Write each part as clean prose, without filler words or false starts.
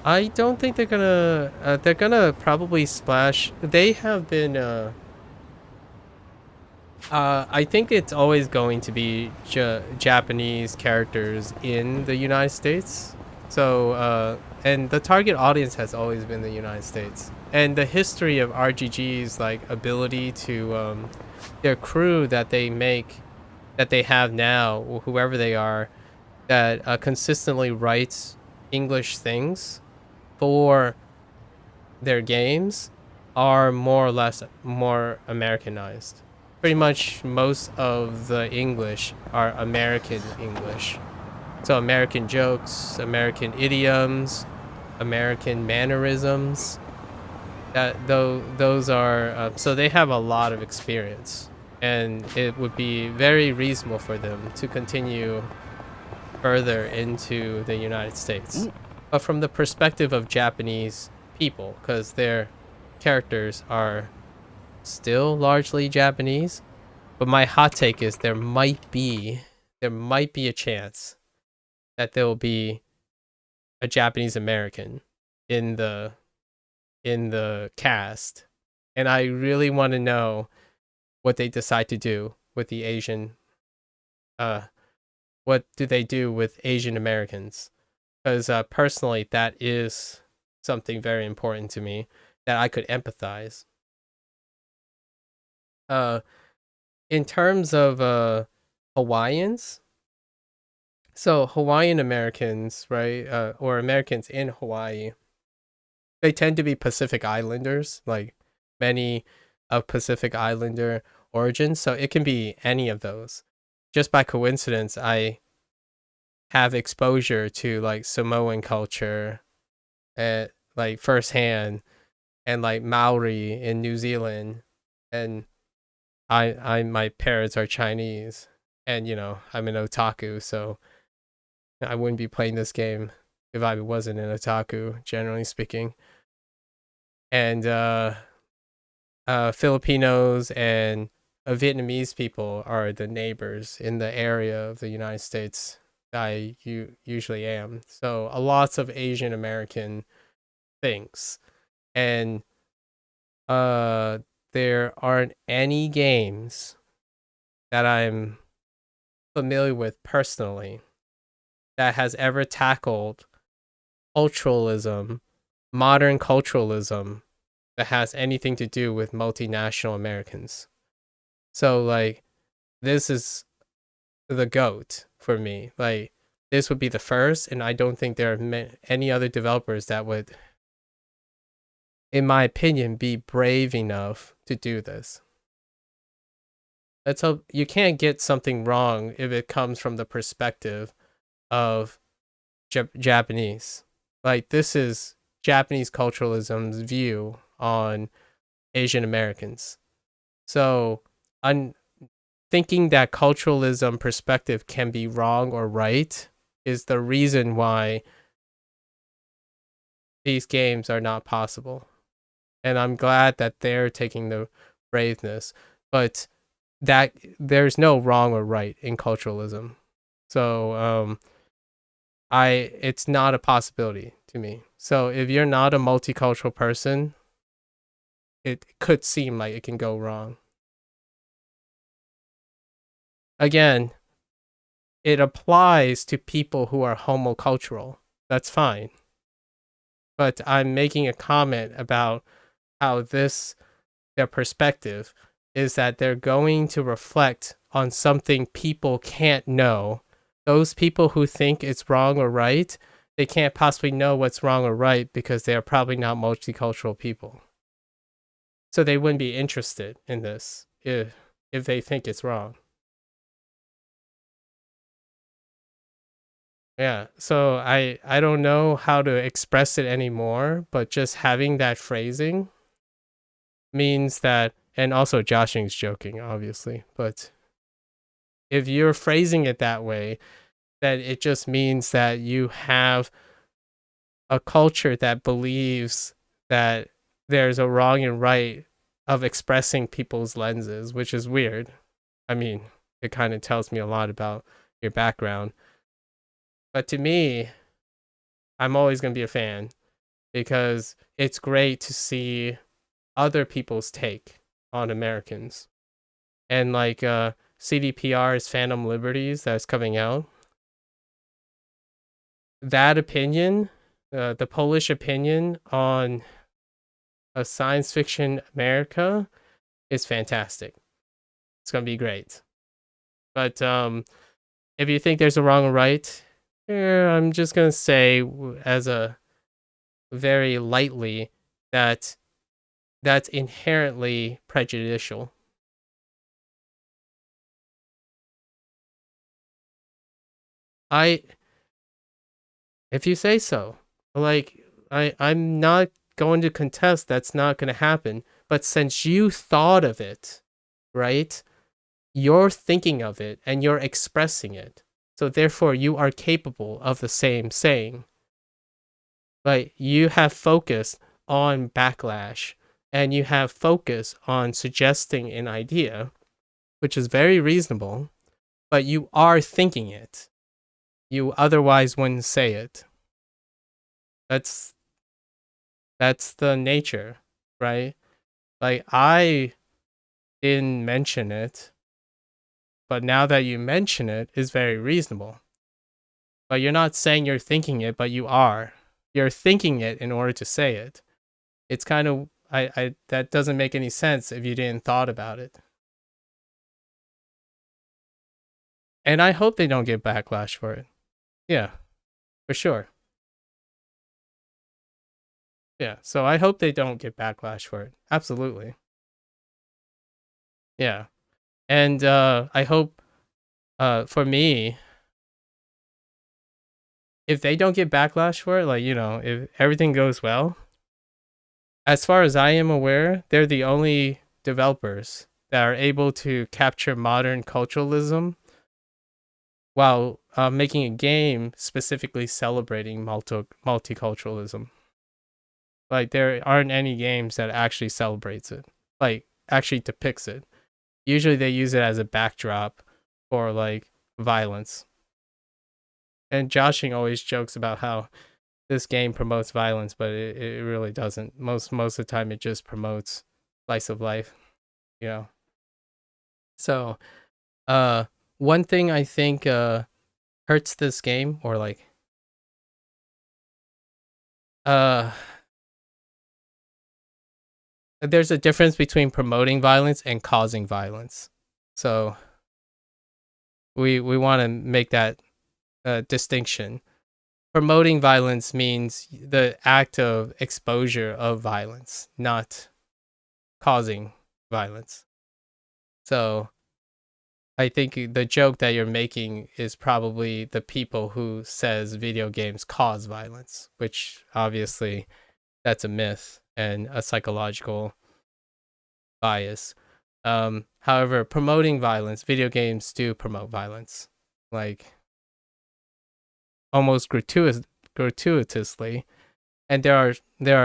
I don't think they're gonna probably splash. They have been I think it's always going to be Japanese characters in the United States. So, and the target audience has always been the United States. And the history of RGG's like ability to their crew that they make, that they have now, whoever they are, that consistently writes English things for their games are more or less more Americanized. Pretty much most of the English are American English. So American jokes, American idioms, American mannerisms. That though those are so they have a lot of experience, and it would be very reasonable for them to continue further into the United States. But from the perspective of Japanese people, because their characters are still largely Japanese, but my hot take is there might be a chance that there will be a Japanese American in the cast, and I really want to know what they decide to do with the Asian. Uh, what do they do with Asian Americans? Because personally, that is something very important to me that I could empathize. Uh, in terms of Hawaiians, so Hawaiian Americans, right, or Americans in Hawaii, they tend to be Pacific Islanders, like many of Pacific Islander origins. So it can be any of those. Just by coincidence, I have exposure to like Samoan culture at like firsthand, and like Maori in New Zealand, and my parents are Chinese, and I'm an otaku, so I wouldn't be playing this game if I wasn't an otaku, generally speaking. And Filipinos and Vietnamese people are the neighbors in the area of the United States that usually am. So a lots of Asian American things, and uh, there aren't any games that I'm familiar with personally that has ever tackled culturalism, modern culturalism, that has anything to do with multinational Americans. So like this is the goat for me. Like this would be the first, and I don't think there are any other developers that would, in my opinion, be brave enough to do this. Let's hope you can't get something wrong if it comes from the perspective of Japanese. Like this is Japanese culturalism's view on Asian Americans. So, I'm thinking that culturalism perspective can be wrong or right is the reason why these games are not possible. And I'm glad that they're taking the braveness, but that there's no wrong or right in culturalism. So, it's not a possibility to me. So if you're not a multicultural person, it could seem like it can go wrong. Again, it applies to people who are homocultural. That's fine. But I'm making a comment about how their perspective is that they're going to reflect on something people can't know. Those people who think it's wrong or right, they can't possibly know what's wrong or right because they are probably not multicultural people. So they wouldn't be interested in this if they think it's wrong. Yeah. So I don't know how to express it anymore, but just having that phrasing means that, and also Joshing's joking, obviously, but if you're phrasing it that way, that it just means that you have a culture that believes that there's a wrong and right of expressing people's lenses, which is weird. I mean, it kind of tells me a lot about your background. But to me, I'm always going to be a fan. because it's great to see other people's take on Americans. And like CDPR's Phantom Liberties that's coming out, that opinion, the Polish opinion on a science fiction America is fantastic. It's gonna be great. But if you think there's a wrong or right, I'm just gonna say as a very lightly that that's inherently prejudicial. I If you say so. Like I'm not going to contest that's not going to happen, but since you thought of it, right? You're thinking of it and you're expressing it. So therefore you are capable of the same saying. Like you have focused on backlash and you have focus on suggesting an idea, which is very reasonable, but you are thinking it. You otherwise wouldn't say it. That's the nature, right? Like I didn't mention it, but now that you mention it is very reasonable. But you're not saying you're thinking it, but you are. You're thinking it in order to say it. It's kind of I that doesn't make any sense if you didn't thought about it. And I hope they don't get backlash for it. Yeah, for sure. Yeah, so I hope they don't get backlash for it. Absolutely. Yeah. And I hope for me, if they don't get backlash for it, like, if everything goes well, as far as I am aware, they're the only developers that are able to capture modern culturalism while making a game specifically celebrating multiculturalism. Like there aren't any games that actually celebrates it, like actually depicts it. Usually they use it as a backdrop for like violence. And Joshing always jokes about how this game promotes violence, but it really doesn't. Most of the time it just promotes slice of life, you know. So one thing I think hurts this game, or like uh there's a difference between promoting violence and causing violence. So we want to make that distinction. Promoting violence means the act of exposure of violence, not causing violence. So I think the joke that you're making is probably the people who says video games cause violence, which obviously that's a myth and a psychological bias. However, promoting violence, video games do promote violence, like almost gratuitously, and there are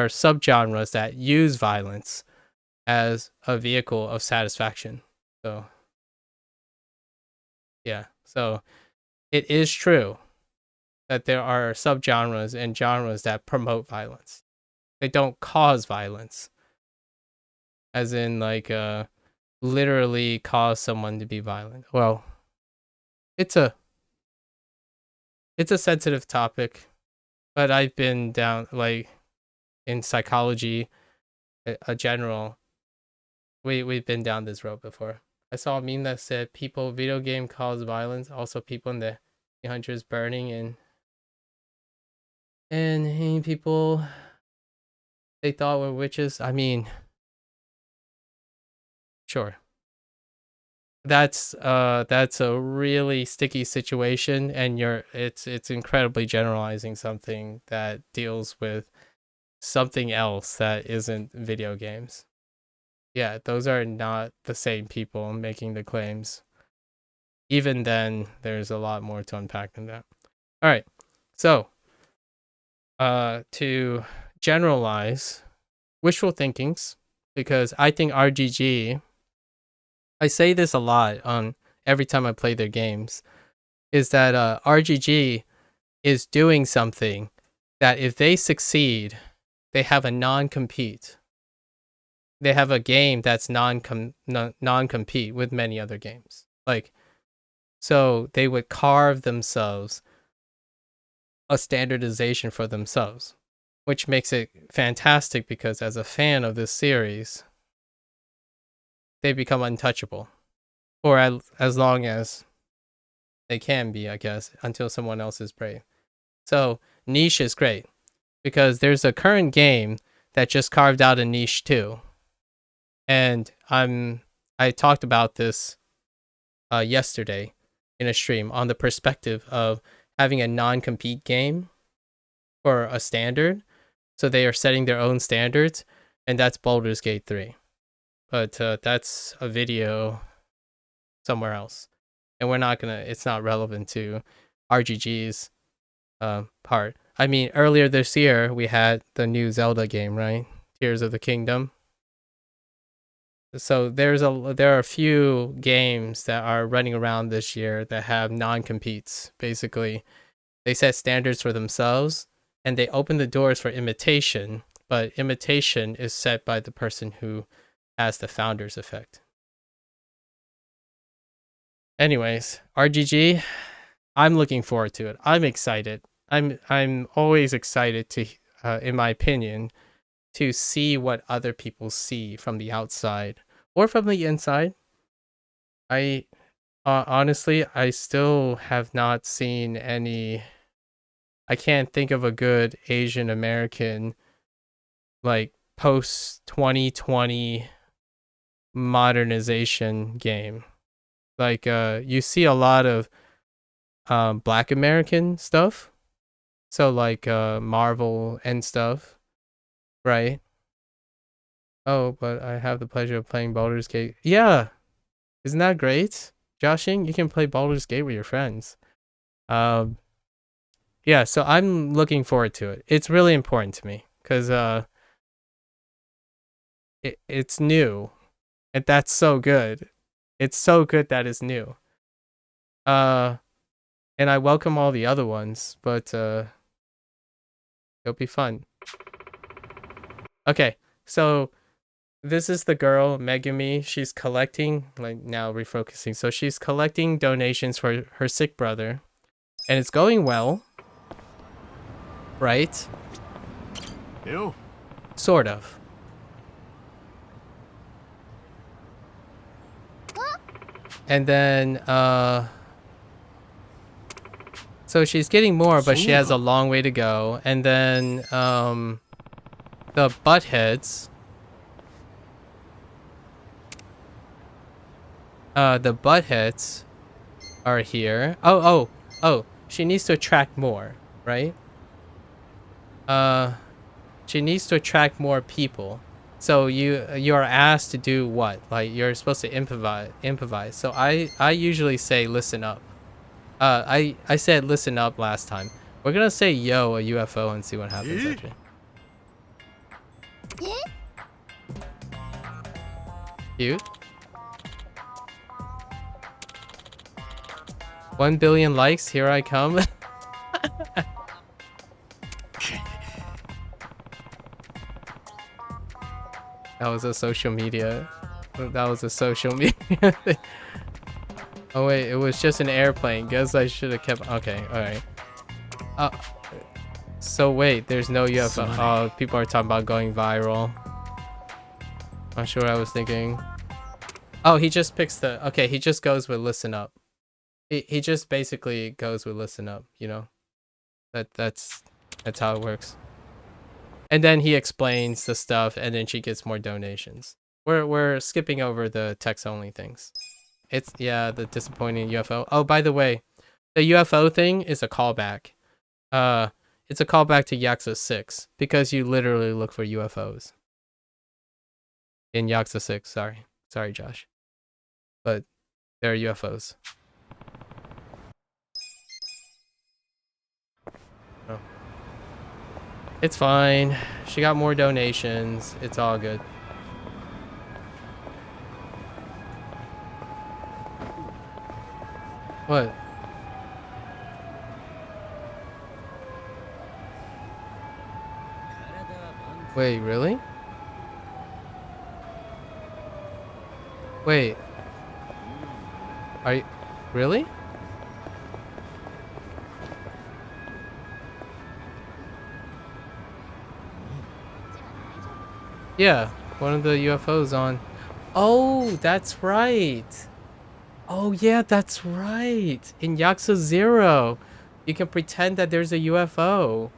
subgenres that use violence as a vehicle of satisfaction. So yeah, so it is true that there are subgenres and genres that promote violence. They don't cause violence, as in like literally cause someone to be violent. Well, it's a sensitive topic, but I've been down like in psychology, a general. We've been down this road before. I saw a meme that said video game cause violence. Also, people in the hundreds burning and hanging people they thought were witches. I mean, sure. That's a really sticky situation, and it's incredibly generalizing something that deals with something else that isn't video games. Yeah, those are not the same people making the claims. Even then, there's a lot more to unpack than that. All right, so to generalize wishful thinkings, because I think RGG, I say this a lot on every time I play their games, is that RGG is doing something that if they succeed, they have a non-compete. They have a game that's non-compete with many other games. Like, so they would carve themselves a standardization for themselves, which makes it fantastic because as a fan of this series, they become untouchable, or as long as they can be, I guess, until someone else is brave. So niche is great because there's a current game that just carved out a niche too, and I talked about this yesterday in a stream on the perspective of having a non-compete game for a standard. So they are setting their own standards, and that's Baldur's Gate 3. But that's a video somewhere else. And we're not gonna, it's not relevant to RGG's part. I mean, earlier this year, we had the new Zelda game, right? Tears of the Kingdom. So there are a few games that are running around this year that have non-competes. Basically, they set standards for themselves and they open the doors for imitation, but imitation is set by the person who has the founder's effect. Anyways, RGG, I'm looking forward to it. I'm excited. I'm always excited to, in my opinion, to see what other people see from the outside or from the inside. I honestly, I still have not seen any. I can't think of a good Asian American like post 2020 modernization game. Like you see a lot of Black American stuff. So like Marvel and stuff, right? Oh, but I have the pleasure of playing Baldur's Gate. Yeah, isn't that great? Joshing, you can play Baldur's Gate with your friends. Yeah, so I'm looking forward to it. It's really important to me because it's new, and that's so good. It's so good that it's new. And I welcome all the other ones, but it'll be fun. Okay, so this is the girl, Megumi. She's collecting, like now refocusing. So she's collecting donations for her sick brother, and it's going well, right? Ew. Sort of. And then, so she's getting more, but she has a long way to go. And then, the buttheads. The buttheads are here. Oh, she needs to attract more, right? She needs to attract more people. So you are asked to do what? Like you're supposed to improvise. So I usually say listen up. I said listen up last time. We're gonna say yo a UFO and see what happens actually. Cute. 1 billion likes, here I come. That was a social media. That was a social media thing. Oh wait, it was just an airplane. Guess I should have kept. Okay, all right. So wait, there's no UFO. Oh, people are talking about going viral. Not sure what I was thinking. Oh, he just picks the. Okay, he just goes with listen up. He just basically goes with listen up. You know, that's how it works. And then he explains the stuff, and then she gets more donations. We're skipping over the text only things. It's the disappointing UFO. Oh, by the way, the UFO thing is a callback. It's a callback to Yakuza 6 because you literally look for UFOs in Yakuza 6. Sorry, Josh, but there are UFOs. Oh. It's fine. She got more donations. It's all good. What? Wait, really? Wait, are you really? Yeah, one of the UFOs on. Oh, that's right. Oh yeah, that's right. In Yakuza 0, you can pretend that there's a UFO.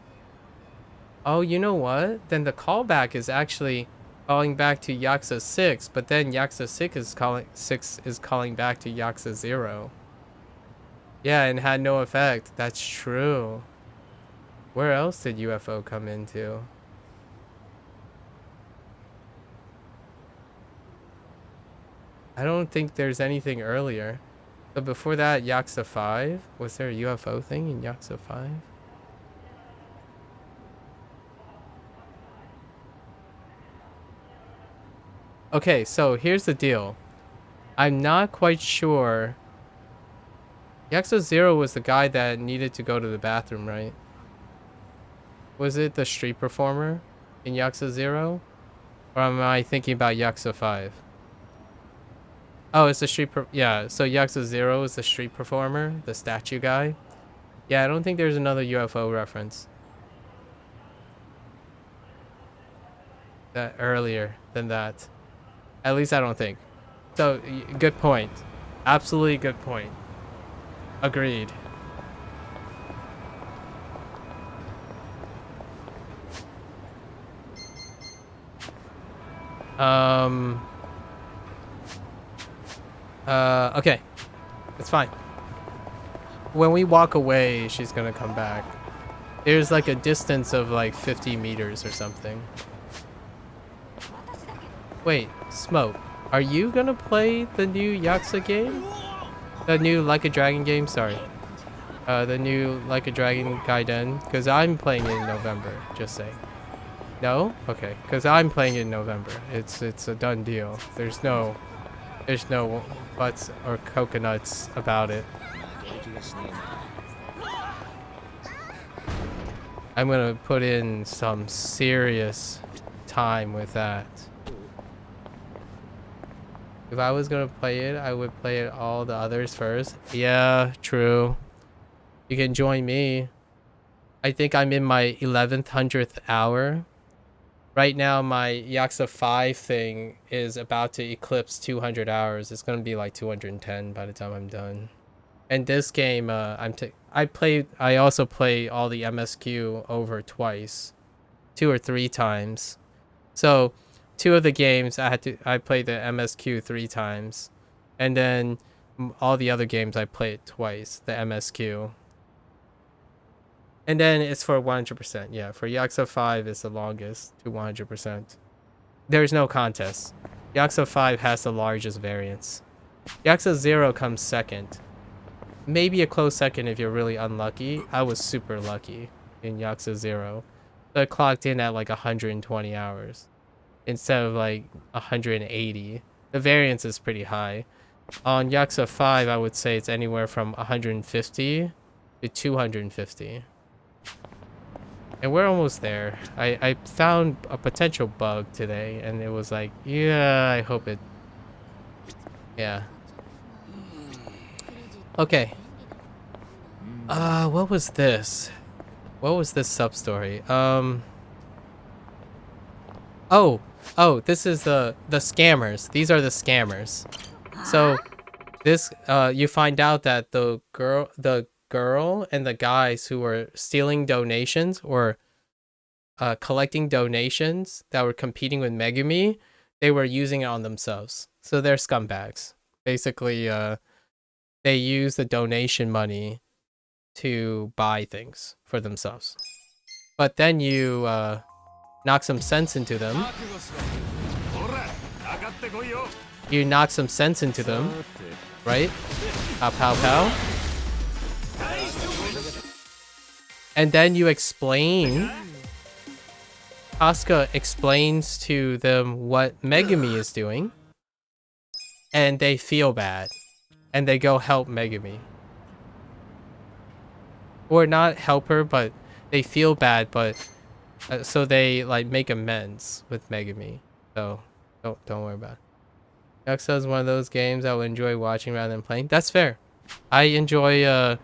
Oh, you know what? Then the callback is actually calling back to Yakuza 6, but then Yakuza 6 is calling back to Yakuza 0. Yeah, and had no effect. That's true. Where else did UFO come into? I don't think there's anything earlier. So before that, Yakuza 5? Was there a UFO thing in Yakuza 5? Okay, so here's the deal. I'm not quite sure. Yakuza 0 was the guy that needed to go to the bathroom, right? Was it the street performer in Yakuza 0? Or am I thinking about Yakuza 5? Oh, it's the yeah, so Yakuza 0 is the street performer, the statue guy. Yeah, I don't think there's another UFO reference that earlier than that. At least I don't think. So, good point. Absolutely good point. Agreed. Um... Okay. It's fine. When we walk away, she's gonna come back. There's like a distance of like 50 meters or something. Wait, Smoke, are you gonna play the new Yakuza game? The new Like a Dragon game? Sorry. The new Like a Dragon Gaiden? Because I'm playing it in November, just saying. No? Okay, because I'm playing it in November. It's a done deal. There's no buts or coconuts about it. I'm gonna put in some serious time with that. If I was gonna play it, I would play it all the others first. Yeah, true. You can join me. I think I'm in my 11th, 100th hour. Right now, my Yakuza 5 thing is about to eclipse 200 hours. It's gonna be like 210 by the time I'm done. And this game, I also play all the MSQ over twice, 2 or 3 times. So, 2 of the games I played the MSQ 3 times, and then all the other games I played twice, the MSQ. And then it's for 100%. Yeah, for Yakuza 5 is the longest to 100%. There's no contest. Yakuza 5 has the largest variance. Yakuza 0 comes second. Maybe a close second if you're really unlucky. I was super lucky in Yakuza 0. So I clocked in at like 120 hours instead of like 180. The variance is pretty high. On Yakuza 5, I would say it's anywhere from 150 to 250. And we're almost there. I found a potential bug today, and it was like, yeah, I hope it... Yeah. Okay. What was this? What was this sub-story? Oh, this is the scammers. These are the scammers. So, this, you find out that the girl and the guys who were stealing donations or collecting donations that were competing with Megumi, they were using it on themselves. So they're scumbags. Basically, they use the donation money to buy things for themselves. But then you knock some sense into them. You knock some sense into them, right? Pow, pow, pow. And then you explain. Asuka explains to them what Megumi is doing. And they feel bad. And they go help Megumi. Or not help her, but they feel bad, but So they like make amends with Megami. So don't worry about it. Yakuza is one of those games I would enjoy watching rather than playing. That's fair. I enjoy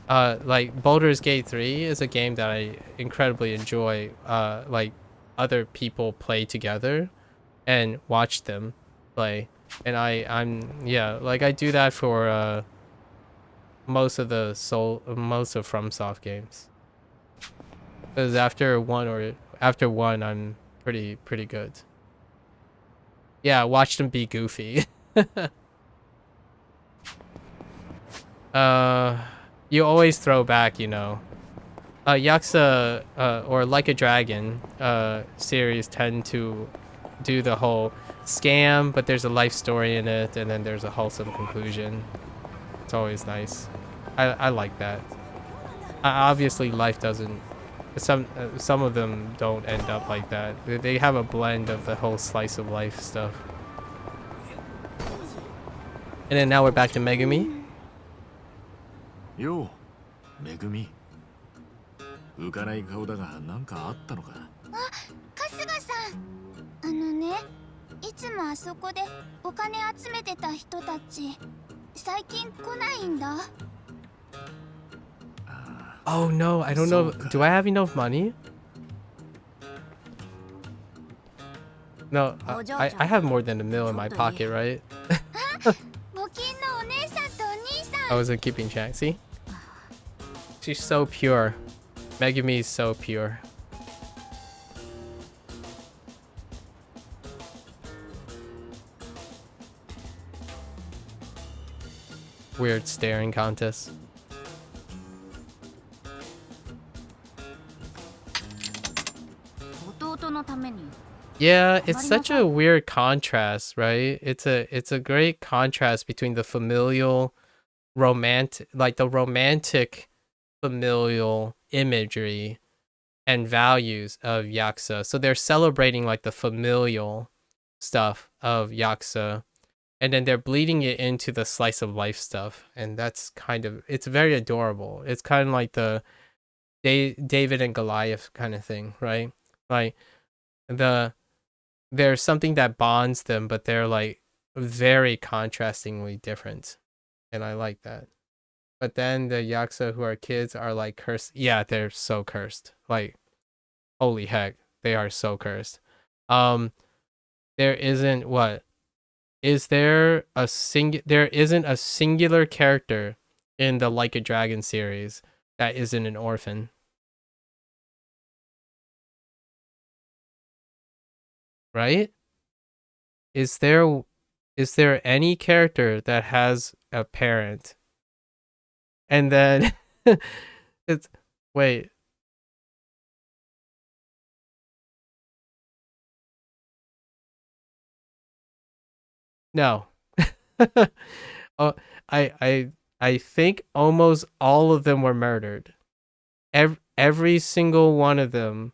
like Baldur's Gate 3 is a game that I incredibly enjoy like other people play together and watch them play. And I'm yeah, like I do that for most of FromSoft games. Because after one I'm pretty good. Yeah, watch them be goofy. You always throw back, you know. Yakuza or Like a Dragon series tend to do the whole scam, but there's a life story in it, and then there's a wholesome conclusion. It's always nice. I like that. Obviously, life doesn't. Some of them don't end up like that. They have a blend of the whole slice of life stuff. And then now we're back to Megumi. よう、めぐみ。浮かない顔だが、なんかあったのか。春日さん、いつもあそこでお金集めてた人たち、最近来ないんだ。Oh no, I don't know. Do I have enough money? No, I have more than $1 million in my pocket, right? 募金のお姉さんとお兄さん。 I wasn't keeping track. See? She's so pure. Megumi is so pure. Weird staring contest. Yeah, it's such a weird contrast, right? It's a great contrast between the familial romantic familial imagery and values of Yakuza. So they're celebrating like the familial stuff of Yakuza, and then they're bleeding it into the slice of life stuff, and that's it's very adorable. It's kind of like the David and Goliath kind of thing, right? Like there's something that bonds them, but they're like very contrastingly different, and I like that. But then the Yakuza who are kids are like cursed. Yeah, they're so cursed. Like, holy heck, they are so cursed. There isn't what? Is there there isn't a singular character in the Like a Dragon series that isn't an orphan. Right? Is there any character that has a parent? And then it's wait. No. Oh, I think almost all of them were murdered. Every single one of them.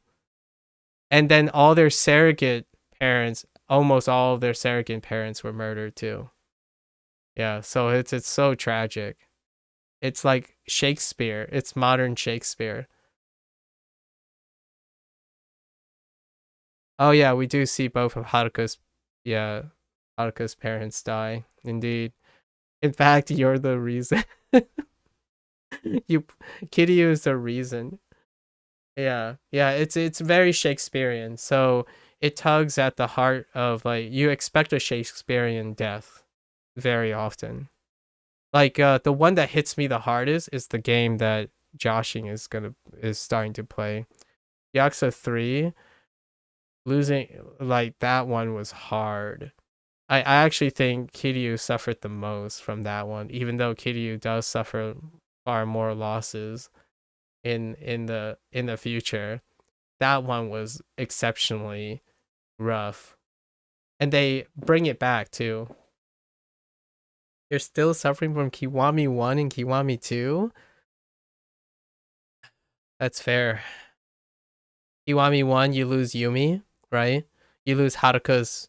And then all their surrogate parents, almost all of their surrogate parents were murdered too. Yeah, so it's so tragic. It's like Shakespeare. It's modern Shakespeare. Oh yeah, we do see both of Haruka's parents die. Indeed. In fact, you're the reason. Kiryu is the reason. Yeah, it's very Shakespearean. So it tugs at the heart of like you expect a Shakespearean death very often. Like the one that hits me the hardest is the game that Joshing is starting to play. Yakuza 3, losing like that one was hard. I actually think Kiryu suffered the most from that one, even though Kiryu does suffer far more losses in the future. That one was exceptionally rough. And they bring it back too. You're still suffering from Kiwami 1 and Kiwami 2? That's fair. Kiwami 1, you lose Yumi, right? You lose Haruka's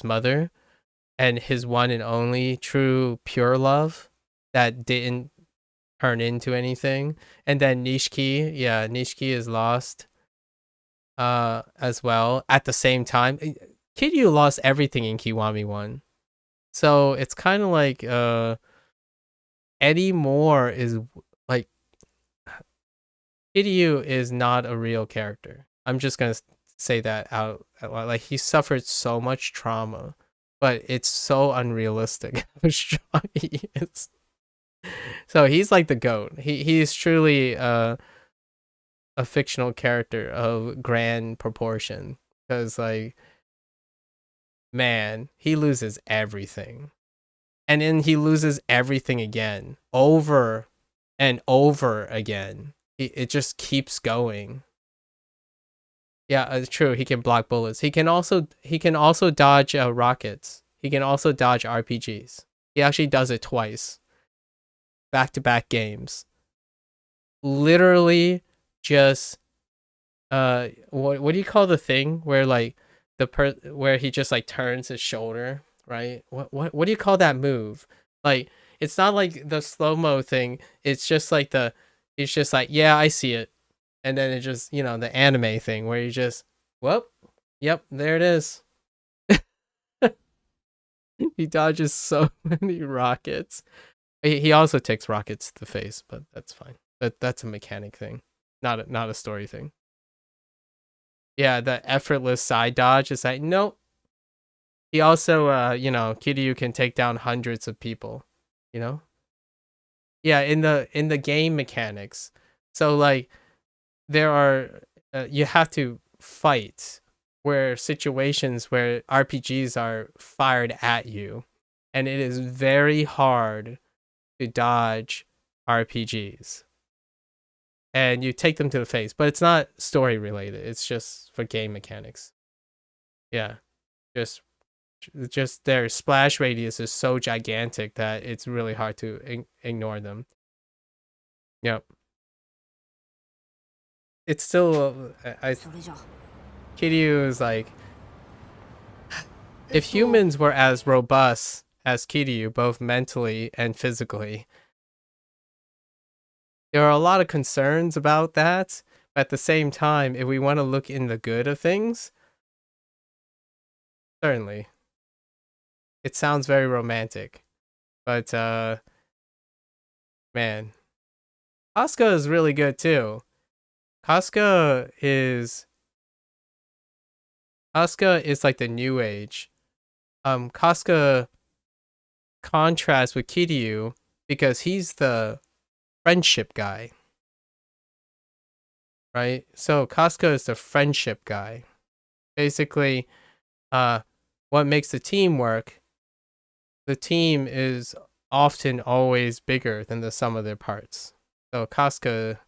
mother and his one and only true pure love that didn't turn into anything. And then Nishiki is lost. as well at the same time. Kiryu lost everything in Kiwami 1. So it's kind of like Eddie Moore is like Kiryu is not a real character. I'm just going to say that out loud. Like he suffered so much trauma, but it's so unrealistic how strong he is. So he's like the GOAT. He's truly a fictional character of grand proportion, because like, man, he loses everything, and then he loses everything again over and over again. It just keeps going. Yeah, it's true. He can block bullets. He can also dodge rockets. He can also dodge RPGs. He actually does it twice, back-to-back games. Literally, just what do you call the thing where like where he just like turns his shoulder, right? What do you call that move? Like, it's not like the slow-mo thing. It's just like it's just like, yeah, I see it. And then it just, the anime thing where you just, whoop, yep, there it is. He dodges so many rockets. He also takes rockets to the face, but that's fine. That's a mechanic thing, not a story thing. Yeah, the effortless side dodge is like, nope. He also, Kiryu can take down hundreds of people, Yeah, in the game mechanics. So like, there are you have to fight where situations where RPGs are fired at you, and it is very hard to dodge RPGs, and you take them to the face, but it's not story related. It's just for game mechanics. Yeah, just their splash radius is so gigantic that it's really hard to ignore them. Yep. It's still Kiryu is like, if humans were as robust as Kiryu, both mentally and physically, there are a lot of concerns about that. But at the same time, if we want to look in the good of things, certainly. It sounds very romantic, but man, Casca is really good too. Casca is like the new age. Casca contrasts with Kiryu because he's the friendship guy, right? So Casca is the friendship guy. Basically, what makes the team work? The team is often always bigger than the sum of their parts. So Casca,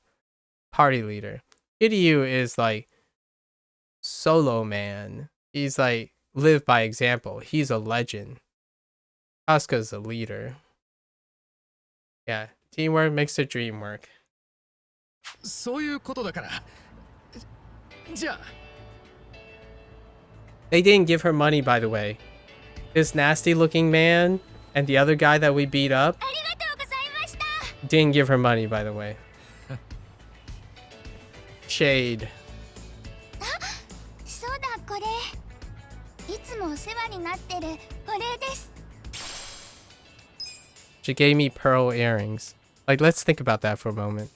party leader. Kiryu is like solo man. He's like live by example. He's a legend. Casca's a leader. Yeah, teamwork makes the dream work. そういうことだから。じゃあ They didn't give her money, by the way. This nasty looking man and the other guy that we beat up didn't give her money, by the way. Shade. そうだ、これ。いつもお世話になってるお礼です。 She gave me pearl earrings. Like, let's think about that for a moment.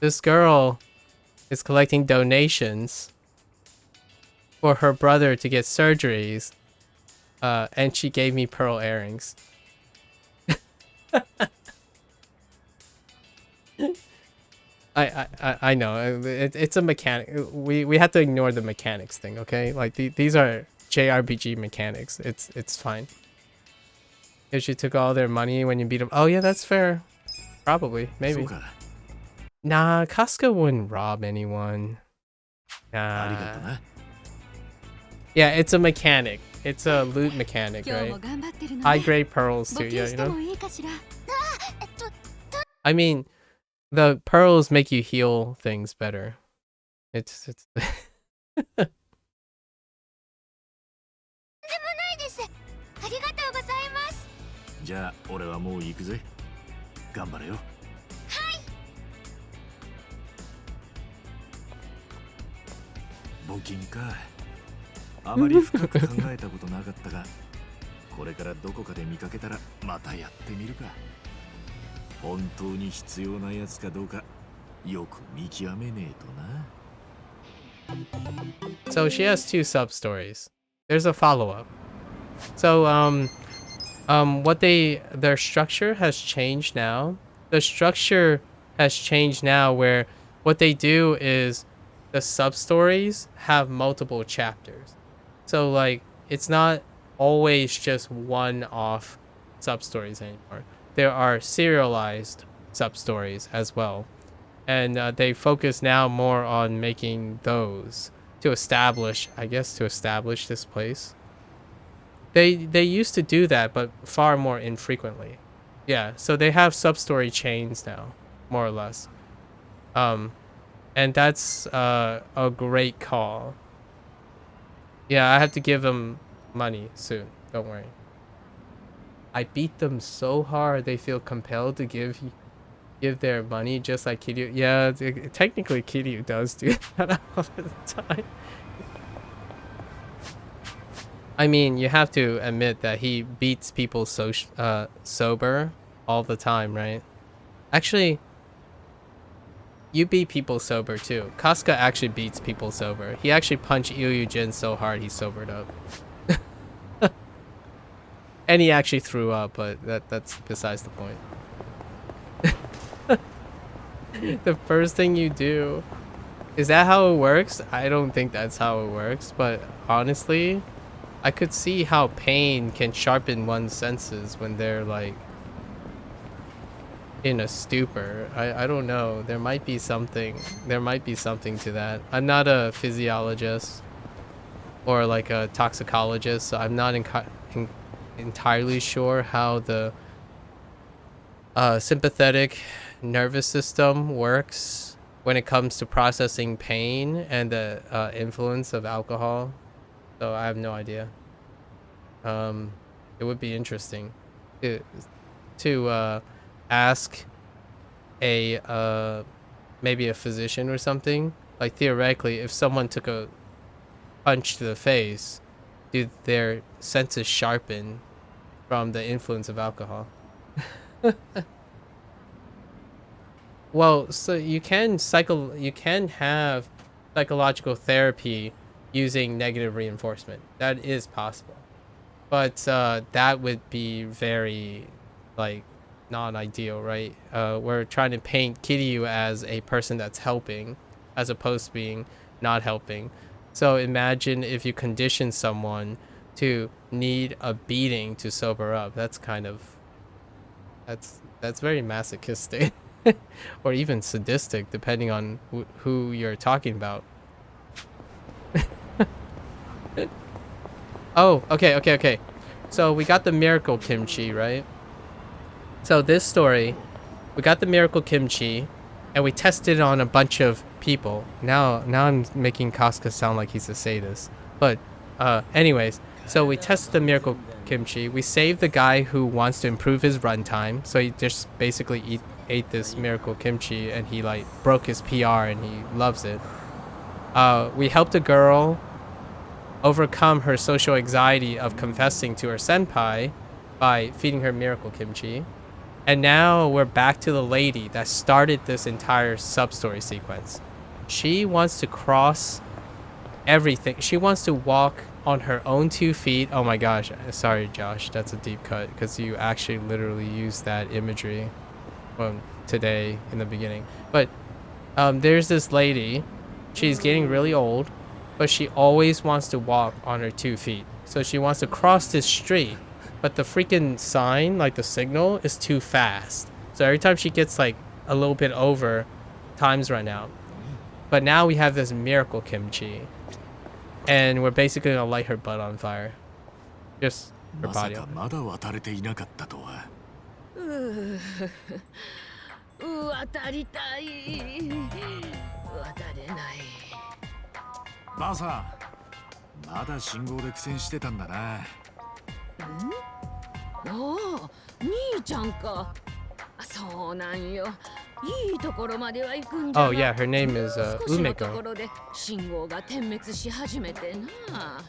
This girl is collecting donations for her brother to get surgeries, and she gave me pearl earrings. I know it's a mechanic. We have to ignore the mechanics thing, okay? Like these are JRPG mechanics. It's fine. If she took all their money when you beat them, oh yeah, that's fair. Probably, maybe. Nah, Casca wouldn't rob anyone. Nah. Yeah, it's a mechanic. It's a loot mechanic, right? High grade pearls too, yeah, you know? I mean, the pearls make you heal things better. It's じゃあ俺はもう行くぜ。頑張れよ。募金か。あまり深く考えたことなかったが、これからどこかで見かけたらまたやってみるか。本当に必要なやつかどうかよく見極めねえとな。 So she has two sub stories. There's a follow-up. So their structure has changed now. The structure has changed now where what they do is the sub stories have multiple chapters. So like it's not always just one-off sub stories anymore. There are serialized sub stories as well. And they focus now more on making those to establish this place. They used to do that, but far more infrequently. Yeah, so they have sub-story chains now, more or less. And that's a great call. Yeah, I have to give them money soon. Don't worry. I beat them so hard they feel compelled to give their money, just like Kiryu. Yeah, technically Kiryu does do that all the time. I mean, you have to admit that he beats people sober all the time, right? Actually, you beat people sober too. Casca actually beats people sober. He actually punched Jin so hard he sobered up. And he actually threw up, but that's besides the point. The first thing you do, is that how it works? I don't think that's how it works, but honestly, I could see how pain can sharpen one's senses when they're like in a stupor. I don't know. There might be something to that. I'm not a physiologist or like a toxicologist, so I'm not entirely sure how the sympathetic nervous system works when it comes to processing pain and the influence of alcohol. So I have no idea. It would be interesting to ask a maybe a physician or something. Like theoretically, if someone took a punch to the face, do their senses sharpen from the influence of alcohol? Well, so you can have psychological therapy using negative reinforcement. That is possible. But that would be very like non-ideal, right? We're trying to paint Kiryu as a person that's helping as opposed to being not helping. So imagine if you condition someone to need a beating to sober up. That's very masochistic. Or even sadistic, depending on who you're talking about. Oh, okay. So we got the miracle kimchi, right? So this story, we got the miracle kimchi, and we tested it on a bunch of people. Now I'm making Casca sound like he's a sadist. But anyways, so we tested the miracle kimchi. We saved the guy who wants to improve his runtime. So he just basically ate this miracle kimchi and he like broke his PR and he loves it. We helped a girl overcome her social anxiety of confessing to her senpai by feeding her miracle kimchi. And now we're back to the lady that started this entire sub-story sequence. She wants to cross everything. She wants to walk on her own 2 feet. Oh my gosh. Sorry, Josh. That's a deep cut because you actually literally used that imagery today in the beginning. But there's this lady. She's getting really old, but she always wants to walk on her 2 feet. So she wants to cross this street, but the freaking sign, like the signal, is too fast. So every time she gets like a little bit over, time's run out. But now we have this miracle kimchi, and we're basically gonna light her butt on fire. Just her body. まだ渡れていなかったとは。渡りたい。渡れない。ばあさん、まだ信号で苦戦してたんだな。おお、兄ちゃんか。そうなんよ。いいところまでは行くんじ Oh ゃ yeah, が、 her name is 少しのとこ Umeko. ろで信号が点滅し始めてな。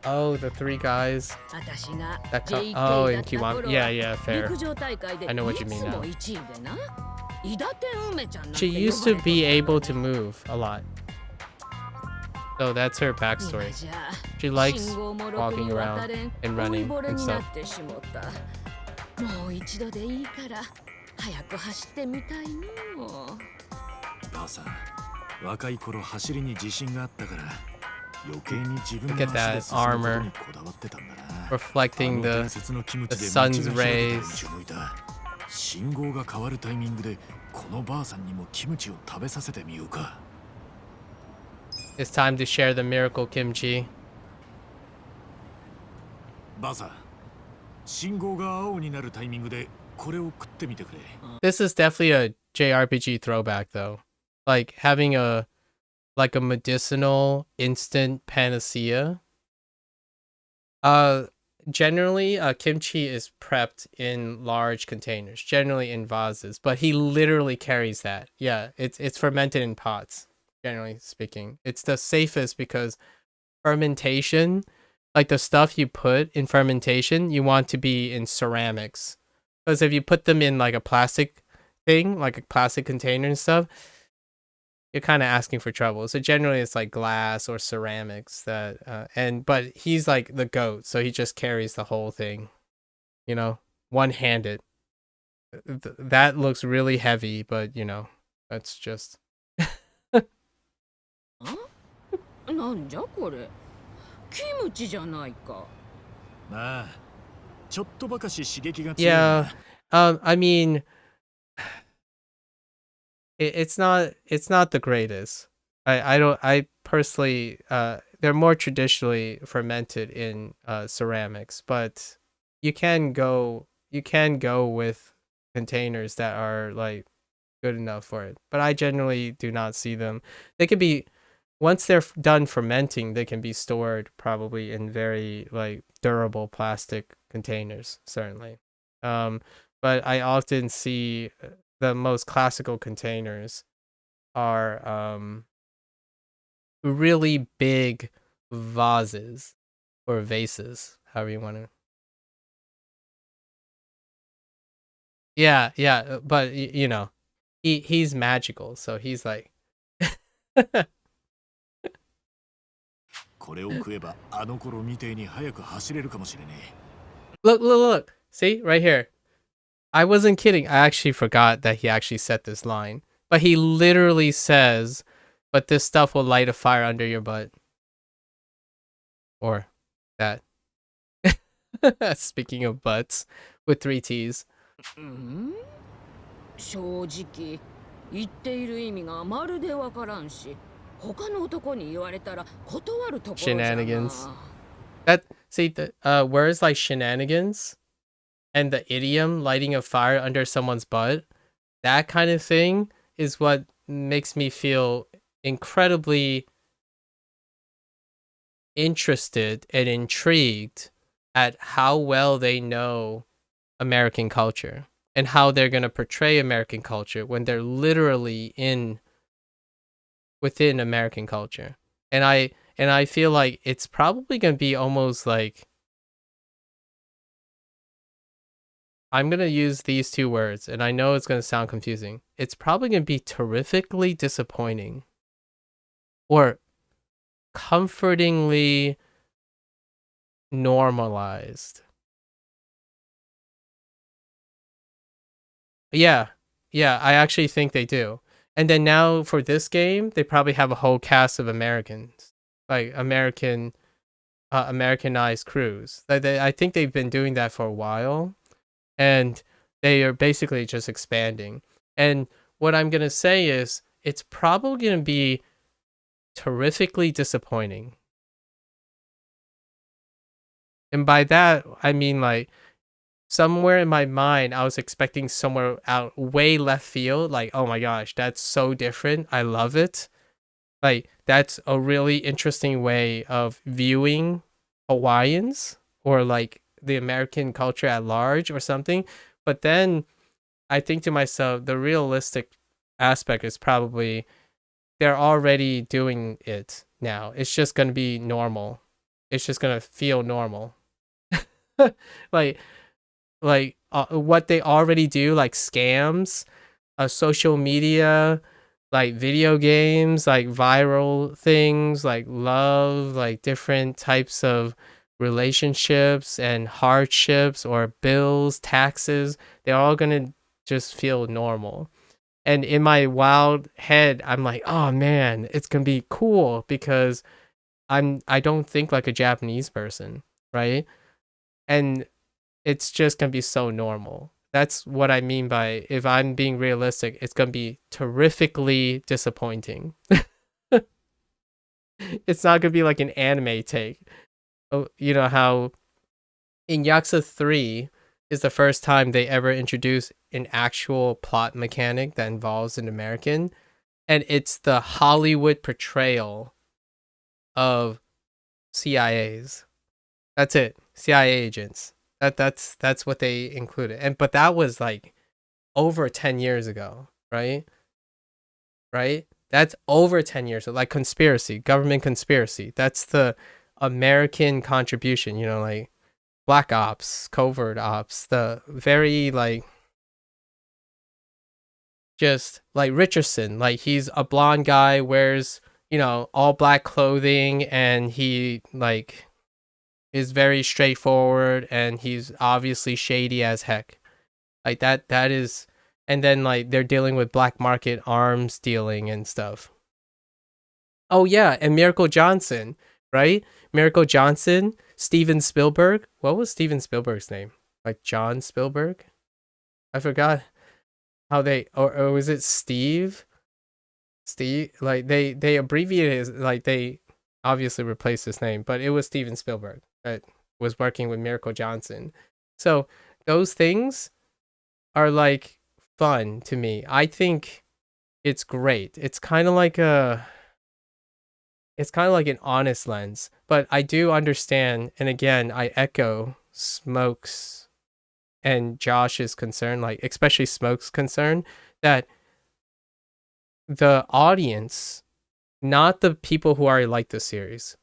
Oh, the three guys 私が that come. JK Oh, だ in った Kiwami. 頃 Yeah, は yeah, fair. 陸上大会で I い know what you つ mean も now. 1位でな。伊達天梅ちゃんなんて She 呼 used ば to れ be とった able to move a lot. So that's her 今 backstory. じゃ She likes 信号もろく walking に渡 around れん and 老い running ぼれ and にな stuff. ってしもった。もう一度でいいから早く走ってみたいの。ばあさん、若い頃走りに自信があったから余計に自分 Look の at 足で that 進むこと armor にこだわってたんだな。 reflecting あの the 伝説のキムチ the で sun's 道が開けた rays. うちを向いた。信号が変わるタイミングでこのばあさんにもキムチを食べさせてみようか。 It's time to share the miracle kimchi. ばあさん、信号が青になるタイミングでこれを食ってみてくれ。 This is definitely a JRPG throwback though. Like having a medicinal instant panacea. Generally kimchi is prepped in large containers, generally in vases, but he literally carries that. Yeah, it's fermented in pots, generally speaking. It's the safest because fermentation, like the stuff you put in fermentation, you want to be in ceramics. Because if you put them in like a plastic thing, like a plastic container and stuff, you're kind of asking for trouble. So generally it's like glass or ceramics that but he's like the goat, so he just carries the whole thing, you know, one-handed. That looks really heavy, but you know, that's just なんじゃこれ、キムチじゃないか。まあ、ちょっとばかし刺激が強いな。 yeah. I mean, it's not the greatest. I personally they're more traditionally fermented in ceramics, but you can go with containers that are like good enough for it. But I generally do not see them. They can be, once they're done fermenting, they can be stored probably in very like durable plastic containers, certainly. But I often see the most classical containers are really big vases or vases, however you want to. Yeah, but you know, he's magical, so he's like これを食えばあの頃みてえに早く走れるかもしれねえ。 look, see right here. I wasn't kidding. I actually forgot that he actually said this line, but he literally says, "But this stuff will light a fire under your butt," or that. Speaking of butts, with 3 T's. 正直言っている意味がまるでわからんし、他の男に言われたら断るところじゃな。 Shenanigans. That see the words like shenanigans and the idiom lighting a fire under someone's butt, that kind of thing is what makes me feel incredibly interested and intrigued at how well they know American culture and how they're going to portray American culture when they're literally within American culture. And I feel like it's probably going to be almost like, I'm going to use these 2 words, and I know it's going to sound confusing. It's probably going to be terrifically disappointing or comfortingly normalized. Yeah, I actually think they do. And then now for this game, they probably have a whole cast of Americans, like Americanized crews. I think they've been doing that for a while, and they are basically just expanding. And what I'm gonna say is, it's probably gonna be terrifically disappointing. And by that, I mean like, somewhere in my mind, I was expecting somewhere out way left field. Like, oh my gosh, that's so different. I love it. Like, that's a really interesting way of viewing Hawaiians or like the American culture at large or something. But then I think to myself, the realistic aspect is probably they're already doing it now. It's just gonna be normal. It's just gonna feel normal. like what they already do, like scams, social media, like video games, like viral things, like love, like different types of relationships and hardships or bills, taxes. They're all gonna just feel normal. And in my wild head, I'm like, oh man, it's gonna be cool because I don't think like a Japanese person, right? And it's just gonna be so normal. That's what I mean by, if I'm being realistic, it's gonna be terrifically disappointing. It's not gonna be like an anime take. Oh, you know how in Yakuza 3 is the first time they ever introduce an actual plot mechanic that involves an American, and it's the Hollywood portrayal of CIAs. That's it. CIA agents. That's what they included. But that was like over 10 years ago, right? Right? That's over 10 years ago. Like conspiracy, government conspiracy. That's the American contribution, like black ops, covert ops, the very like just like Richardson, like he's a blonde guy, wears, all black clothing, and he like is very straightforward, and he's obviously shady as heck. Like that is, and then like they're dealing with black market arms dealing and stuff. Oh yeah, and Miracle Johnson, right? Miracle Johnson, Steven Spielberg. What was Steven Spielberg's name? Like John Spielberg? I forgot how they, or was it Steve? Steve, like they abbreviated his, like they obviously replaced his name, but it was Steven Spielberg that was working with Miracle Johnson. So those things are like fun to me. I think it's great. It's kind of like an honest lens, but I do understand, and again, I echo Smoke's and Josh's concern, like especially Smoke's concern, that the audience, not the people who already like the series,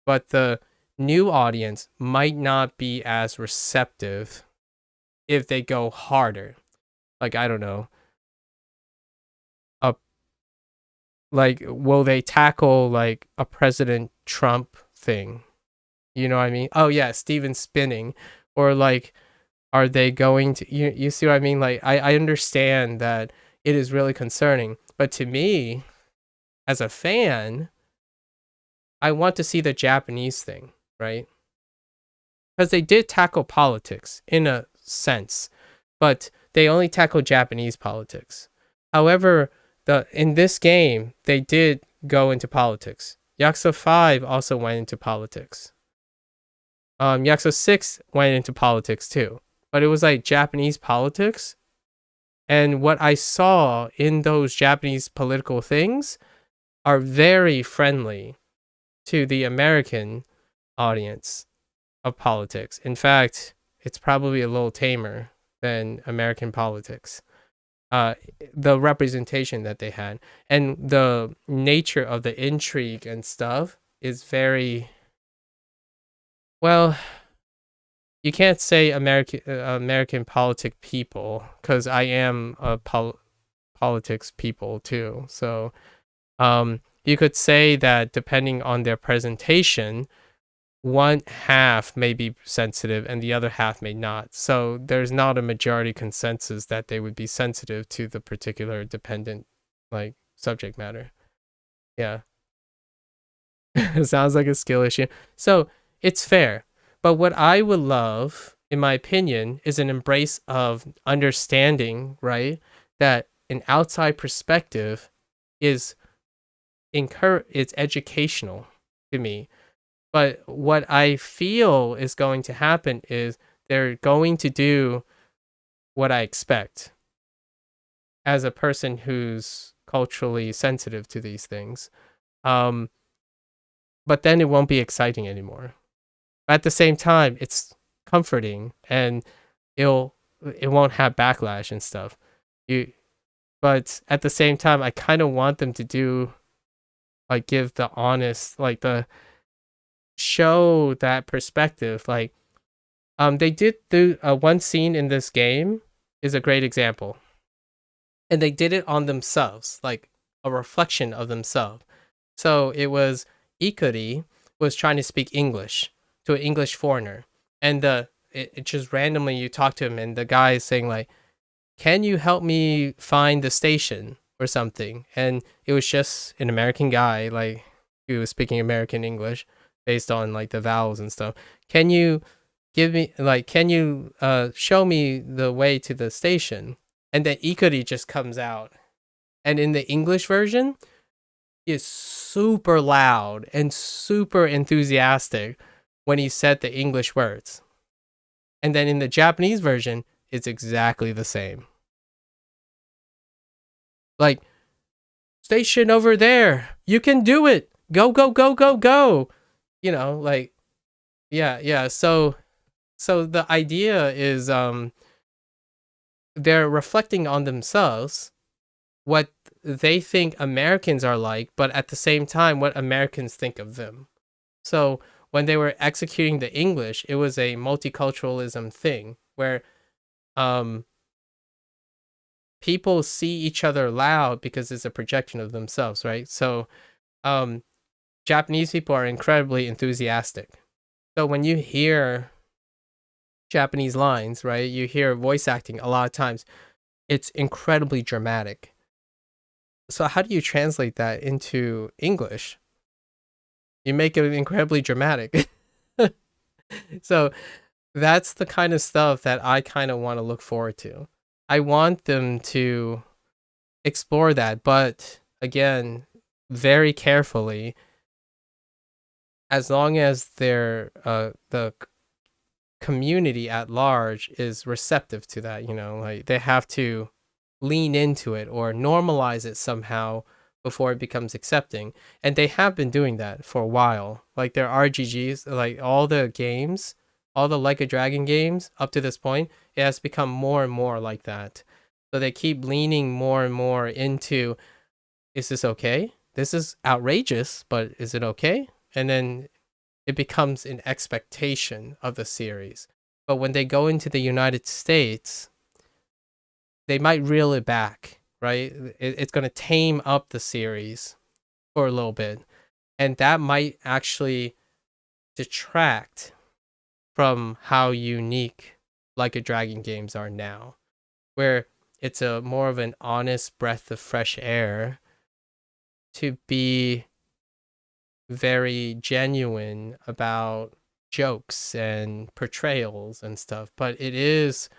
but the new audience might not be as receptive if they go harder. Like, I don't know. Like, will they tackle like a President Trump thing? You know what I mean? Oh yeah, Steven spinning. Or like, are they going to, you see what I mean? Like, I understand that it is really concerning, but to me, as a fan, I want to see the Japanese thing, right? Because they did tackle politics in a sense, but they only tackled Japanese politics. However, in this game, they did go into politics. Yakuza 5 also went into politics. Yakuza 6 went into politics too, but it was like Japanese politics. And what I saw in those Japanese political things are very friendly to the American audience of politics. In fact, it's probably a little tamer than American politics. The representation that they had and the nature of the intrigue and stuff is very, well, you can't say American politic people, because I am a politics people too. So you could say that depending on their presentation, one half may be sensitive and the other half may not. So there's not a majority consensus that they would be sensitive to the particular dependent like subject matter. Yeah. It sounds like a skill issue. So it's fair. But what I would love, in my opinion, is an embrace of understanding, right? That an outside perspective is it's educational to me. But what I feel is going to happen is they're going to do what I expect as a person who's culturally sensitive to these things. But then it won't be exciting anymore. But at the same time, it's comforting and it won't have backlash and stuff. You, but at the same time, I kind of want them to do like give the honest, like the show that perspective. Like, they did do one scene in this game is a great example, and they did it on themselves, like a reflection of themselves. So it was Ikari was trying to speak English to an English foreigner, and it just randomly you talk to him, and the guy is saying like, "Can you help me find the station or something?" And it was just an American guy, like he was speaking American English based on like the vowels and stuff. Can you can you show me the way to the station? And then Ikari just comes out, and in the English version is super loud and super enthusiastic when he said the English words. And then in the Japanese version, it's exactly the same. Like, station over there. You can do it. Go, go, go, go, go. You know, like, yeah. So the idea is they're reflecting on themselves, what they think Americans are like, but at the same time, what Americans think of them. So when they were executing the English, it was a multiculturalism thing where people see each other loud because it's a projection of themselves, right? So Japanese people are incredibly enthusiastic. So when you hear Japanese lines, right, you hear voice acting a lot of times, it's incredibly dramatic. So how do you translate that into English? You make it incredibly dramatic. So that's the kind of stuff that I kind of want to look forward to. I want them to explore that, but again, very carefully, as long as the community at large is receptive to that, you know, like they have to lean into it or normalize it somehow before it becomes accepting. And they have been doing that for a while. Like their RGGs, like all the games, all the Like a Dragon games up to this point, it has become more and more like that. So they keep leaning more and more into, is this okay? This is outrageous, but is it okay? And then it becomes an expectation of the series. But when they go into the United States, they might reel it back, right? It's going to tame up the series for a little bit. And that might actually detract from how unique Like a Dragon games are now, where it's a more of an honest breath of fresh air to be very genuine about jokes and portrayals and stuff. But it is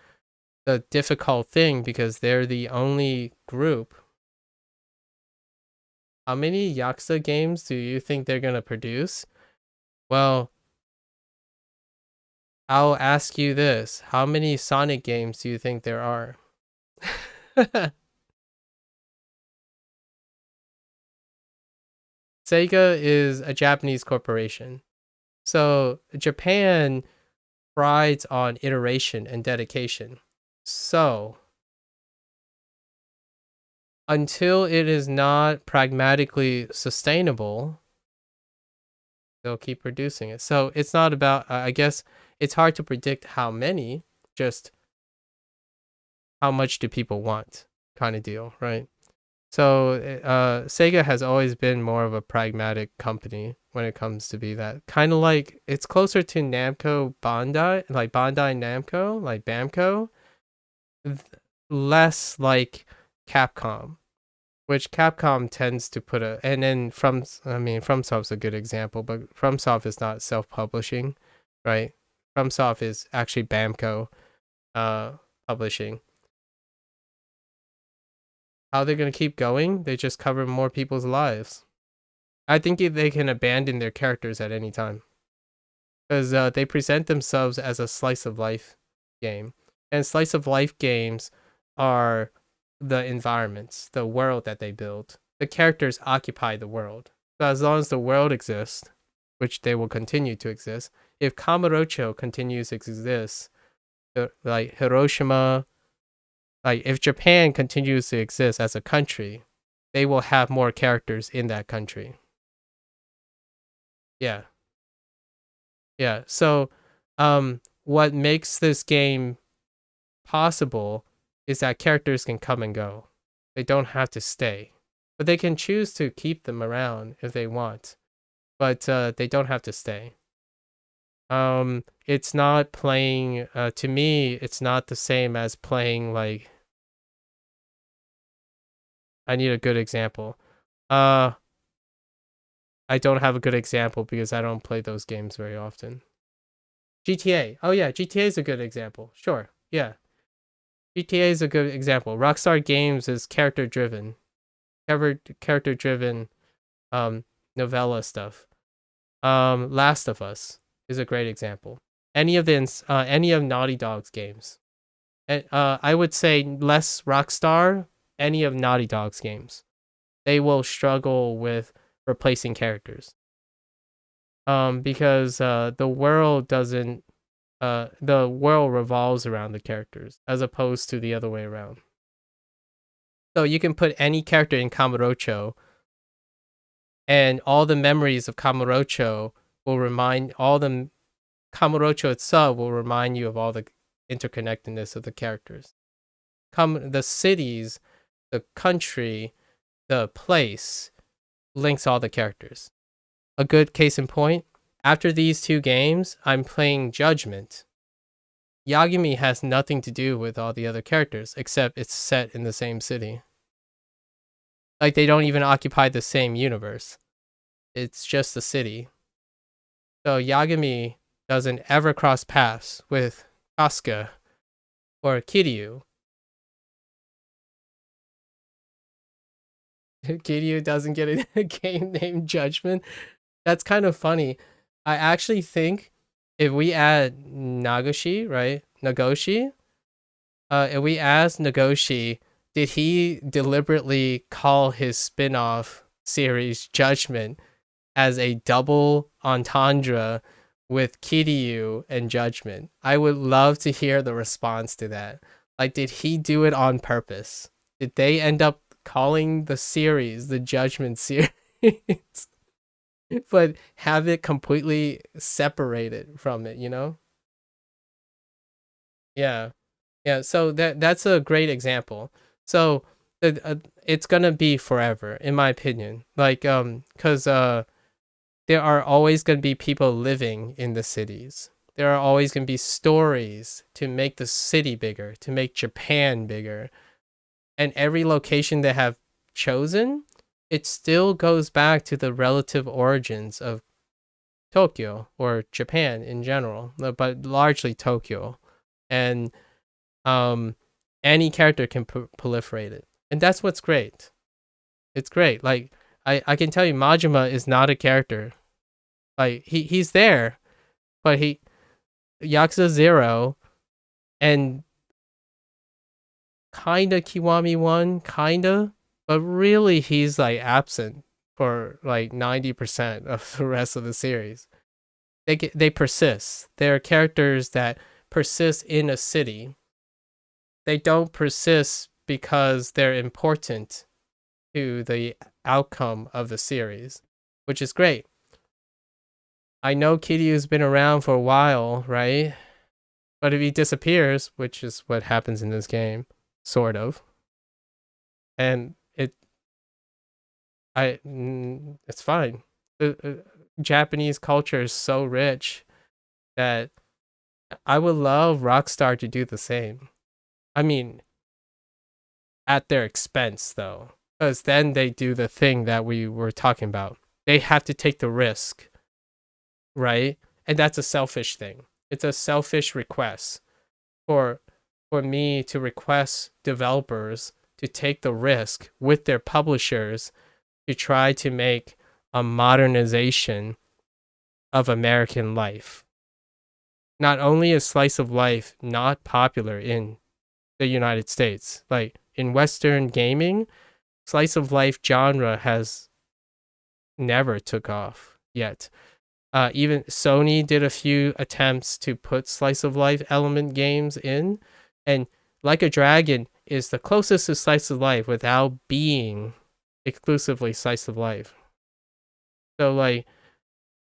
a difficult thing because they're the only group. How many Yakuza games do you think they're going to produce? Well, I'll ask you this. How many Sonic games do you think there are? Sega is a Japanese corporation. So Japan prides on iteration and dedication. So until it is not pragmatically sustainable, they'll keep producing it. So it's not about, I guess it's hard to predict how many, just how much do people want kind of deal, right? So Sega has always been more of a pragmatic company when it comes to be that. Kind of like, it's closer to Namco Bandai, like Bandai Namco, like Bamco, less like Capcom, which Capcom tends to put a, and then FromSoft's a good example, but FromSoft is not self-publishing, right? FromSoft is actually Bamco publishing. How they're going to keep going? They just cover more people's lives. I think they can abandon their characters at any time. Because they present themselves as a slice of life game. And slice of life games are the environments, the world that they build. The characters occupy the world. So as long as the world exists, which they will continue to exist, if Kamurocho continues to exist, like Hiroshima, Like if Japan continues to exist as a country, they will have more characters in that country. Yeah. Yeah. So what makes this game possible is that characters can come and go. They don't have to stay. But they can choose to keep them around if they want. But they don't have to stay. It's not playing to me, it's not the same as playing like I need a good example. I don't have a good example because I don't play those games very often. GTA. Oh yeah, GTA is a good example. Sure. Yeah. GTA is a good example. Rockstar Games is character driven. Character driven novella stuff. Last of Us is a great example. Any of Naughty Dog's games. I would say less Rockstar, any of Naughty Dog's games. They will struggle with replacing characters. Because the world doesn't the world revolves around the characters as opposed to the other way around. So you can put any character in Kamurocho and all the memories of Kamurocho will remind Kamurocho itself will remind you of all the interconnectedness of the characters. The cities, the country, the place links all the characters. A good case in point, after these two games, I'm playing Judgment. Yagami has nothing to do with all the other characters, except it's set in the same city. Like, they don't even occupy the same universe. It's just the city. So Yagami doesn't ever cross paths with Kasuga or Kiryu. Kiryu doesn't get a game named Judgment. That's kind of funny. I actually think if we add Nagoshi, right? Nagoshi, if we ask Nagoshi, did he deliberately call his spin-off series Judgment as a double entendre with Kiryu and Judgment? I would love to hear the response to that. Like, did he do it on purpose? Did they end up calling the series the Judgment series? But have it completely separated from it, you know? Yeah. Yeah, so that's a great example. So it's gonna be forever, in my opinion. Like, because there are always gonna be people living in the cities. There are always gonna be stories to make the city bigger, to make Japan bigger. And every location they have chosen, it still goes back to the relative origins of Tokyo or Japan in general, but largely Tokyo. And any character can proliferate it. And that's what's great. It's great. Like, I can tell you Majima is not a character. Like, he's there, but Yakuza 0 and kinda Kiwami 1, kinda, but really he's like absent for like 90% of the rest of the series. They persist. They're characters that persist in a city. They don't persist because they're important to the outcome of the series, which is great. I know Kiryu's been around for a while, right? But if he disappears, which is what happens in this game, sort of, and it's fine. The Japanese culture is so rich that I would love Rockstar to do the same. I mean, at their expense, though, because then they do the thing that we were talking about. They have to take the risk, right? And that's a selfish thing. It's a selfish request for me to request developers to take the risk with their publishers to try to make a modernization of American life. Not only is slice of life not popular in the United States, like in Western gaming, slice of life genre has never took off yet. Even Sony did a few attempts to put slice of life element games in, and Like a Dragon is the closest to slice of life without being exclusively slice of life. So like,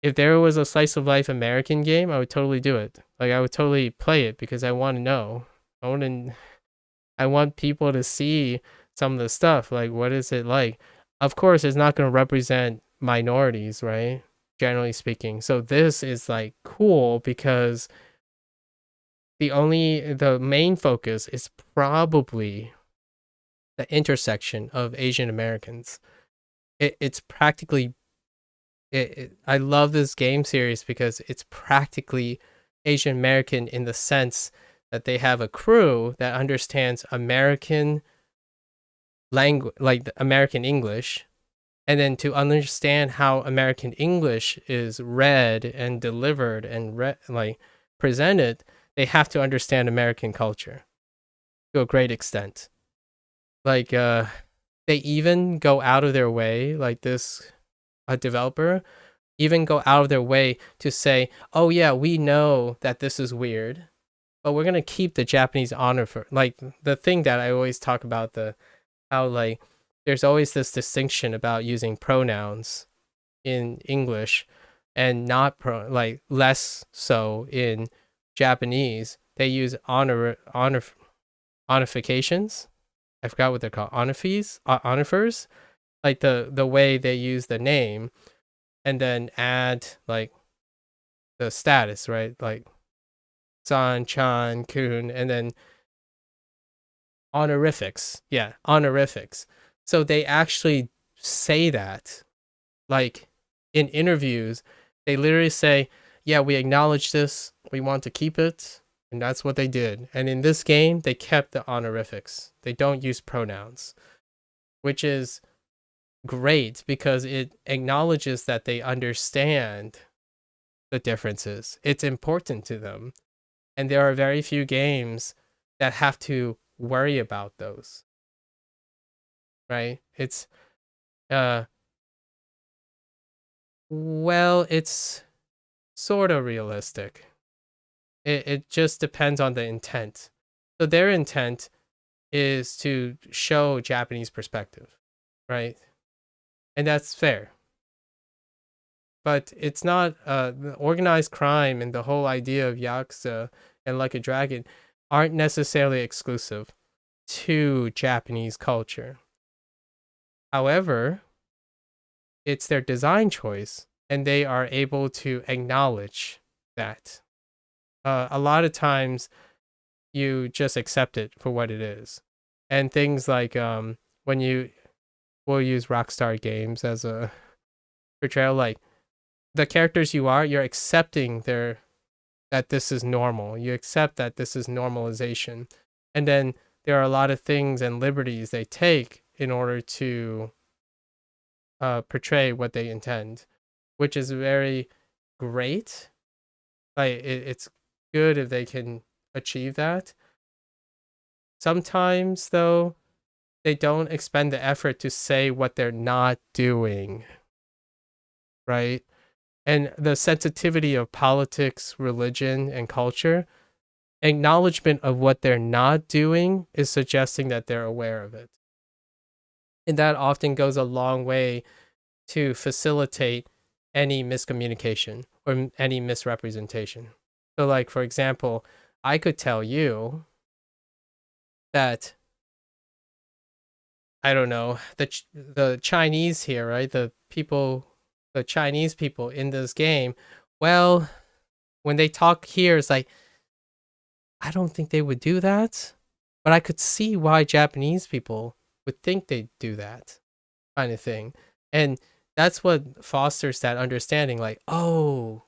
if there was a slice of life American game, I would totally do it. Like, I would totally play it because I want to know. I want people to see some of the stuff. Like, what is it like? Of course, it's not going to represent minorities, right? Generally speaking. So this is like cool because the main focus is probably the intersection of Asian Americans. It's practically I love this game series because it's practically Asian American in the sense that they have a crew that understands American language, like American English, and then to understand how American English is read and delivered and like presented, they have to understand American culture to a great extent. Like they even go out of their way, like this developer even go out of their way to say, oh yeah, we know that this is weird, but we're gonna keep the Japanese honor for, like, the thing that I always talk about, the how like there's always this distinction about using pronouns in English and not like less so in Japanese. They use honorifications. I forgot what they're called. Honifers, like the way they use the name, and then add like the status, right? Like san, chan, kun, and then honorifics. Yeah, honorifics. So they actually say that, like in interviews, they literally say, yeah, we acknowledge this, we want to keep it, and that's what they did. And in this game, they kept the honorifics. They don't use pronouns, which is great because it acknowledges that they understand the differences. It's important to them. And there are very few games that have to worry about those. Right? It's well, it's sort of realistic. It just depends on the intent. So their intent is to show Japanese perspective, right? And that's fair. But it's not the organized crime and the whole idea of Yakuza and Like a Dragon aren't necessarily exclusive to Japanese culture. However, it's their design choice, and they are able to acknowledge that. A lot of times, you just accept it for what it is. And things like when we'll use Rockstar Games as a portrayal, like the characters you're accepting that this is normal. You accept that this is normalization. And then there are a lot of things and liberties they take in order to portray what they intend, which is very great. Like it's good if they can achieve that. Sometimes though, they don't expend the effort to say what they're not doing. Right? And the sensitivity of politics, religion, and culture, acknowledgement of what they're not doing is suggesting that they're aware of it. And that often goes a long way to facilitate any miscommunication or any misrepresentation. So like, for example, I could tell you that, I don't know, the Chinese here, right? The Chinese people in this game, well, when they talk here, it's like, I don't think they would do that, but I could see why Japanese people would think they'd do that kind of thing. And that's what fosters that understanding, like, oh,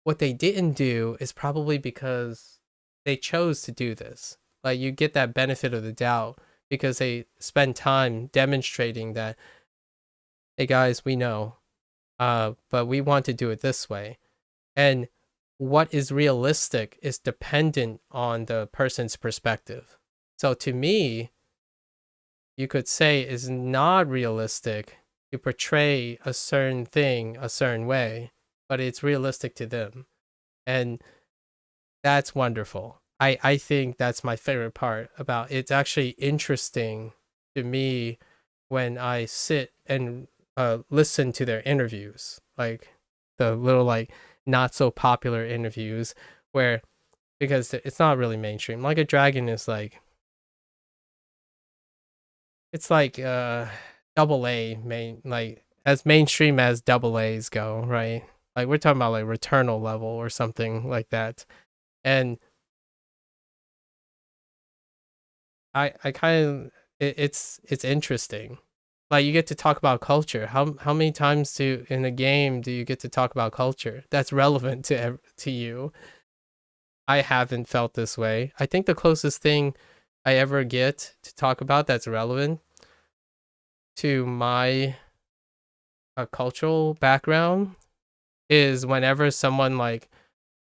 what they didn't do is probably because they chose to do this. Like, you get that benefit of the doubt because they spend time demonstrating that, hey guys, we know, but we want to do it this way. And what is realistic is dependent on the person's perspective. So to me, you could say it's not realistic to portray a certain thing a certain way, but it's realistic to them. And that's wonderful. I think that's my favorite part about it's actually interesting to me when I sit and listen to their interviews, like the little like not so popular interviews where because it's not really mainstream. Like a Dragon is like it's like double A main like as mainstream as double A's go, right? Like we're talking about like Returnal level or something like that. And I kind of it's interesting. Like you get to talk about culture. How many times do in a game do you get to talk about culture that's relevant to you? I haven't felt this way. I think the closest thing I ever get to talk about that's relevant to my cultural background is whenever someone like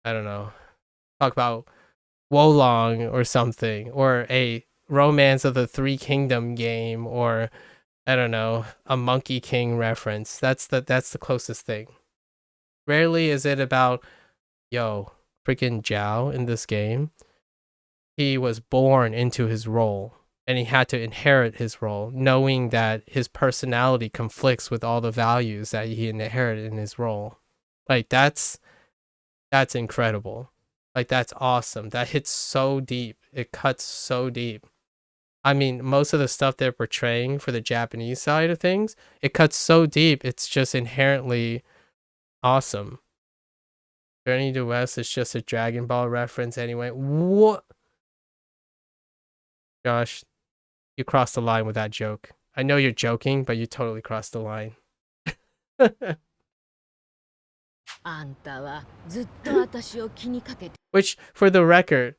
I don't know talk about Wolong or something or a Romance of the Three Kingdom game or I don't know a Monkey King reference. That's the closest thing. Rarely is it about yo freaking Zhao in this game. He was born into his role and he had to inherit his role, knowing that his personality conflicts with all the values that he inherited in his role. Like that's incredible. Like that's awesome. That hits so deep. It cuts so deep. I mean, most of the stuff they're portraying for the Japanese side of things, it cuts so deep. It's just inherently awesome. Journey to West is just a Dragon Ball reference anyway. What? Josh, you crossed the line with that joke. I know you're joking, but you totally crossed the line. あんたはずっと私を気にかけて Which, for the record,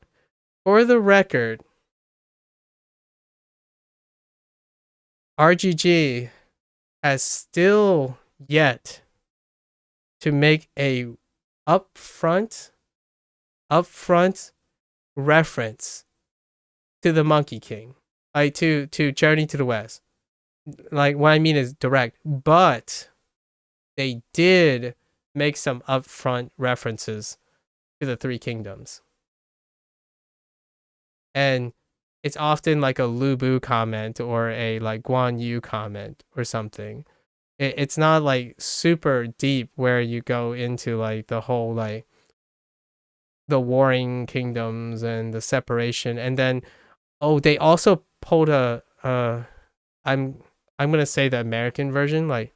RGG has still yet to make a upfront reference to the Monkey King, like to Journey to the West. Like what I mean is direct, but they did make some upfront references to the Three Kingdoms, and it's often like a Lu Bu comment or a like Guan Yu comment or something. It's not like super deep where you go into like the whole like the warring kingdoms and the separation, and then they also pulled a I'm gonna say the American version like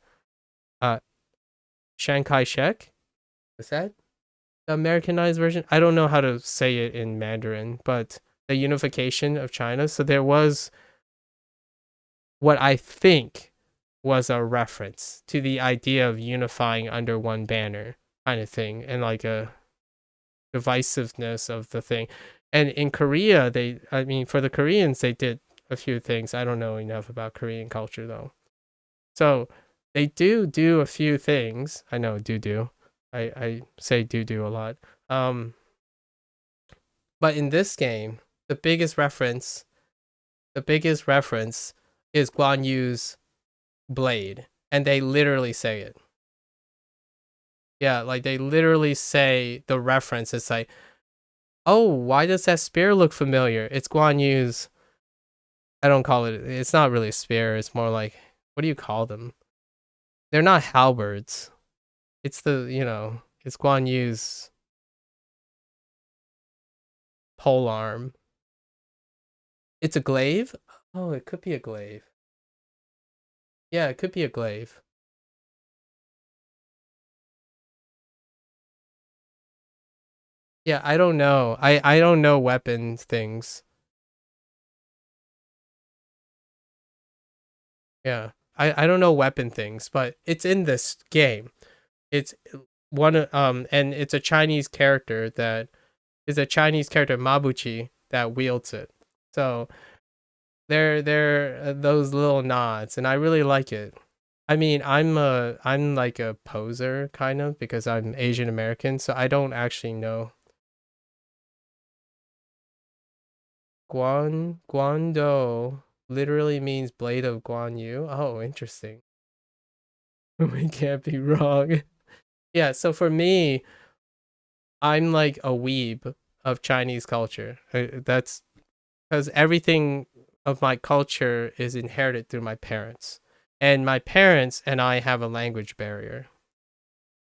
Chiang Kai-shek. Is that the Americanized version? I don't know how to say it in Mandarin, but the unification of China. So there was what I think was a reference to the idea of unifying under one banner kind of thing and like a divisiveness of the thing. And in Korea, for the Koreans, they did a few things. I don't know enough about Korean culture though. So they do a few things. I know do. I say do a lot. But in this game, the biggest reference is Guan Yu's blade, and they literally say it. Yeah, like they literally say the reference. It's like, oh, why does that spear look familiar? It's Guan Yu's. I don't call it. It's not really a spear. It's more like, what do you call them? They're not halberds. It's it's Guan Yu's pole arm. It's a glaive? Oh, it could be a glaive. Yeah, it could be a glaive. Yeah, I don't know. I don't know weapon things. Yeah. I don't know weapon things, but it's in this game. It's and it's a Chinese character that is a Chinese character Mabuchi that wields it. So they're those little nods and I really like it. I mean, I'm like a poser kind of because I'm Asian American, so I don't actually know. Guando literally means blade of Guan Yu. Oh, interesting. We can't be wrong. Yeah, so for me, I'm like a weeb of Chinese culture. That's because everything of my culture is inherited through my parents. And my parents and I have a language barrier.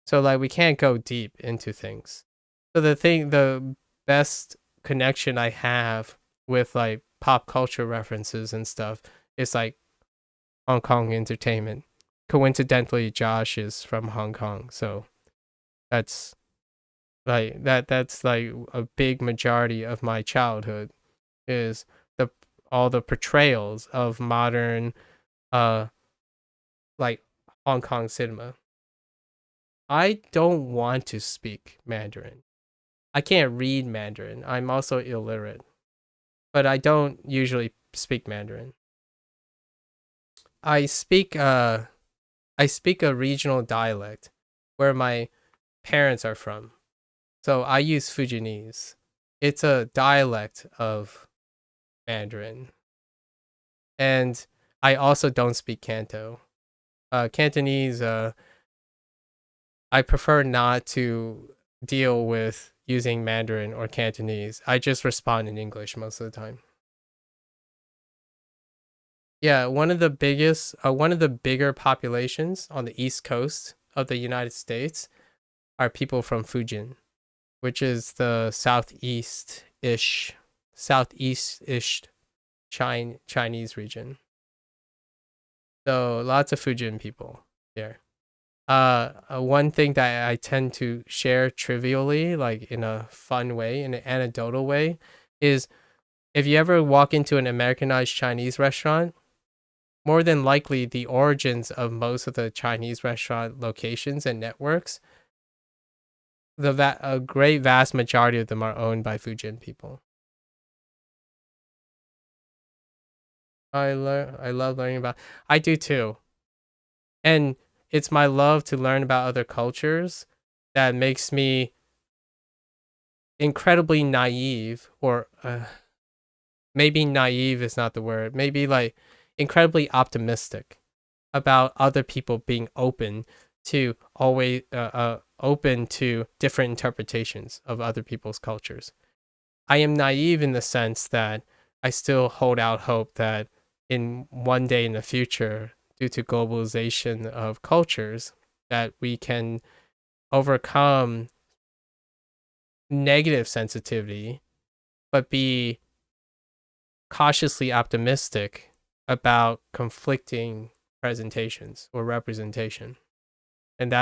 So like we can't go deep into things. So the best connection I have with like pop culture references and stuff is like Hong Kong entertainment. Coincidentally, Josh is from Hong Kong, so that's that's like a big majority of my childhood is the all the portrayals of modern uh like Hong Kong cinema. I don't want to speak Mandarin. I can't read Mandarin. I'm also illiterate, but I don't usually speak Mandarin. I speak I speak a regional dialect where my parents are from. So I use Fujianese. It's a dialect of Mandarin. And I also don't speak Canto. Cantonese, I prefer not to deal with using Mandarin or Cantonese. I just respond in English most of the time. Yeah, one of the bigger populations on the East Coast of the United States are people from Fujian, which is the southeast-ish Chinese region. So lots of Fujian people there. One thing that I tend to share trivially, like in a fun way, in an anecdotal way, is if you ever walk into an Americanized Chinese restaurant, more than likely the origins of most of the Chinese restaurant locations and networks, a great vast majority of them are owned by Fujian people. I love learning about. I do too, and it's my love to learn about other cultures that makes me incredibly naive, or maybe naive is not the word. Maybe like incredibly optimistic about other people being open to open to different interpretations of other people's cultures. I am naive in the sense that I still hold out hope that in one day in the future, due to globalization of cultures, that we can overcome negative sensitivity, but be cautiously optimistic about conflicting presentations or representation. And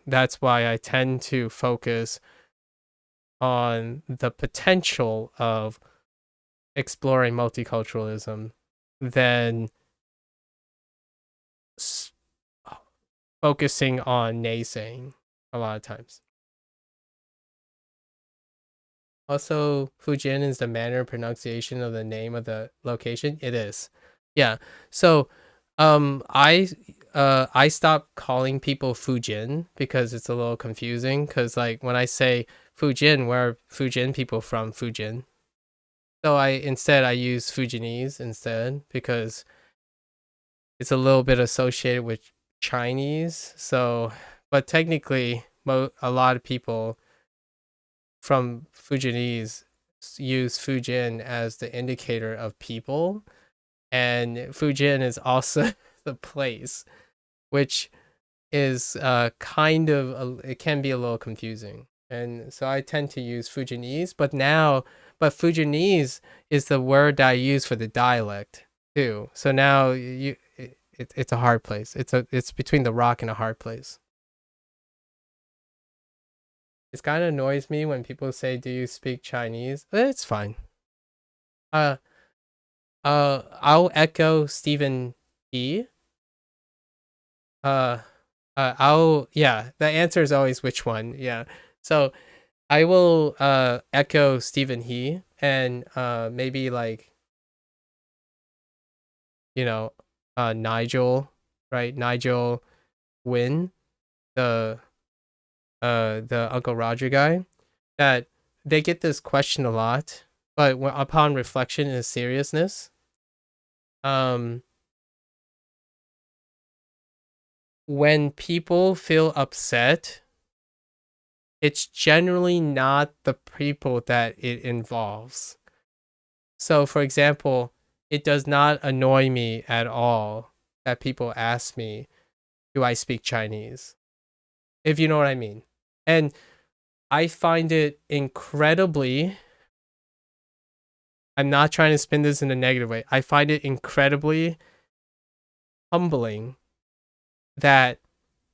that's why I tend to focus on the potential of exploring multiculturalism than s- focusing on naysaying a lot of times. Also, Fujian is the manner of pronunciation of the name of the location. It is. Yeah. So, I stopped calling people Fujian because it's a little confusing. Because like when I say Fujian, where are Fujian people from? Fujian. So I use Fujianese instead because it's a little bit associated with Chinese. So, but technically, a lot of people from Fujianese use Fujian as the indicator of people, and Fujian is also the place, which is kind of it can be a little confusing, and so I tend to use Fujianese. But Fujianese is the word that I use for the dialect too. So now it's a hard place. It's between the rock and a hard place. It kind of annoys me when people say, "Do you speak Chinese?" It's fine. Uh, I'll echo Stephen E. Uh, I'll yeah. The answer is always which one. Yeah. So I will echo Stephen He and maybe like you know Nigel, right? Nigel Wynn, the Uncle Roger guy, that they get this question a lot, but upon reflection and seriousness, um, when people feel upset it's generally not the people that it involves. So, for example, it does not annoy me at all that people ask me, do I speak Chinese? If you know what I mean. And I find it incredibly, I'm not trying to spin this in a negative way. I find it incredibly humbling that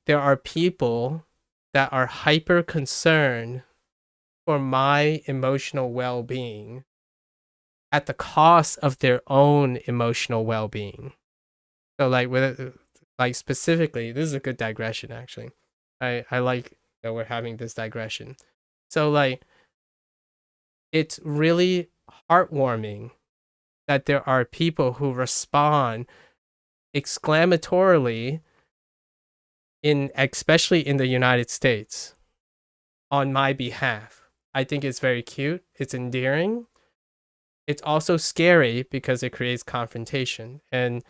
there are people that are hyper concerned for my emotional well-being at the cost of their own emotional well-being. So like specifically, this is a good digression actually. I like that we're having this digression. So like it's really heartwarming that there are people who respond exclamatorily especially in the United States on my behalf. I think it's very cute, it's endearing. It's also scary because it creates confrontation. And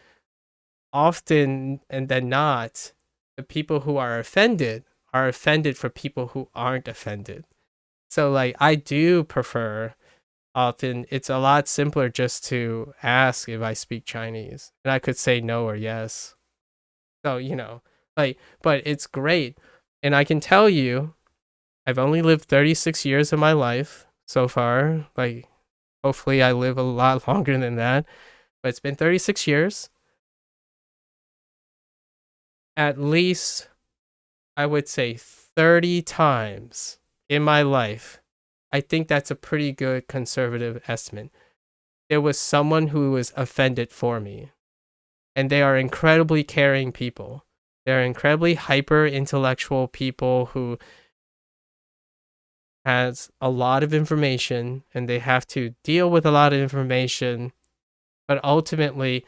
often and then not, the people who are offended for people who aren't offended. So like I do prefer, often it's a lot simpler just to ask if I speak Chinese, and I could say no or yes. So but it's great. And I can tell you, I've only lived 36 years of my life so far. Like hopefully I live a lot longer than that, but it's been 36 years. At least I would say 30 times in my life, I think that's a pretty good conservative estimate, there was someone who was offended for me. And they are incredibly caring people. They're incredibly hyper intellectual people who has a lot of information and they have to deal with a lot of information, but ultimately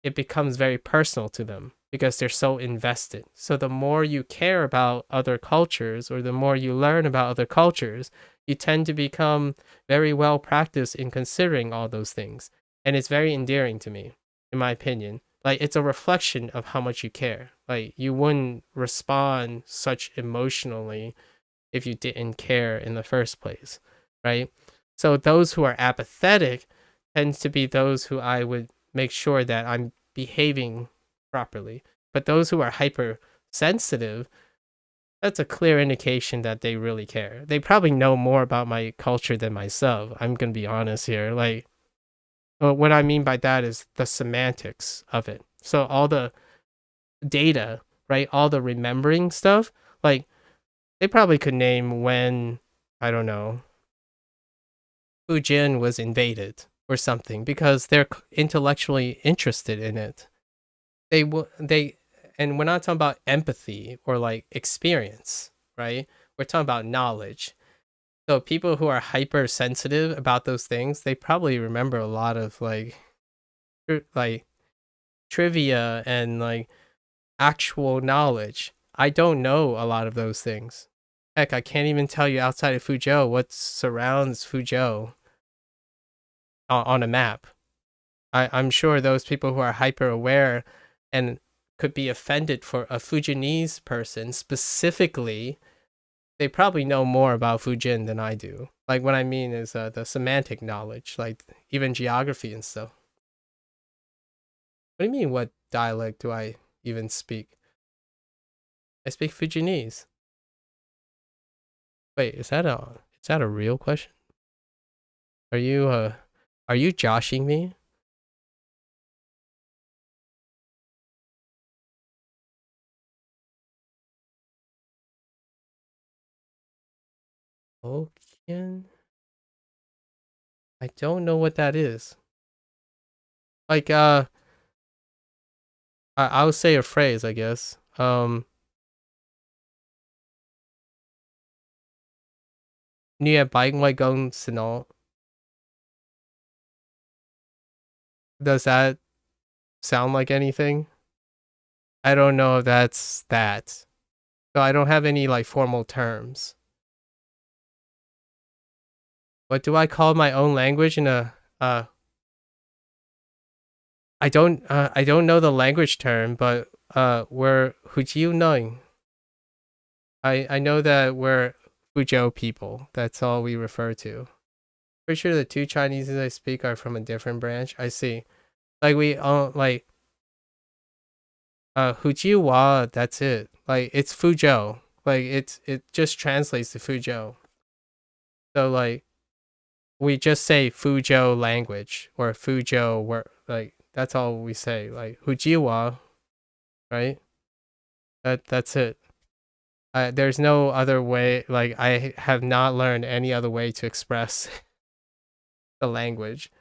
it becomes very personal to them because they're so invested. So the more you care about other cultures or the more you learn about other cultures, you tend to become very well practiced in considering all those things. And it's very endearing to me, in my opinion. Like it's a reflection of how much you care. Like you wouldn't respond such emotionally if you didn't care in the first place, right? So those who are apathetic tends to be those who I would make sure that I'm behaving properly. But those who are hypersensitive, that's a clear indication that they really care. They probably know more about my culture than myself. I'm going to be honest here. Like, what I mean by that is the semantics of it. So all the data, right? All the remembering stuff, like they probably could name when, I don't know, Fujian was invaded or something because they're intellectually interested in it. They and we're not talking about empathy or like experience, right? We're talking about knowledge. So people who are hypersensitive about those things, they probably remember a lot of like trivia and like actual knowledge. I don't know a lot of those things. Heck, I can't even tell you outside of Fuzhou what surrounds Fuzhou on a map. I'm sure those people who are hyper aware and could be offended for a Fujianese person specifically, they probably know more about Fujian than I do. Like what I mean is the semantic knowledge, like even geography and stuff. What do you mean? What dialect do I even speak? I speak Fujianese. Wait, is that a real question? Are you joshing me? Hokkien? I don't know what that is. Like I'll say a phrase, I guess. Nye bike my gung sino. Does that sound like anything? I don't know if that's that. So I don't have any like formal terms. What do I call my own language in a I don't know the language term, but we're Hujiu knowing. I know that we're Fuzhou people. That's all we refer to. Pretty sure the 2 Chineses I speak are from a different branch. I see. Like we like Hujiwa, that's it. Like it's Fuzhou. Like it just translates to Fuzhou. So like we just say Fuzhou language or Fuzhou word, like that's all we say. Like Hujiwa, right? That's it. There's no other way. Like I have not learned any other way to express the language.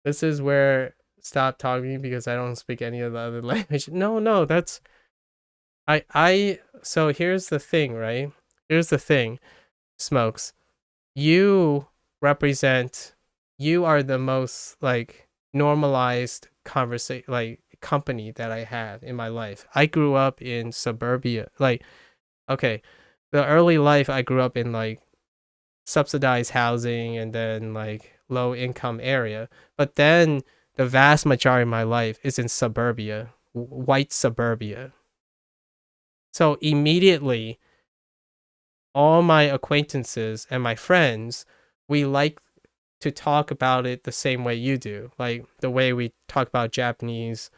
This is where stop talking because I don't speak any of the other language. No, that's I so here's the thing, right? Here's the thing, Smokes. You represent you are the most like normalized conversation like company that I have in my life. I grew up in suburbia. Like okay, the early life I grew up in like subsidized housing and then like low income area. But then the vast majority of my life is in suburbia, white suburbia. So immediately, all my acquaintances and my friends, we like to talk about it the same way you do, like the way we talk about Japanese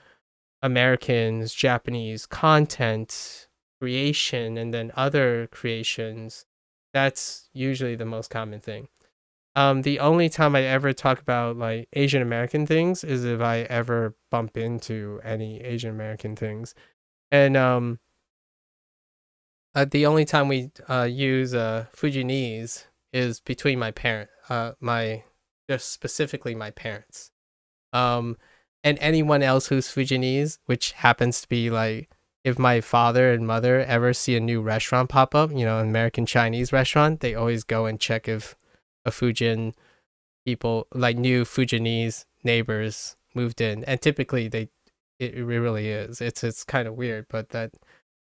Americans, Japanese content creation, and then other creations. That's usually the most common thing. The only time I ever talk about like Asian American things is if I ever bump into any Asian American things, and the only time we use Fujianese is between my my just specifically my parents, um, and anyone else who's Fujianese, which happens to be like if my father and mother ever see a new restaurant pop up, an American Chinese restaurant, they always go and check if a Fujian people like new Fujianese neighbors moved in, and typically it really is. It's kind of weird, but that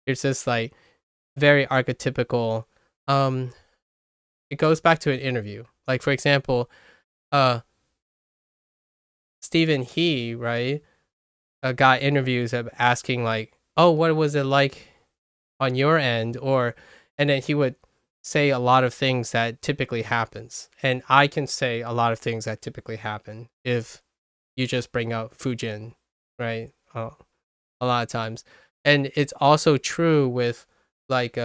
it's just like very archetypical. Um, it goes back to an interview. Like for example, uh, Stephen He, right, got interviews of asking like, "Oh, what was it like on your end?" And then he would say a lot of things that typically happens, and I can say a lot of things that typically happen if you just bring up Fujin, right? A lot of times, and it's also true with like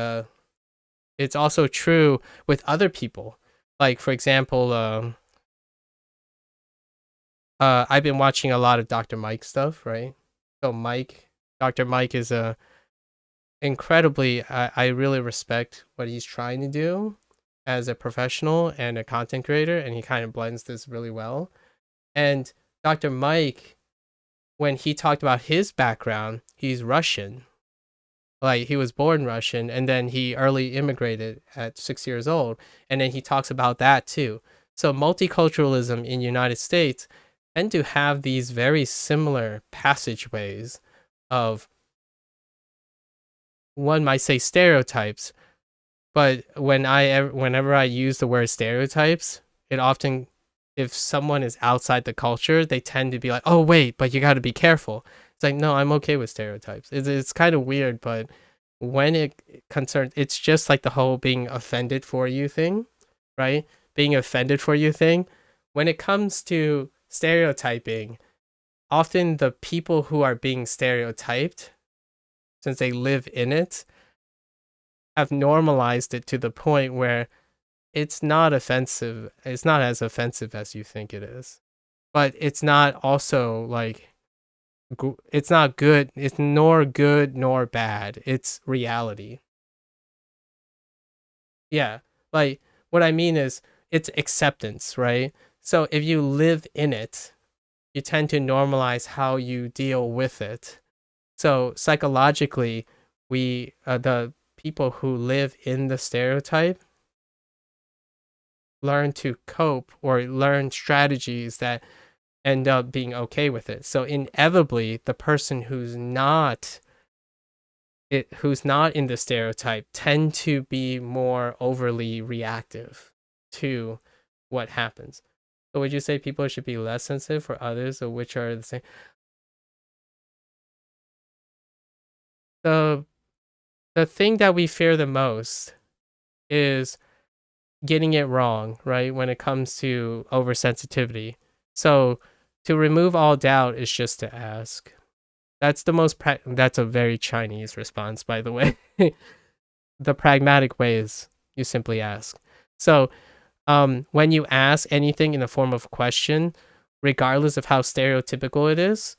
it's also true with other people. Like for example, I've been watching a lot of Dr. Mike stuff, right? So Dr. Mike is a incredibly. I really respect what he's trying to do as a professional and a content creator, and he kind of blends this really well. And Dr. Mike, when he talked about his background, he's Russian. Like he was born Russian and then he early immigrated at 6 years old. And then he talks about that too. So multiculturalism in United States tend to have these very similar passageways of one might say stereotypes, but whenever I use the word stereotypes, it often if someone is outside the culture, they tend to be like, "Oh wait, but you got to be careful." It's like, "No, I'm okay with stereotypes." It's kind of weird, but when it concerns, it's just like the whole being offended for you thing, right? Being offended for you thing. When it comes to stereotyping, often the people who are being stereotyped, since they live in it, have normalized it to the point where it's not offensive. It's not as offensive as you think it is. But it's not also like it's not good. It's nor good nor bad. It's reality. Yeah. Like what I mean is it's acceptance, right? So if you live in it, you tend to normalize how you deal with it. So psychologically, the people who live in the stereotype learn to cope or learn strategies that end up being okay with it. So inevitably, the person who's not in the stereotype tend to be more overly reactive to what happens. So would you say people should be less sensitive for others, or which are the same? The the thing that we fear the most is getting it wrong, right? When it comes to oversensitivity. So to remove all doubt is just to ask. That's the most that's a very Chinese response, by the way. The pragmatic way is you simply ask. So when you ask anything in the form of a question, regardless of how stereotypical it is,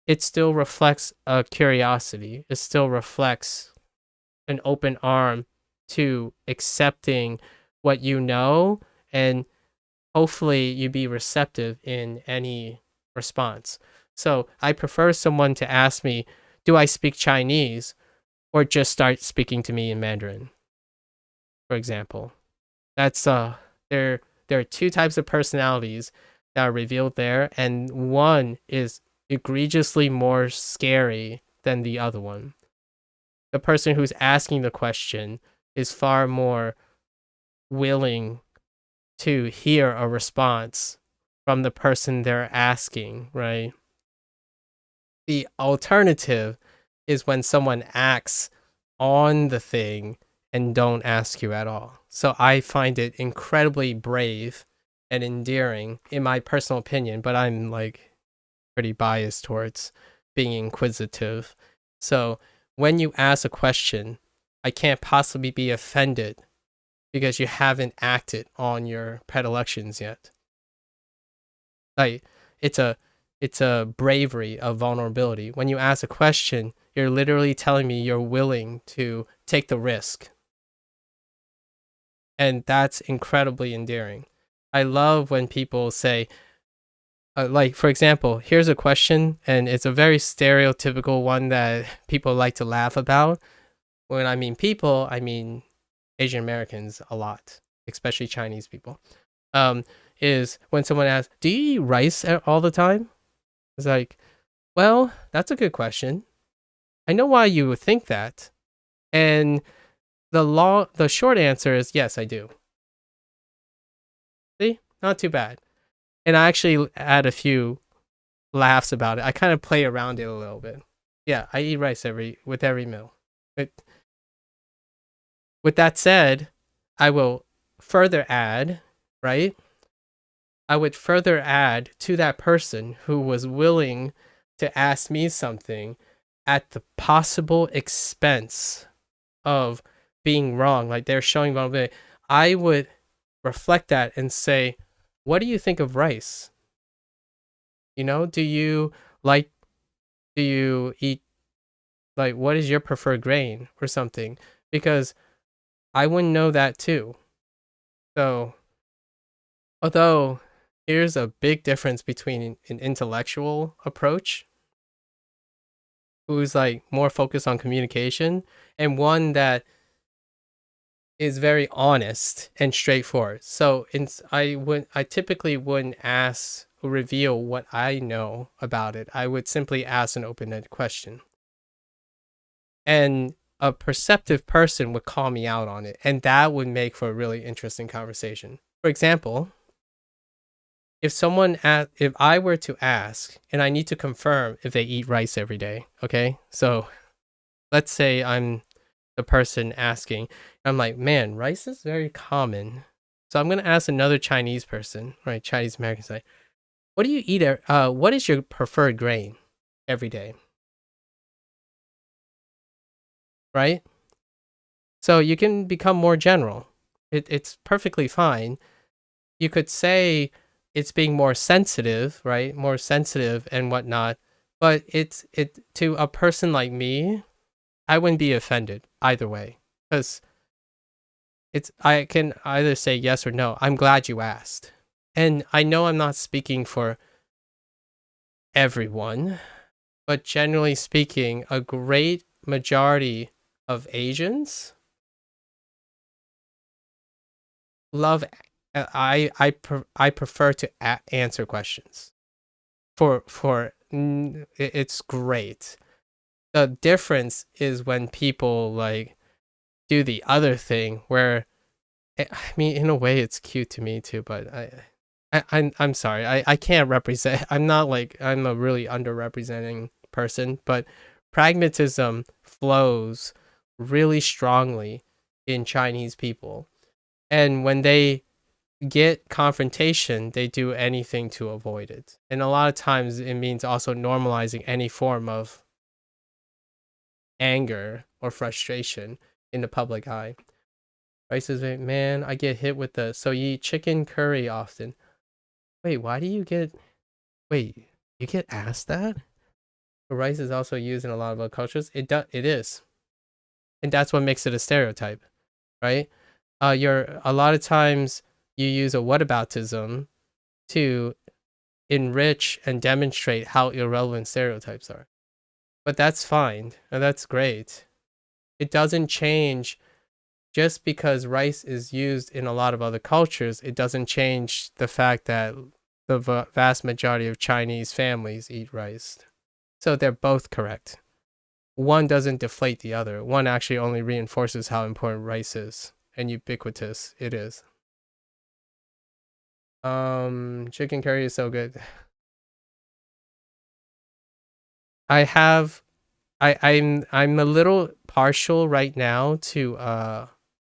it still reflects a curiosity. It still reflects an open arm to accepting what you know, and hopefully you be receptive in any response. So I prefer someone to ask me, do I speak Chinese, or just start speaking to me in Mandarin, for example. That's there are two types of personalities that are revealed there, and one is egregiously more scary than the other one. The person who's asking the question is far more willing to hear a response from the person they're asking, right? The alternative is when someone acts on the thing and don't ask you at all. So I find it incredibly brave and endearing, in my personal opinion, but I'm like pretty biased towards being inquisitive. So when you ask a question, I can't possibly be offended because you haven't acted on your predilections yet. Like it's a bravery of vulnerability. When you ask a question, you're literally telling me you're willing to take the risk. And that's incredibly endearing. I love when people say, like, for example, here's a question, and it's a very stereotypical one that people like to laugh about. When I mean people, I mean Asian Americans a lot, especially Chinese people. Is when someone asks, do you eat rice all the time? It's like, well, that's a good question. I know why you would think that. And the short answer is yes, I do. See? Not too bad. And I actually add a few laughs about it. I kind of play around it a little bit. Yeah, I eat rice with every meal. But with that said, I will further add, right? I would further add to that person who was willing to ask me something at the possible expense of being wrong, like they're showing vulnerability. I would reflect that and say, what do you think of rice? You know, do you eat, like, what is your preferred grain or something? Because I wouldn't know that too. So, although here's a big difference between an intellectual approach, who's like more focused on communication, and one that is very honest and straightforward. So I typically wouldn't ask or reveal what I know about it. I would simply ask an open-ended question. And a perceptive person would call me out on it, and that would make for a really interesting conversation. For example, if I were to ask and I need to confirm if they eat rice every day, okay? So let's say I'm the person asking, I'm like, man, rice is very common. So I'm going to ask another Chinese person, right? Chinese American, say, what do you eat? What is your preferred grain every day? Right? So you can become more general. It's perfectly fine. You could say it's being more sensitive, right? More sensitive and whatnot. But it to a person like me, I wouldn't be offended either way, because I can either say yes or no. I'm glad you asked. And I know I'm not speaking for everyone, but generally speaking, a great majority of Asians love I prefer to answer questions. It's great. The difference is when people like do the other thing where, I mean, in a way it's cute to me too, but I'm sorry. I can't represent. I'm a really underrepresenting person, but pragmatism flows really strongly in Chinese people. And when they get confrontation, they do anything to avoid it. And a lot of times it means also normalizing any form of anger or frustration in the public eye. Rice says, man, I get hit with the, so you eat chicken curry often. Wait, why do you get, wait, you get asked that? But rice is also used in a lot of other cultures. It is. And that's what makes it a stereotype, right? A lot of times you use a whataboutism to enrich and demonstrate how irrelevant stereotypes are. But that's fine, and that's great. It doesn't change just because rice is used in a lot of other cultures. It doesn't change the fact that the vast majority of Chinese families eat rice. So they're both correct. One doesn't deflate the other. One actually only reinforces how important rice is and ubiquitous it is. Chicken curry is so good. I'm a little partial right now to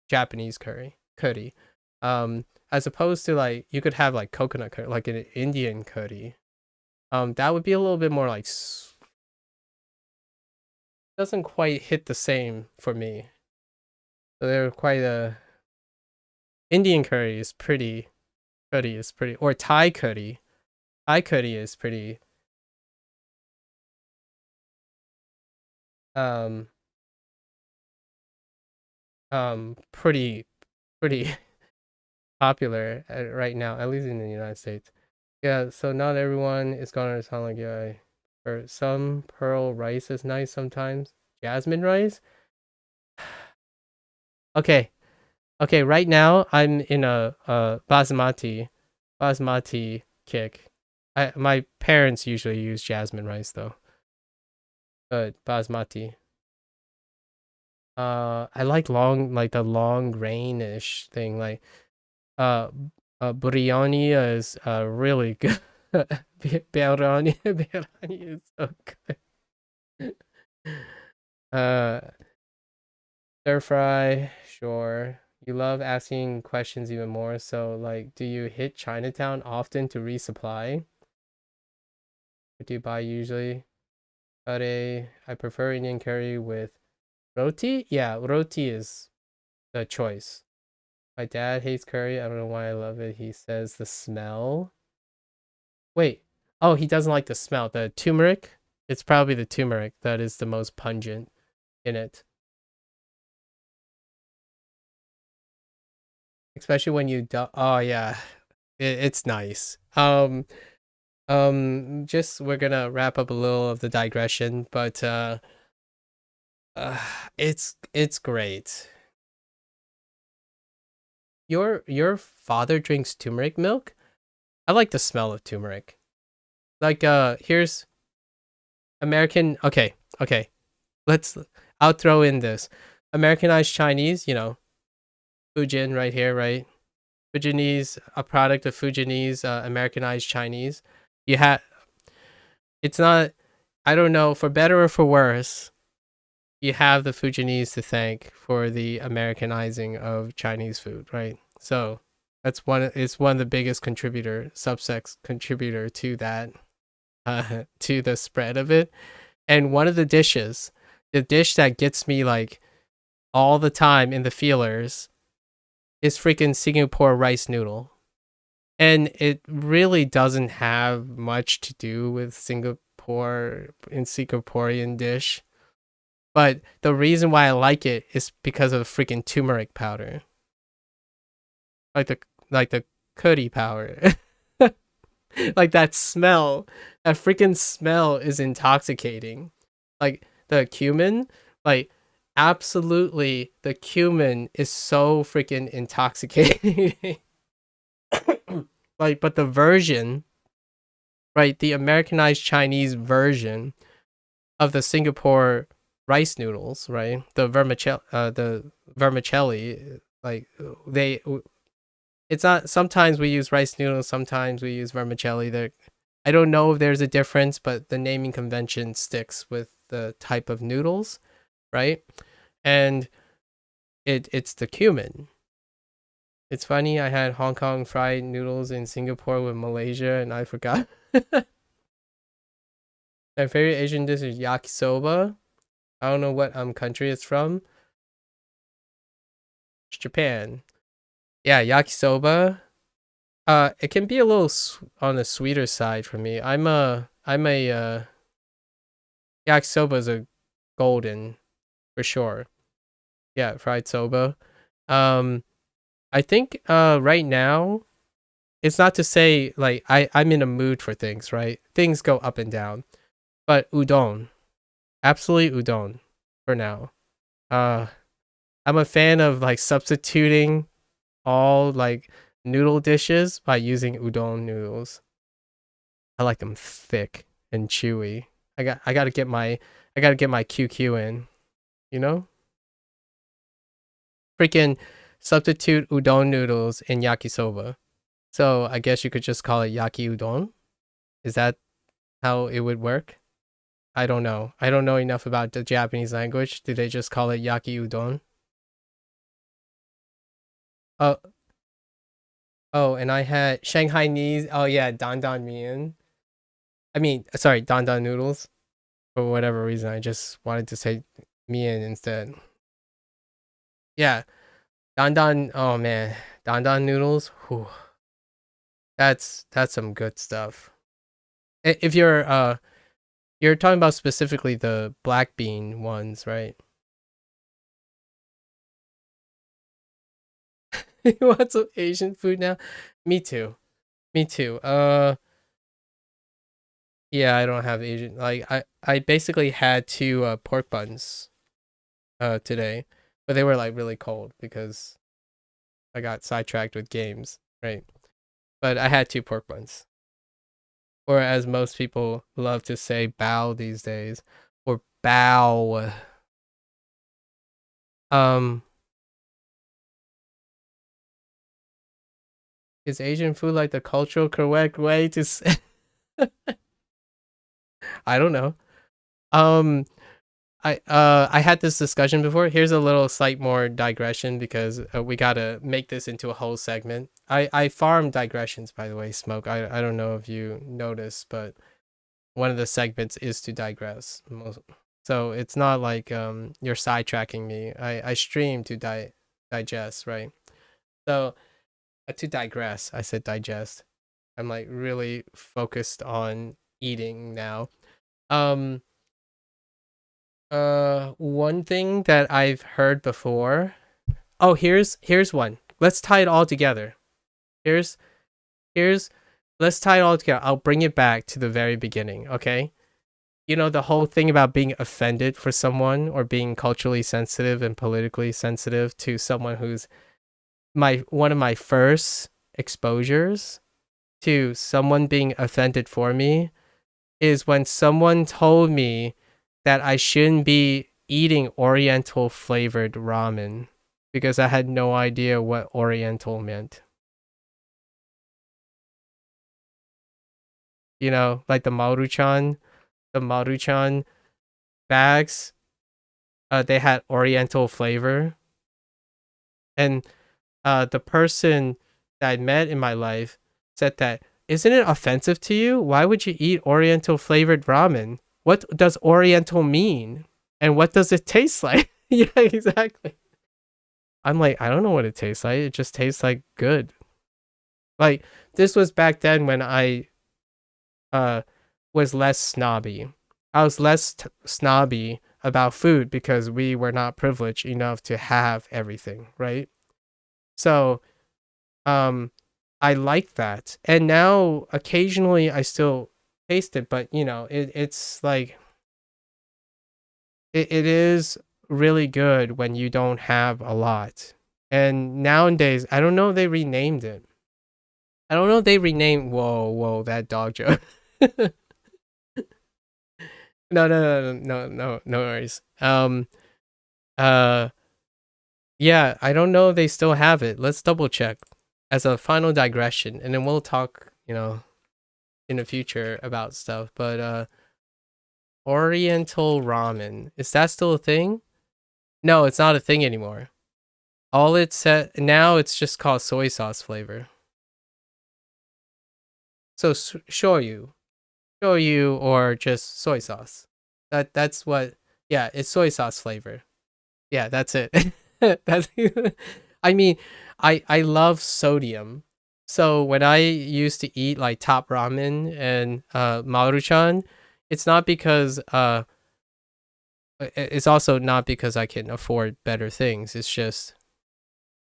Japanese curry. As opposed to like you could have like coconut curry, like an Indian curry. That would be a little bit more like doesn't quite hit the same for me. So they're quite Indian curry is pretty, or Thai curry. Thai curry is pretty pretty popular right now, at least in the United States. Yeah, so not everyone is gonna sound like or some pearl rice is nice sometimes. Jasmine rice? Okay. Okay, right now I'm in a basmati kick. My parents usually use jasmine rice though. But basmati. I like the long grainish thing. Like biryani is really good. Biryani is so good. Stir fry, sure. You love asking questions even more. So, like, do you hit Chinatown often to resupply? What do you buy usually? Curry. I prefer Indian curry with roti. Yeah, roti is the choice. My dad hates curry. I don't know why I love it. He says the smell. Wait. Oh, he doesn't like the smell. The turmeric. It's probably the turmeric that is the most pungent in it. Especially when you oh yeah. It's nice. Just we're gonna wrap up a little of the digression, but it's great. Your father drinks turmeric milk? I like the smell of turmeric. Like here's American. Okay. I'll throw in this Americanized Chinese. You know, Fujin right here, right? Fujianese, a product of Fujianese Americanized Chinese. You have. It's not. I don't know, for better or for worse. You have the Fujianese to thank for the Americanizing of Chinese food, right? So that's one. It's one of the biggest subsex contributor to that, to the spread of it. And one of the dishes, the dish that gets me like all the time in the feelers, is freaking Singapore rice noodle. And it really doesn't have much to do with Singaporean dish. But the reason why I like it is because of the freaking turmeric powder. Like the curry powder. Like that smell. That freaking smell is intoxicating. Like the cumin, like absolutely the cumin is so freaking intoxicating. Like, but the version, right, the Americanized Chinese version of the Singapore rice noodles, right? The vermicelli, like it's not. Sometimes we use rice noodles, sometimes we use vermicelli. I don't know if there's a difference, but the naming convention sticks with the type of noodles, right? And it's the cumin. It's funny, I had Hong Kong fried noodles in Singapore with Malaysia, and I forgot. My favorite Asian dish is yakisoba. I don't know what country it's from. It's Japan. Yeah, yakisoba. It can be a little on the sweeter side for me. I'm a yakisoba is a golden for sure. Yeah, fried soba. I think right now, it's not to say like I'm in a mood for things, right? Things go up and down. But udon, absolutely udon for now. I'm a fan of like substituting all like noodle dishes by using udon noodles. I like them thick and chewy. I gotta get my QQ in, you know? Freaking substitute udon noodles in yakisoba. So I guess you could just call it yaki udon. Is that how it would work? I don't know. I don't know enough about the Japanese language. Do they just call it yaki udon? Oh, oh, and I had Shanghainese. Oh yeah, dan dan mian. I mean, sorry, dan dan noodles. For whatever reason, I just wanted to say mian instead. Yeah, dan dan. Oh man, dan dan noodles. Whew. That's some good stuff. If you're talking about specifically the black bean ones, right? You want some Asian food now? Me too. Me too. Yeah, I don't have Asian. Like I basically had two pork buns today, but they were like really cold because I got sidetracked with games, right? But I had two pork buns, or as most people love to say, bao these days, or bao. Um, is Asian food like the cultural correct way to say? I don't know. Um, I had this discussion before. Here's a little slight more digression because we gotta make this into a whole segment. I farm digressions, by the way, Smoke. I don't know if you noticed, but one of the segments is to digress. So it's not like you're sidetracking me. I stream to digest, right? So to digress, I said digest. I'm like really focused on eating now. Um one thing that I've heard before. Oh, here's one. Let's tie it all together. Here's let's tie it all together. I'll bring it back to the very beginning, okay? You know, the whole thing about being offended for someone or being culturally sensitive and politically sensitive to someone who's one of my first exposures to someone being offended for me is when someone told me that I shouldn't be eating Oriental flavored ramen because I had no idea what Oriental meant. You know, like the Maruchan bags, they had Oriental flavor. And the person that I met in my life said that, isn't it offensive to you? Why would you eat Oriental flavored ramen? What does Oriental mean? And what does it taste like? Yeah, exactly. I'm like, I don't know what it tastes like. It just tastes like good. Like, this was back then when I was less snobby. I was less snobby about food because we were not privileged enough to have everything, right? So, I like that. And now occasionally I still taste it, but you know, it's like it is really good when you don't have a lot. And nowadays, I don't know if they renamed it. I don't know if they renamed whoa, that dog joke. No worries. Uh yeah, I don't know if they still have it. Let's double check as a final digression, and then we'll talk, you know, in the future about stuff. But Oriental ramen, is that still a thing? No, it's not a thing anymore. All it said now, it's just called soy sauce flavor. So shoyu or just soy sauce. That's what. Yeah, it's soy sauce flavor. Yeah, that's it. That's. I mean, I love sodium. So when I used to eat like top ramen and maruchan, it's not because it's also not because I can afford better things. It's just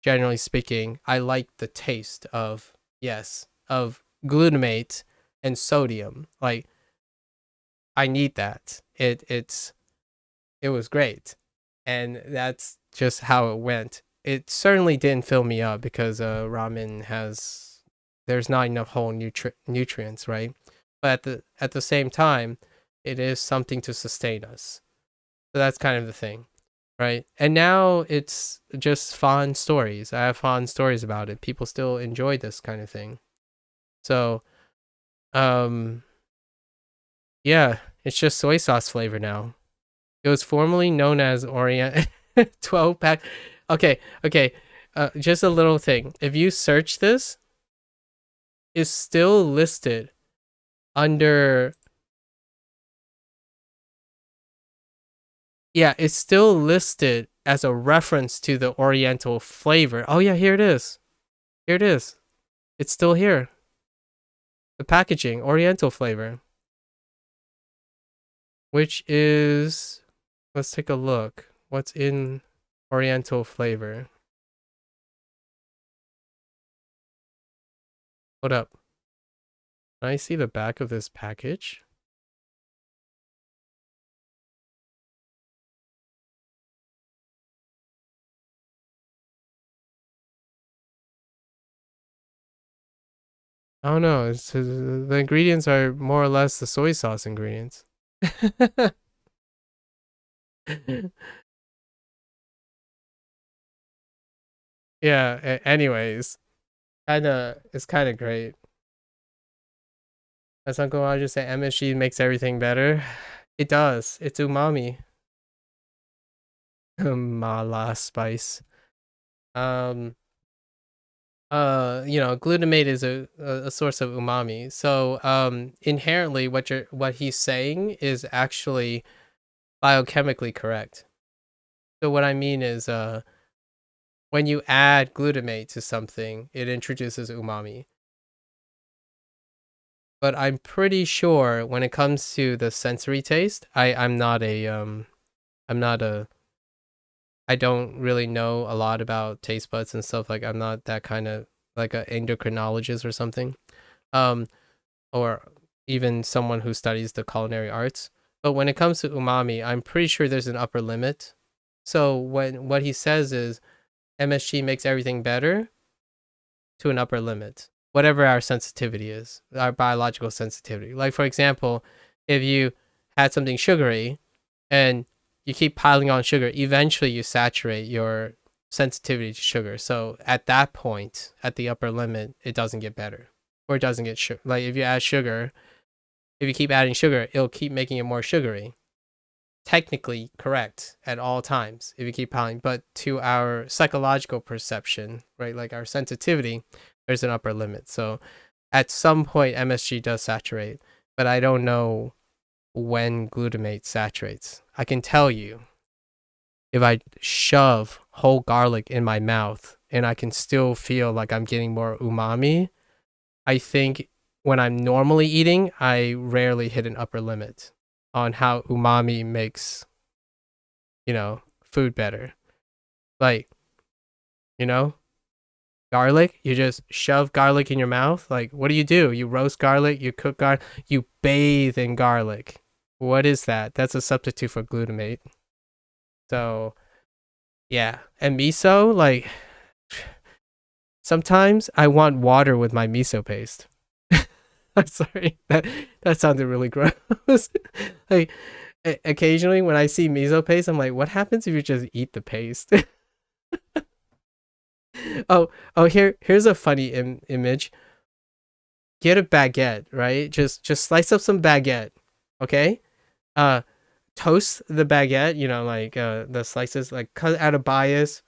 generally speaking, I like the taste of of glutamate and sodium. Like I need that. It was great, and that's just how it went. It certainly didn't fill me up because ramen there's not enough whole nutrients, right? But at the same time, it is something to sustain us. So that's kind of the thing, right? And now it's just fond stories. I have fond stories about it. People still enjoy this kind of thing. So, um, yeah, it's just soy sauce flavor now. It was formerly known as Orient 12 pack. Okay. Just a little thing. If you search this, it's still listed under. Yeah, it's still listed as a reference to the Oriental flavor. Oh yeah, here it is. Here it is. It's still here. The packaging, Oriental flavor. Which is, let's take a look. What's in Oriental flavor? Hold up. Can I see the back of this package? I don't know. The ingredients are more or less the soy sauce ingredients. Yeah, anyways. It's kind of great. As Uncle Roger said, MSG makes everything better. It does. It's umami. Mala spice. Glutamate is a source of umami. So inherently what he's saying is actually biochemically correct. So what I mean is when you add glutamate to something, it introduces umami. But I'm pretty sure when it comes to the sensory taste, I'm not a I don't really know a lot about taste buds and stuff. Like I'm not that kind of like an endocrinologist or something, or even someone who studies the culinary arts. But when it comes to umami, I'm pretty sure there's an upper limit. So what he says is MSG makes everything better to an upper limit, whatever our sensitivity is, our biological sensitivity. Like for example, if you had something sugary and you keep piling on sugar, eventually you saturate your sensitivity to sugar. So at that point, at the upper limit, it doesn't get better, or it doesn't get like if you add sugar, if you keep adding sugar, it'll keep making it more sugary. Technically correct at all times if you keep piling, but to our psychological perception, right, like our sensitivity, there's an upper limit. So at some point, MSG does saturate, but I don't know when glutamate saturates. I can tell you, if I shove whole garlic in my mouth and I can still feel like I'm getting more umami, I think when I'm normally eating, I rarely hit an upper limit on how umami makes, food better. Like, garlic, you just shove garlic in your mouth. Like, what do? You roast garlic, you cook garlic, you bathe in garlic. What is that? That's a substitute for glutamate. So, yeah. And miso, like, sometimes I want water with my miso paste. I'm sorry. That sounded really gross. Like, occasionally when I see miso paste, I'm like, what happens if you just eat the paste? oh, here's a funny image. Get a baguette, right? Just slice up some baguette, okay? Toast the baguette, like the slices, like cut out a bias,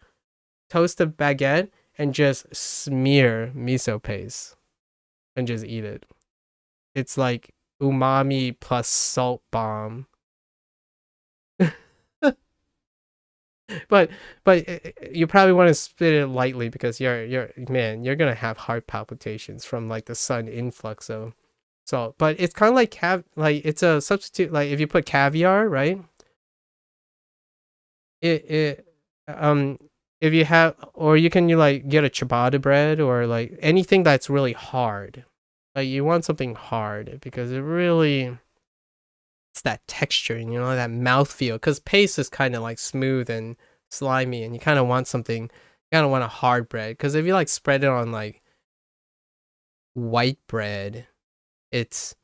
toast a baguette and just smear miso paste and just eat it. It's like umami plus salt bomb. but you probably want to spit it lightly because you're gonna have heart palpitations from like the sudden influx of salt. But it's kind of like it's a substitute. Like if you put caviar, right? It if you have, or you can like get a ciabatta bread or like anything that's really hard. Like you want something hard because it's that texture and that mouthfeel. Because paste is kind of like smooth and slimy, and you kind of want something. You kind of want a hard bread because if you like spread it on like white bread, it's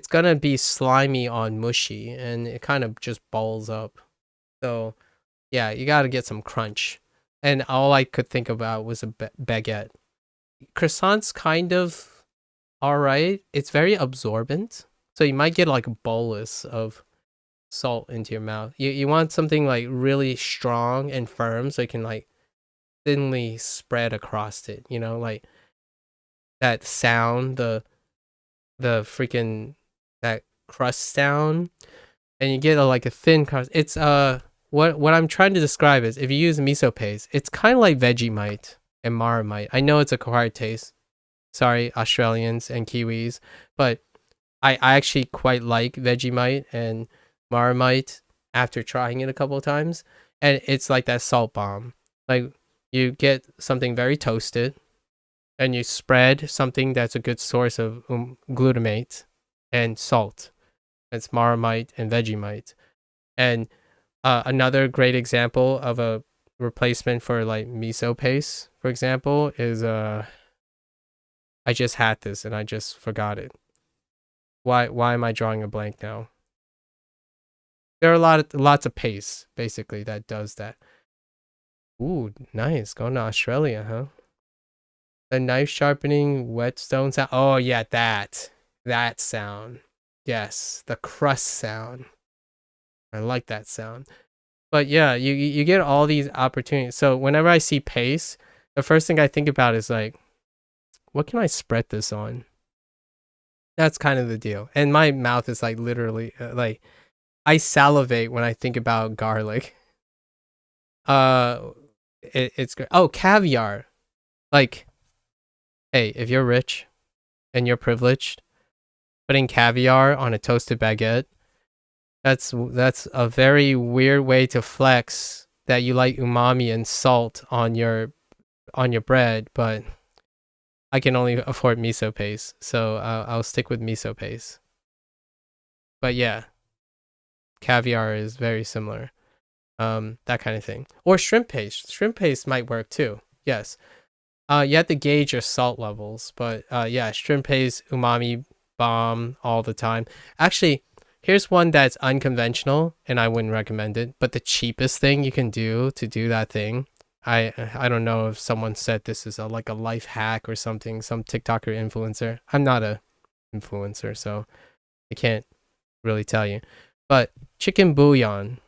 gonna be slimy on mushy, and it kind of just balls up. So yeah, you got to get some crunch. And all I could think about was a baguette. Croissant's kind of all right. It's very absorbent. So you might get like a bolus of salt into your mouth. You want something like really strong and firm so you can like thinly spread across it, like that sound, the freaking that crust sound, and you get like a thin crust. It's what I'm trying to describe is if you use miso paste, it's kind of like Vegemite and Marmite. I know it's a acquired taste. Sorry, Australians and Kiwis, but I actually quite like Vegemite and Marmite after trying it a couple of times, and it's like that salt bomb. Like you get something very toasted, and you spread something that's a good source of glutamate and salt. It's Marmite and Vegemite, and another great example of a replacement for like miso paste, for example, is I just had this and I just forgot it. Why am I drawing a blank now? There are lots of paste basically that does that. Ooh, nice. Going to Australia, huh? The knife sharpening whetstone sound. Oh yeah, that sound. Yes, the crust sound. I like that sound. But yeah, you get all these opportunities. So whenever I see paste, the first thing I think about is like, what can I spread this on? That's kind of the deal. And my mouth is like literally like I salivate when I think about garlic. It's great. Oh, caviar. Like, hey, if you're rich and you're privileged, putting caviar on a toasted baguette, that's a very weird way to flex that you like umami and salt on your bread, but I can only afford miso paste, so I'll stick with miso paste. But yeah, caviar is very similar. That kind of thing. Or shrimp paste. Shrimp paste might work too. Yes. You have to gauge your salt levels, but yeah, shrimp paste, umami bomb all the time. Actually, here's one that's unconventional, and I wouldn't recommend it. But the cheapest thing you can do to do that thing, I don't know if someone said this is like a life hack or something, some TikToker influencer. I'm not a influencer, so I can't really tell you. But chicken bouillon.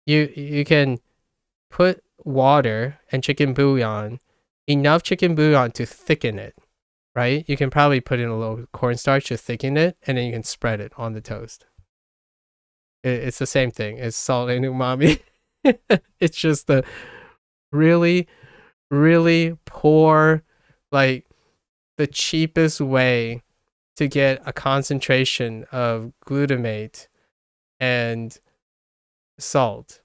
You can put water and chicken bouillon, enough chicken bouillon to thicken it, right? You can probably put in a little cornstarch to thicken it, and then you can spread it on the toast. It's the same thing. It's salt and umami. It's just the really, really poor, like the cheapest way to get a concentration of glutamate and salt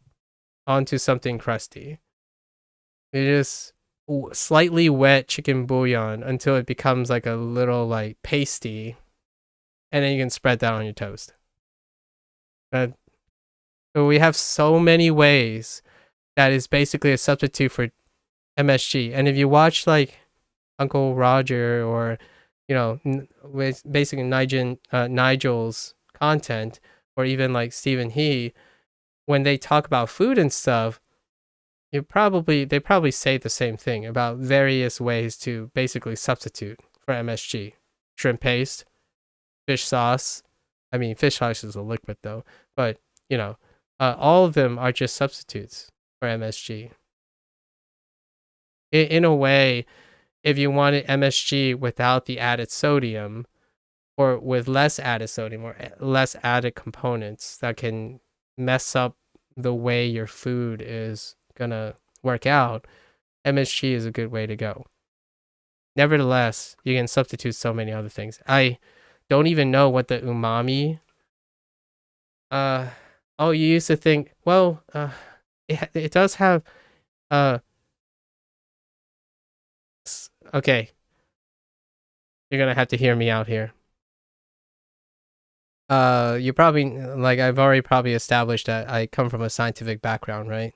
onto something crusty. You just slightly wet chicken bouillon until it becomes like a little like pasty, and then you can spread that on your toast. So we have so many ways that is basically a substitute for MSG. And if you watch like Uncle Roger or with basically Nigel's content, or even like Stephen He, when they talk about food and stuff, they probably say the same thing about various ways to basically substitute for MSG. Shrimp paste, fish sauce. I mean, fish sauce is a liquid though, but all of them are just substitutes. for MSG. In a way, if you wanted MSG without the added sodium, or with less added sodium or less added components that can mess up the way your food is gonna work out, MSG is a good way to go. Nevertheless, you can substitute so many other things. I don't even know what the umami. Oh, you used to think, well, it does have. Okay, you're gonna have to hear me out here. You probably, like, I've already probably established that I come from a scientific background, right?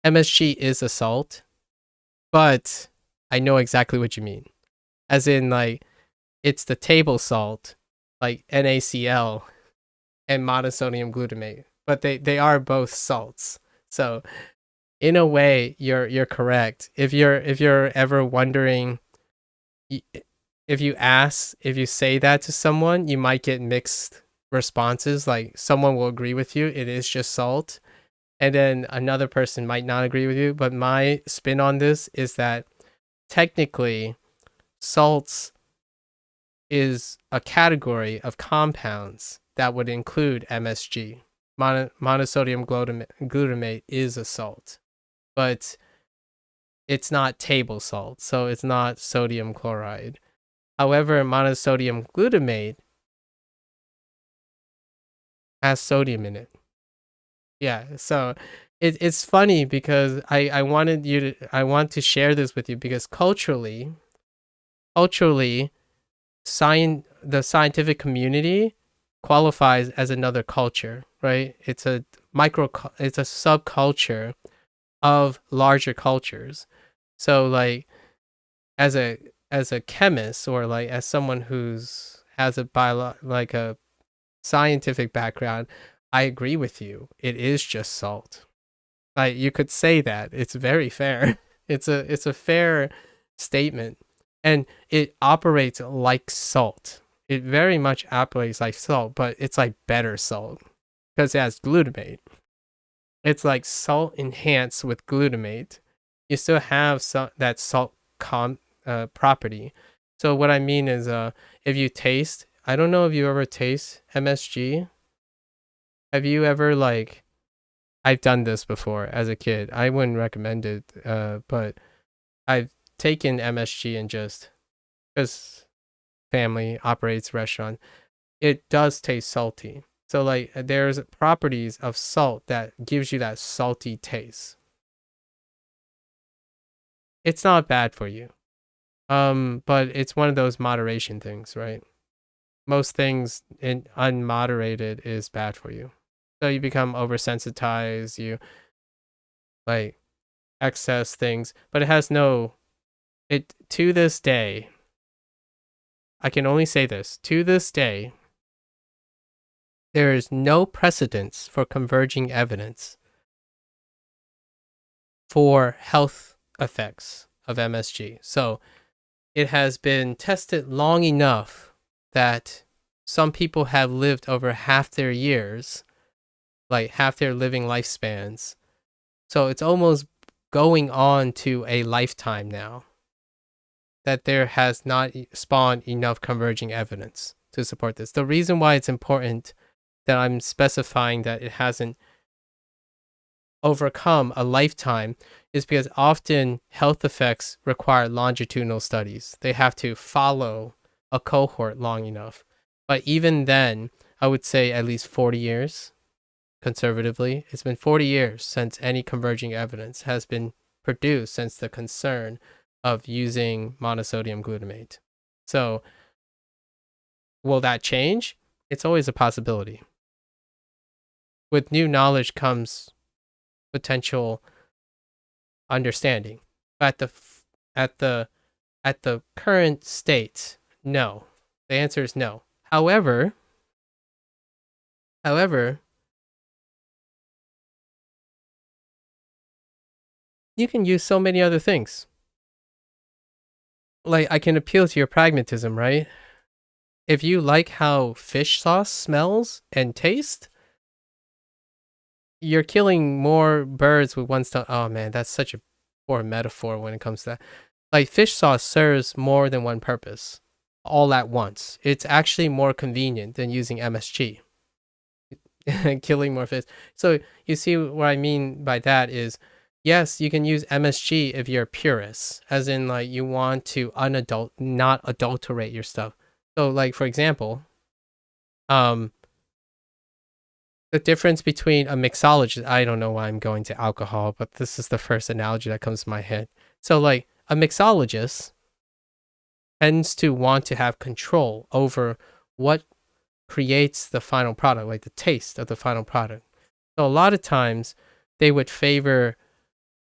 MSG is a salt, but I know exactly what you mean. As in, like, it's the table salt, like NaCl and monosodium glutamate, but they are both salts. So, in a way, you're correct. If you're ever wondering, if you say that to someone, you might get mixed responses. Like, someone will agree with you, it is just salt, and then another person might not agree with you. But my spin on this is that technically, salts is a category of compounds that would include MSG. Monosodium glutamate is a salt, but it's not table salt, so it's not sodium chloride. However, monosodium glutamate has sodium in it. Yeah, so it's funny because I want to share this with you because culturally, the scientific community qualifies as another culture, right? It's a subculture of larger cultures. So, like, as a chemist, or like as someone who's has a scientific background, I agree with you. It is just salt. Like, you could say that. It's very fair. It's a fair statement. And it operates like salt. It very much operates like salt, but it's like better salt because it has glutamate. It's like salt enhanced with glutamate. You still have that salt property. So what I mean is, if you taste, I don't know if you ever taste MSG. Have you ever, like, I've done this before as a kid. I wouldn't recommend it, but I've taken MSG and just, because family operates restaurant, it does taste salty. So, like, there's properties of salt that gives you that salty taste. It's not bad for you. But it's one of those moderation things, right? Most things in unmoderated is bad for you. So you become oversensitized, you like excess things, but to this day, I can only say this, to this day, there is no precedence for converging evidence for health effects of MSG. So it has been tested long enough that some people have lived over half their years, like half their living lifespans. So it's almost going on to a lifetime now that there has not spawned enough converging evidence to support this. The reason why it's important that I'm specifying that it hasn't overcome a lifetime is because often health effects require longitudinal studies. They have to follow a cohort long enough. But even then, I would say at least 40 years, conservatively. It's been 40 years since any converging evidence has been produced since the concern of using monosodium glutamate. So, will that change? It's always a possibility. With new knowledge comes potential understanding. But at the current state, no. The answer is no. However, you can use so many other things. Like, I can appeal to your pragmatism, right? If you like how fish sauce smells and tastes, you're killing more birds with one stone. Oh man, that's such a poor metaphor when it comes to that. Like fish sauce serves more than one purpose all at once. It's actually more convenient than using MSG. Killing more fish. So you see what I mean by that is, yes, you can use MSG if you're a purist, as in like you want to not adulterate your stuff. So like for example, um, the difference between a mixologist, I don't know why I'm going to alcohol, but this is the first analogy that comes to my head. So like a mixologist tends to want to have control over what creates the final product, like the taste of the final product. So a lot of times they would favor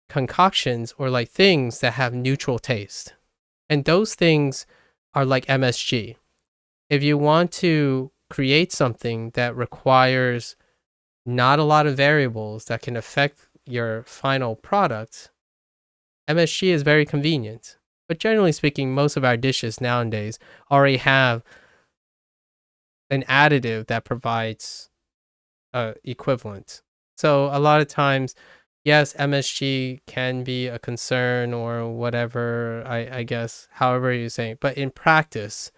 concoctions or like things that have neutral taste. And those things are like MSG. If you want to create something that requires not a lot of variables that can affect your final product, MSG is very convenient. But generally speaking, most of our dishes nowadays already have an additive that provides equivalent. So a lot of times, yes, MSG can be a concern or whatever, I guess, however you're saying. But in practice,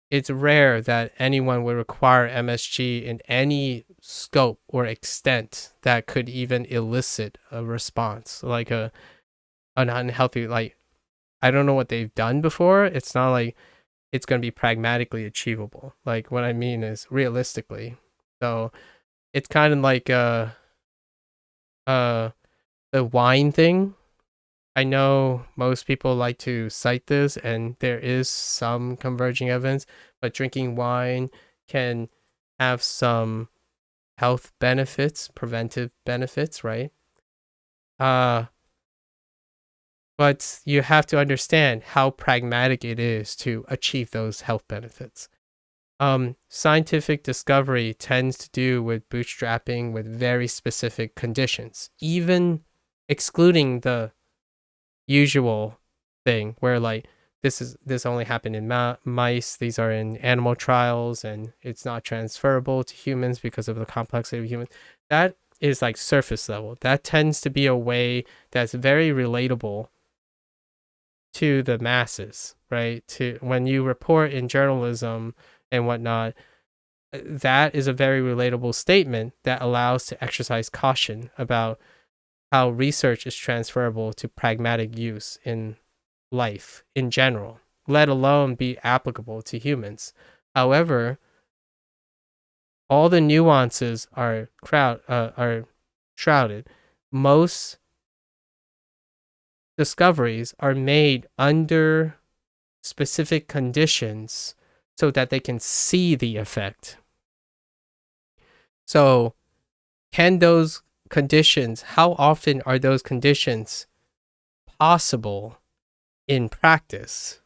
it's rare that anyone would require MSG in any scope or extent that could even elicit a response, like an unhealthy, like, I don't know what they've done before. It's not like it's going to be pragmatically achievable. Like what I mean is realistically. So it's kind of like uh the wine thing. I know most people like to cite this, and there is some converging evidence, but drinking wine can have some health benefits, preventive benefits, right? But you have to understand how pragmatic it is to achieve those health benefits. Scientific discovery tends to do with bootstrapping with very specific conditions, even excluding the usual thing where like this only happened in mice, these are in animal trials, and it's not transferable to humans because of the complexity of humans. That is like surface level. That tends to be a way that's very relatable to the masses, right? To when you report in journalism and whatnot, that is a very relatable statement that allows to exercise caution about how research is transferable to pragmatic use in life in general, let alone be applicable to humans. However, all the nuances are shrouded. Most discoveries are made under specific conditions so that they can see the effect. So, can those conditions, how often are those conditions possible in practice?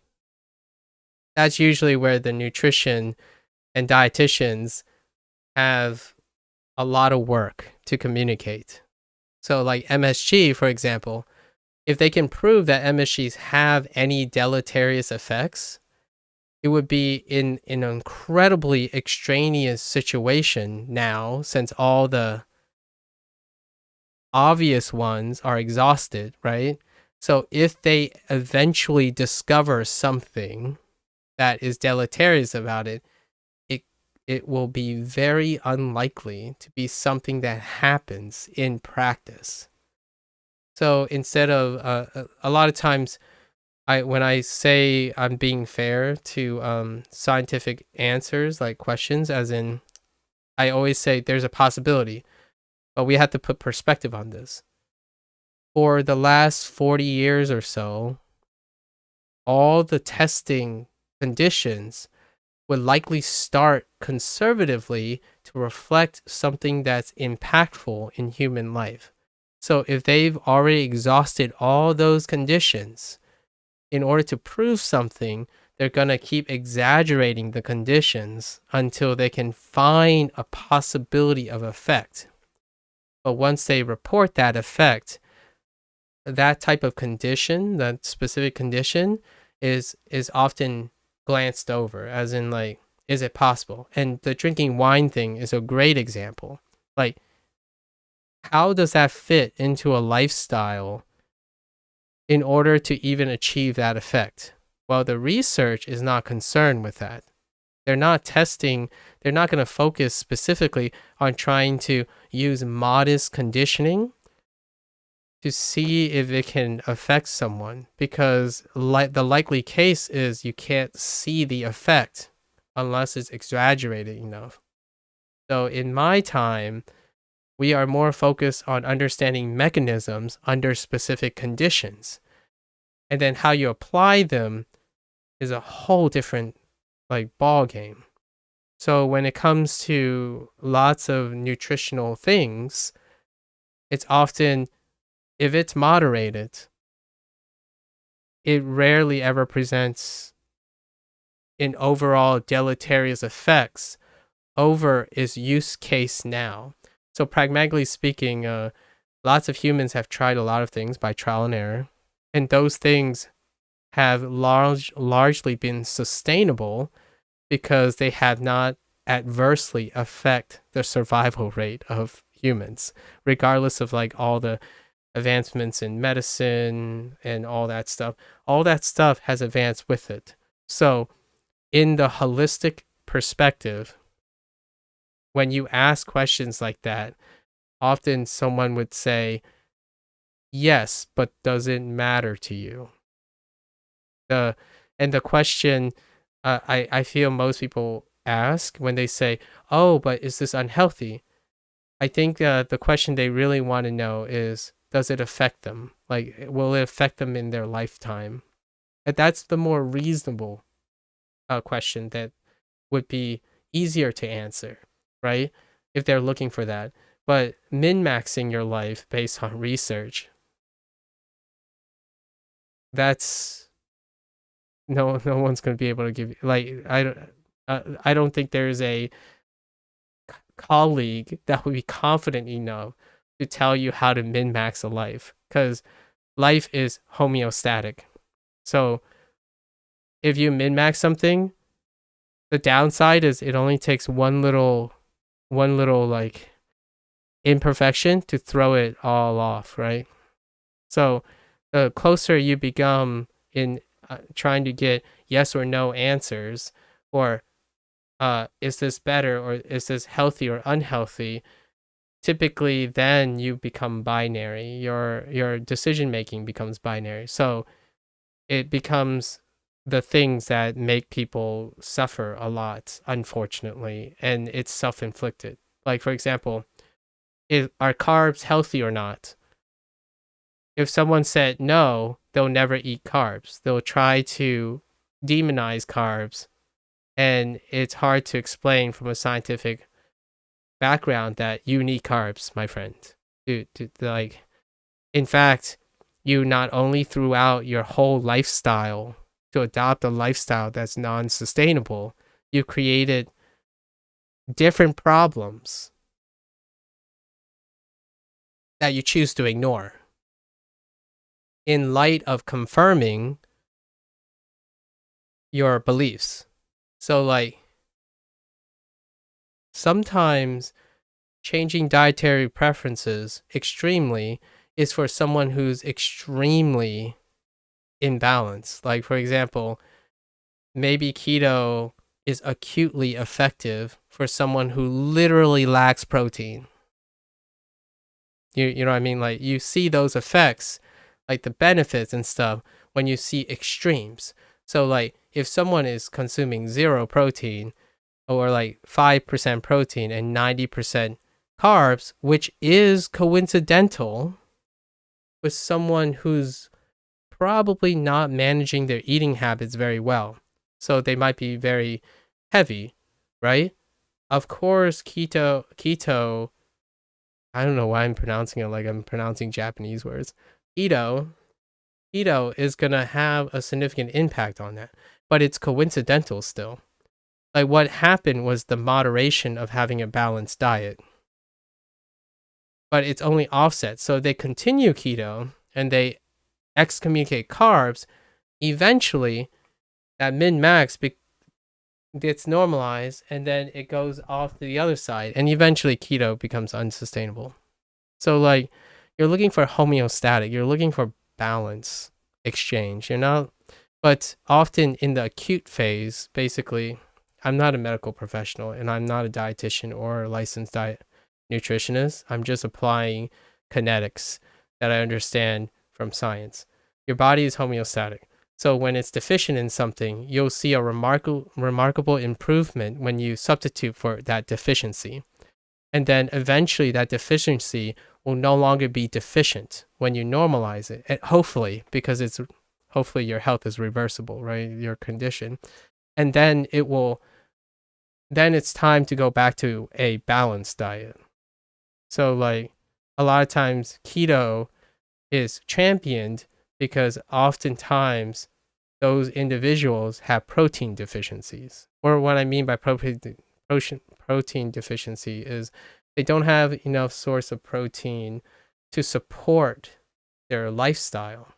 That's usually where the nutrition and dietitians have a lot of work to communicate. So, like MSG, for example, if they can prove that MSGs have any deleterious effects, it would be in an incredibly extraneous situation now, since all the obvious ones are exhausted, right? So if they eventually discover something that is deleterious about it, it will be very unlikely to be something that happens in practice. So instead of a lot of times, when I say I'm being fair to scientific answers, like questions, as in, I always say there's a possibility, but we have to put perspective on this. For the last 40 years or so, all the testing conditions would likely start conservatively to reflect something that's impactful in human life. So if they've already exhausted all those conditions, in order to prove something, they're going to keep exaggerating the conditions until they can find a possibility of effect. But once they report that effect, that type of condition, that specific condition, is often glanced over, as in like, is it possible? And the drinking wine thing is a great example. Like, how does that fit into a lifestyle in order to even achieve that effect? Well, the research is not concerned with that. They're not testing, they're not going to focus specifically on trying to use modest conditioning to see if it can affect someone, because the likely case is you can't see the effect unless it's exaggerated enough. So in my time, we are more focused on understanding mechanisms under specific conditions. And then how you apply them is a whole different ball game. So when it comes to lots of nutritional things, it's often, if it's moderated, it rarely ever presents in overall deleterious effects over its use case now. So pragmatically speaking, lots of humans have tried a lot of things by trial and error, and those things have largely been sustainable because they have not adversely affect the survival rate of humans, regardless of all the advancements in medicine and all that stuff. All that stuff has advanced with it. So in the holistic perspective, when you ask questions like that, often someone would say, yes, but does it matter to you? And the question I feel most people ask when they say, oh, but is this unhealthy? I think the question they really want to know is, does it affect them? Will it affect them in their lifetime? And that's the more reasonable question that would be easier to answer, right? If they're looking for that. But min-maxing your life based on research, that's no one's going to be able to give you, I don't think there's a colleague that would be confident enough to tell you how to min-max a life, because life is homeostatic. So if you min-max something, the downside is it only takes one little imperfection to throw it all off, right? So the closer you become in trying to get yes or no answers, or is this better, or is this healthy or unhealthy, typically then you become binary. Your decision making becomes binary. So it becomes the things that make people suffer a lot, unfortunately, and it's self-inflicted. Like, for example, are carbs healthy or not? If someone said no, they'll never eat carbs. They'll try to demonize carbs, and it's hard to explain from a scientific background that you need carbs, my friend. In fact, you not only threw out your whole lifestyle to adopt a lifestyle that's non-sustainable, you created different problems that you choose to ignore in light of confirming your beliefs. So sometimes changing dietary preferences extremely is for someone who's extremely imbalanced. Like, for example, maybe keto is acutely effective for someone who literally lacks protein. You know what I mean? You see those effects, the benefits and stuff, when you see extremes. So if someone is consuming 0 protein, or 5% protein and 90% carbs, which is coincidental with someone who's probably not managing their eating habits very well. So they might be very heavy, right? Of course, keto, I don't know why I'm pronouncing it like I'm pronouncing Japanese words. Keto is going to have a significant impact on that, but it's coincidental still. What happened was the moderation of having a balanced diet, but it's only offset. So they continue keto and they excommunicate carbs. Eventually, that min-max gets normalized, and then it goes off to the other side, and eventually keto becomes unsustainable. So like you're looking for homeostatic, you're looking for balance exchange. You're not, but often in the acute phase, basically, I'm not a medical professional and I'm not a dietitian or a licensed diet nutritionist. I'm just applying kinetics that I understand from science. Your body is homeostatic. So when it's deficient in something, you'll see a remarkable improvement when you substitute for that deficiency. And then eventually that deficiency will no longer be deficient when you normalize it. And hopefully, because hopefully your health is reversible, right? Your condition. And then it's time to go back to a balanced diet. So like a lot of times keto is championed because oftentimes those individuals have protein deficiencies. Or what I mean by protein deficiency is they don't have enough source of protein to support their lifestyle.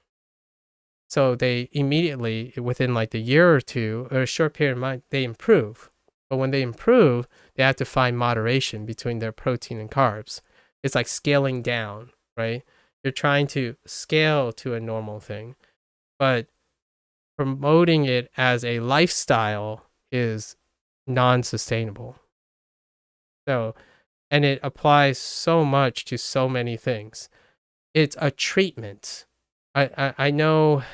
So they immediately, within like the year or two, or a short period of time, they improve. But when they improve, they have to find moderation between their protein and carbs. It's like scaling down, right? You're trying to scale to a normal thing, but promoting it as a lifestyle is non-sustainable. So, and it applies so much to so many things. It's a treatment. I know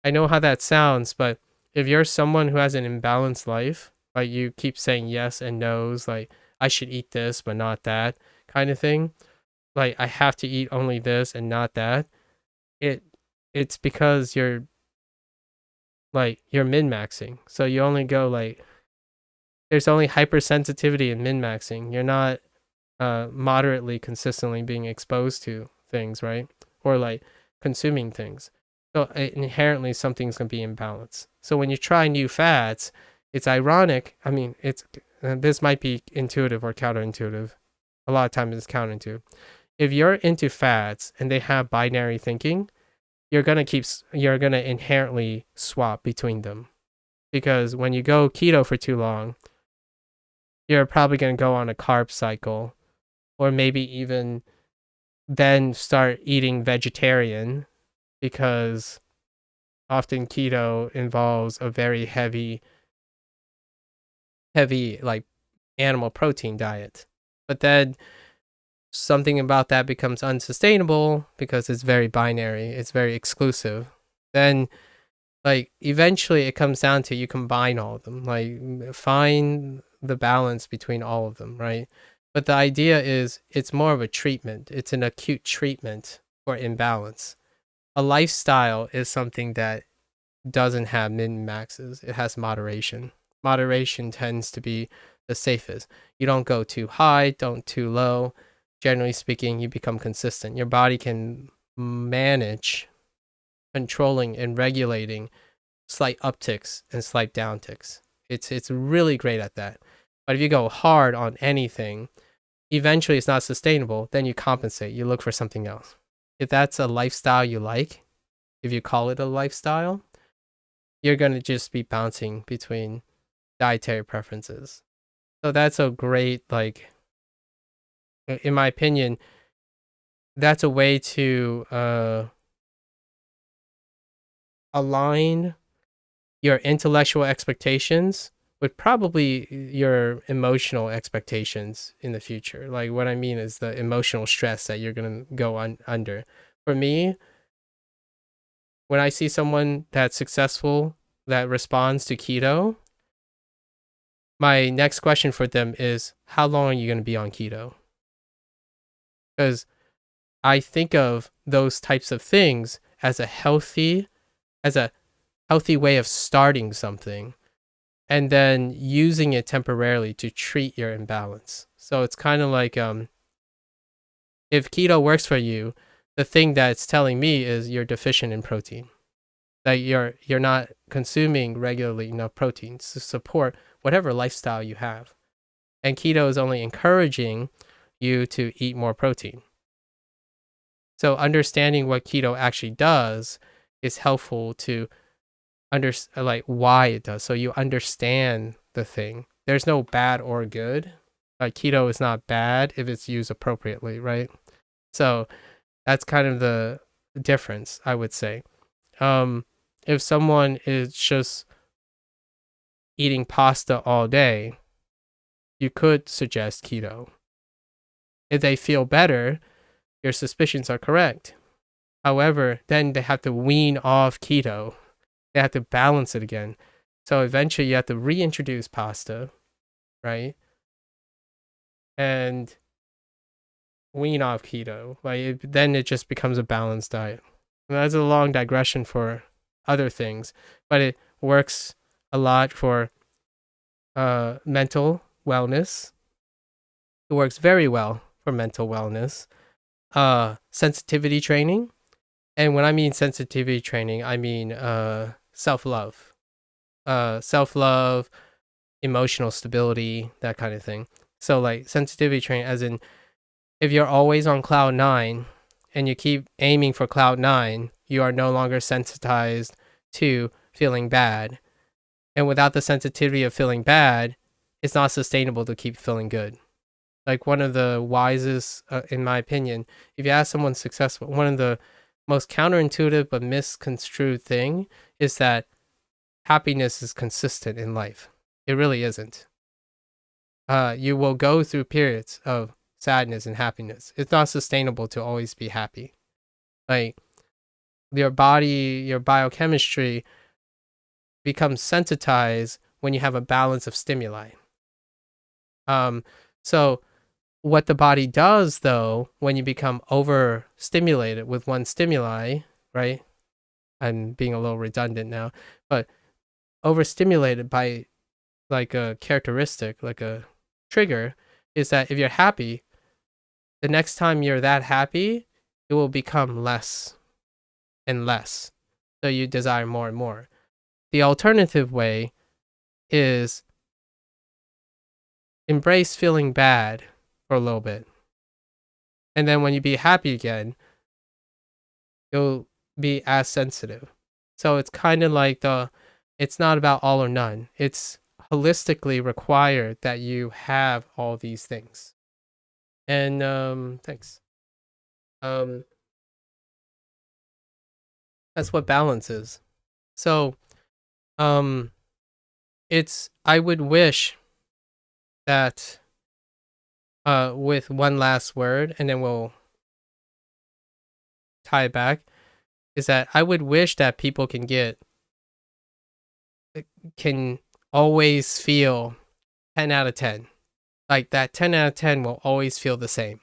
how that sounds, but if you're someone who has an imbalanced life, like you keep saying yes and no's, like I should eat this but not that kind of thing, like I have to eat only this and not that, it's because you're min-maxing. So you only go like, there's only hypersensitivity in min-maxing. You're not moderately consistently being exposed to things, right? Or like consuming things. So inherently something's going to be imbalanced. So when you try new fads, it's ironic. I mean, this might be intuitive or counterintuitive. A lot of times it's counterintuitive. If you're into fads and they have binary thinking, you're going to inherently swap between them. Because when you go keto for too long, you're probably going to go on a carb cycle, or maybe even then start eating vegetarian, because often keto involves a very heavy like animal protein diet. But then something about that becomes unsustainable because it's very binary, it's very exclusive. Then like eventually it comes down to you combine all of them, like find the balance between all of them, right? But the idea is it's more of a treatment. It's an acute treatment for imbalance. A lifestyle is something that doesn't have min-maxes. It has moderation. Moderation tends to be the safest. You don't go too high, don't too low. Generally speaking, you become consistent. Your body can manage controlling and regulating slight upticks and slight downticks. It's really great at that. But if you go hard on anything, eventually it's not sustainable. Then you compensate. You look for something else. If that's a lifestyle you like, if you call it a lifestyle, you're going to just be bouncing between dietary preferences. So that's a great, like, in my opinion, that's a way to align your intellectual expectations with probably your emotional expectations in the future. Like what I mean is the emotional stress that you're going to go under. For me, when I see someone that's successful that responds to keto, my next question for them is, how long are you going to be on keto? Because I think of those types of things as a healthy way of starting something and then using it temporarily to treat your imbalance. So it's kind of like if keto works for you, the thing that it's telling me is you're deficient in protein. That you're not consuming regularly enough proteins to support whatever lifestyle you have. And keto is only encouraging you to eat more protein. So understanding what keto actually does is helpful to understand like why it does. So you understand the thing. There's no bad or good. Like keto is not bad if it's used appropriately, right? So that's kind of the difference, I would say. If someone is just eating pasta all day, you could suggest keto. If they feel better, your suspicions are correct. However, then they have to wean off keto. They have to balance it again. So eventually you have to reintroduce pasta, right? And wean off keto. Then it just becomes a balanced diet. And that's a long digression for other things, but it works a lot for mental wellness. It works very well for mental wellness. Sensitivity training. And when I mean sensitivity training, I mean self-love. Self-love, emotional stability, that kind of thing. So like sensitivity training, as in if you're always on cloud 9 and you keep aiming for cloud 9, you are no longer sensitized to feeling bad. And without the sensitivity of feeling bad, it's not sustainable to keep feeling good. Like one of the wisest, in my opinion, if you ask someone successful, one of the most counterintuitive but misconstrued thing is that happiness is consistent in life. It really isn't. You will go through periods of sadness and happiness. It's not sustainable to always be happy. Like your body, your biochemistry becomes sensitized when you have a balance of stimuli. So what the body does though, when you become overstimulated with one stimuli, right? I'm being a little redundant now, but overstimulated by like a characteristic, like a trigger, is that if you're happy, the next time you're that happy, it will become less and less. So you desire more and more. The alternative way is embrace feeling bad for a little bit. And then when you be happy again, you'll be as sensitive. So it's kind of like it's not about all or none. It's holistically required that you have all these things. And thanks. That's what balance is. So I would wish that with one last word, and then we'll tie it back, is that I would wish that people can always feel 10 out of 10. Like that 10 out of 10 will always feel the same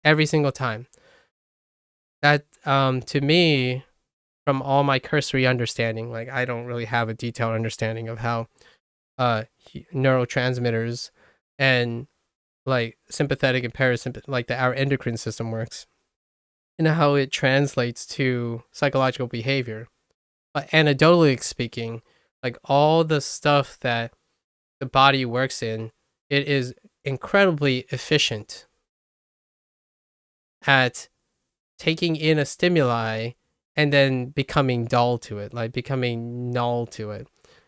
every single time. That to me, from all my cursory understanding, like I don't really have a detailed understanding of how neurotransmitters and like sympathetic and parasympathetic, like our endocrine system works, and how it translates to psychological behavior. But anecdotally speaking, like all the stuff that the body works in, it is incredibly efficient at taking in a stimuli and then becoming dull to it, like becoming null to it.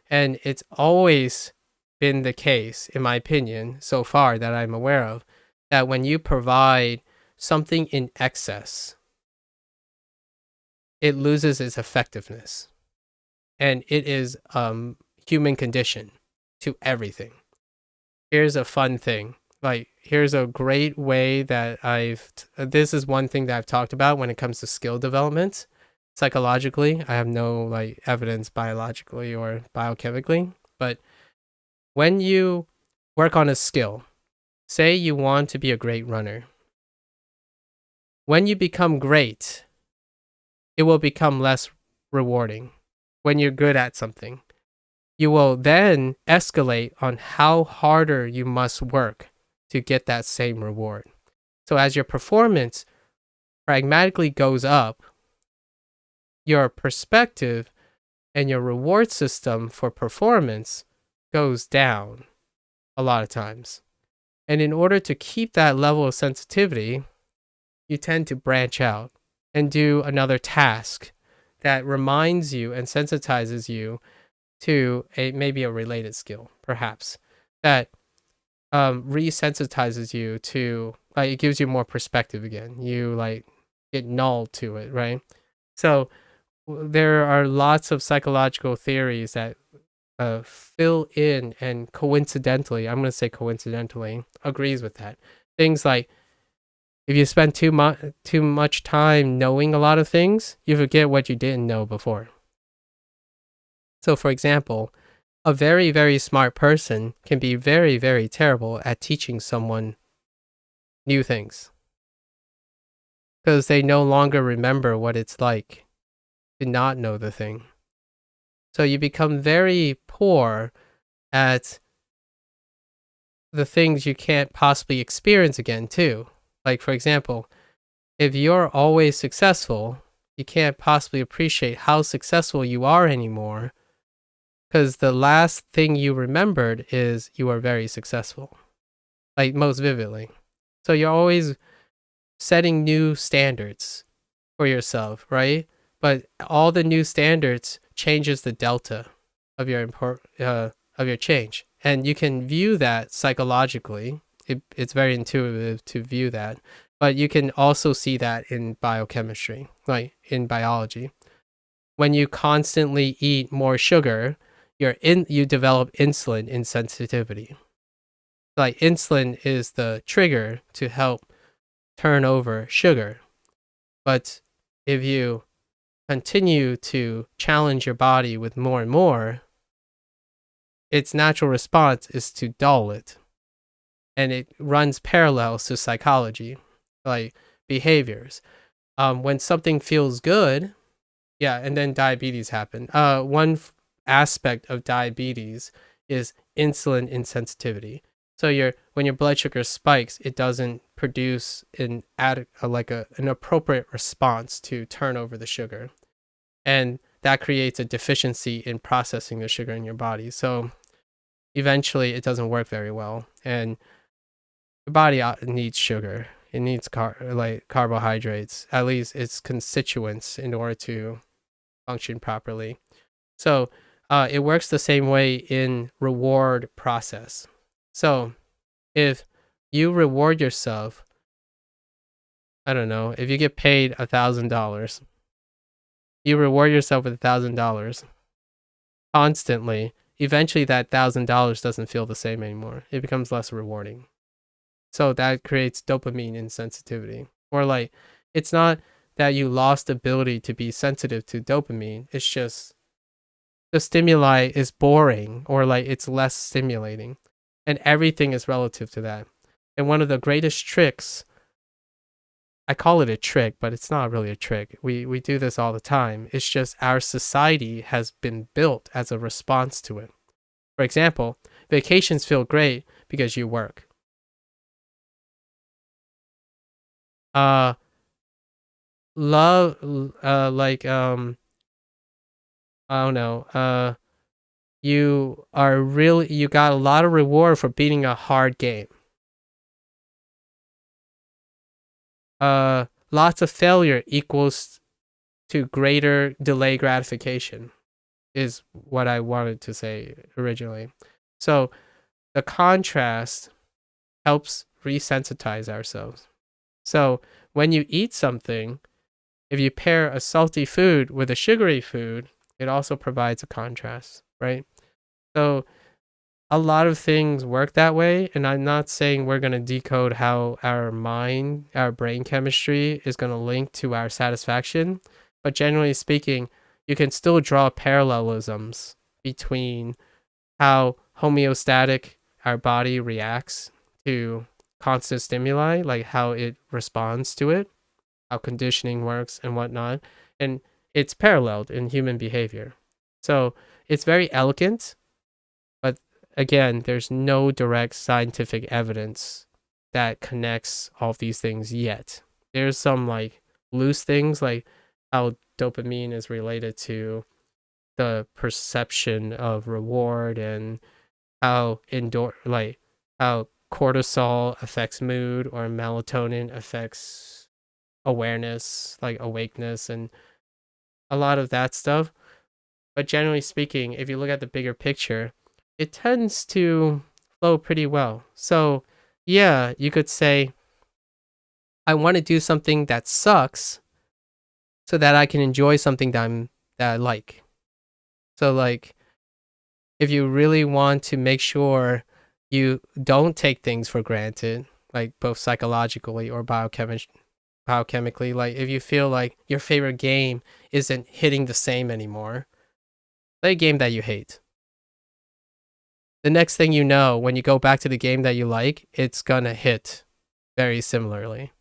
And it's always been the case, in my opinion, so far that I'm aware of, that when you provide something in excess, it loses its effectiveness. And it is human condition to everything. Here's a fun thing. Like, here's a great way that this is one thing that I've talked about when it comes to skill development. Psychologically, I have no like evidence biologically or biochemically, but when you work on a skill, say you want to be a great runner, when you become great, it will become less rewarding. When you're good at something, you will then escalate on how harder you must work to get that same reward. So as your performance pragmatically goes up, your perspective and your reward system for performance goes down a lot of times. And in order to keep that level of sensitivity, you tend to branch out and do another task that reminds you and sensitizes you to maybe a related skill, perhaps, that resensitizes you to, like, it gives you more perspective again. You like get null to it, right? So there are lots of psychological theories that fill in and coincidentally, I'm going to say coincidentally, agrees with that. Things like if you spend too much time knowing a lot of things, you forget what you didn't know before. So for example, a very, very smart person can be very, very terrible at teaching someone new things because they no longer remember what it's like to not know the thing. So you become very poor at the things you can't possibly experience again too. Like for example, if you're always successful, you can't possibly appreciate how successful you are anymore because the last thing you remembered is you are very successful, like most vividly. So you're always setting new standards for yourself, right? But all the new standards changes the delta of your change, and you can view that psychologically. It's very intuitive to view that, but you can also see that in biochemistry, like in biology. When you constantly eat more sugar, you develop insulin insensitivity. Like insulin is the trigger to help turn over sugar. But if you continue to challenge your body with more and more, its natural response is to dull it. And it runs parallels to psychology, like behaviors. When something feels good, yeah, and then diabetes happen. One aspect of diabetes is insulin insensitivity. So when your blood sugar spikes, it doesn't produce an appropriate response to turn over the sugar, and that creates a deficiency in processing the sugar in your body. So eventually, it doesn't work very well, and your body needs sugar. It needs carbohydrates, at least its constituents, in order to function properly. So it works the same way in reward process. So if you reward yourself, I don't know, if you get paid $1,000, you reward yourself with $1,000 constantly, eventually that $1,000 doesn't feel the same anymore. It becomes less rewarding. So that creates dopamine insensitivity. Or like, it's not that you lost the ability to be sensitive to dopamine. It's just the stimuli is boring, or like it's less stimulating. And everything is relative to that. And one of the greatest tricks, I call it a trick, but it's not really a trick. We do this all the time. It's just our society has been built as a response to it. For example, vacations feel great because you work. Love, I don't know, you got a lot of reward for beating a hard game. Lots of failure equals to greater delay gratification, is what I wanted to say originally. So the contrast helps resensitize ourselves. So when you eat something, if you pair a salty food with a sugary food, it also provides a contrast, right? So a lot of things work that way, and I'm not saying we're going to decode how our brain chemistry is going to link to our satisfaction, but generally speaking, you can still draw parallelisms between how homeostatic our body reacts to constant stimuli, like how it responds to it, how conditioning works and whatnot, and it's paralleled in human behavior. So it's very elegant, but again, there's no direct scientific evidence that connects all of these things yet. There's some like loose things, like how dopamine is related to the perception of reward, and how how cortisol affects mood, or melatonin affects awareness, like awakeness, and a lot of that stuff. But generally speaking, if you look at the bigger picture, it tends to flow pretty well. So, yeah, you could say, I want to do something that sucks so that I can enjoy something that I like. So, like, if you really want to make sure you don't take things for granted, like both psychologically or biochemically, like if you feel like your favorite game isn't hitting the same anymore, play a game that you hate. The next thing you know, when you go back to the game that you like, it's gonna hit very similarly.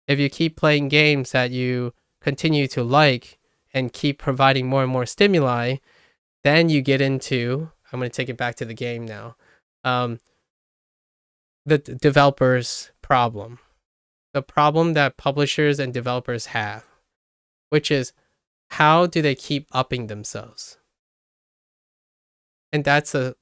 If you keep playing games that you continue to like and keep providing more and more stimuli, then you get into, I'm going to take it back to the game now, the developer's problem. The problem that publishers and developers have, which is, how do they keep upping themselves? And that's a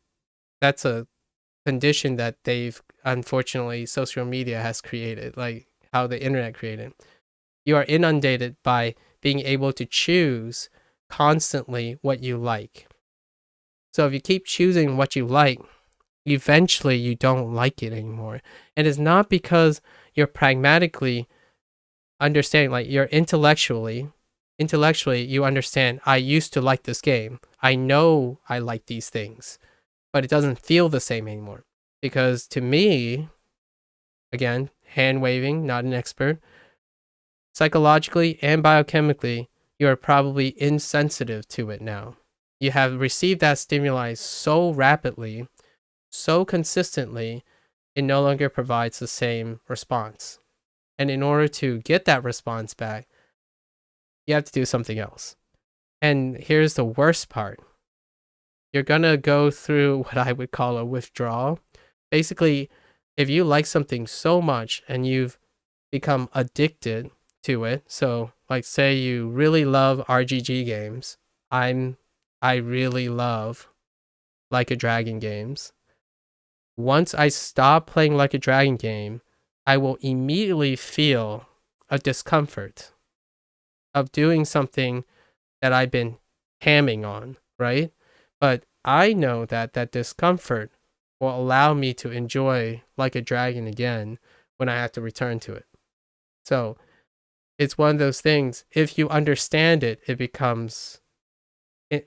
condition that they've, unfortunately, social media has created, like how the internet created. You are inundated by being able to choose constantly what you like. So if you keep choosing what you like, eventually you don't like it anymore. And it's not because you're pragmatically understanding, like you're intellectually you understand, I used to like this game. I know I like these things, but it doesn't feel the same anymore. Because to me, again, hand waving, not an expert, psychologically and biochemically, you are probably insensitive to it now. You have received that stimuli so rapidly, so consistently, it no longer provides the same response. And in order to get that response back, you have to do something else. And here's the worst part. You're going to go through what I would call a withdrawal. Basically, if you like something so much and you've become addicted to it, so like say you really love RGG games, I really love Like a Dragon games. Once I stop playing Like a Dragon game, I will immediately feel a discomfort of doing something that I've been hamming on, right? But I know that that discomfort will allow me to enjoy Like a Dragon again when I have to return to it. So it's one of those things, if you understand it, it becomes, if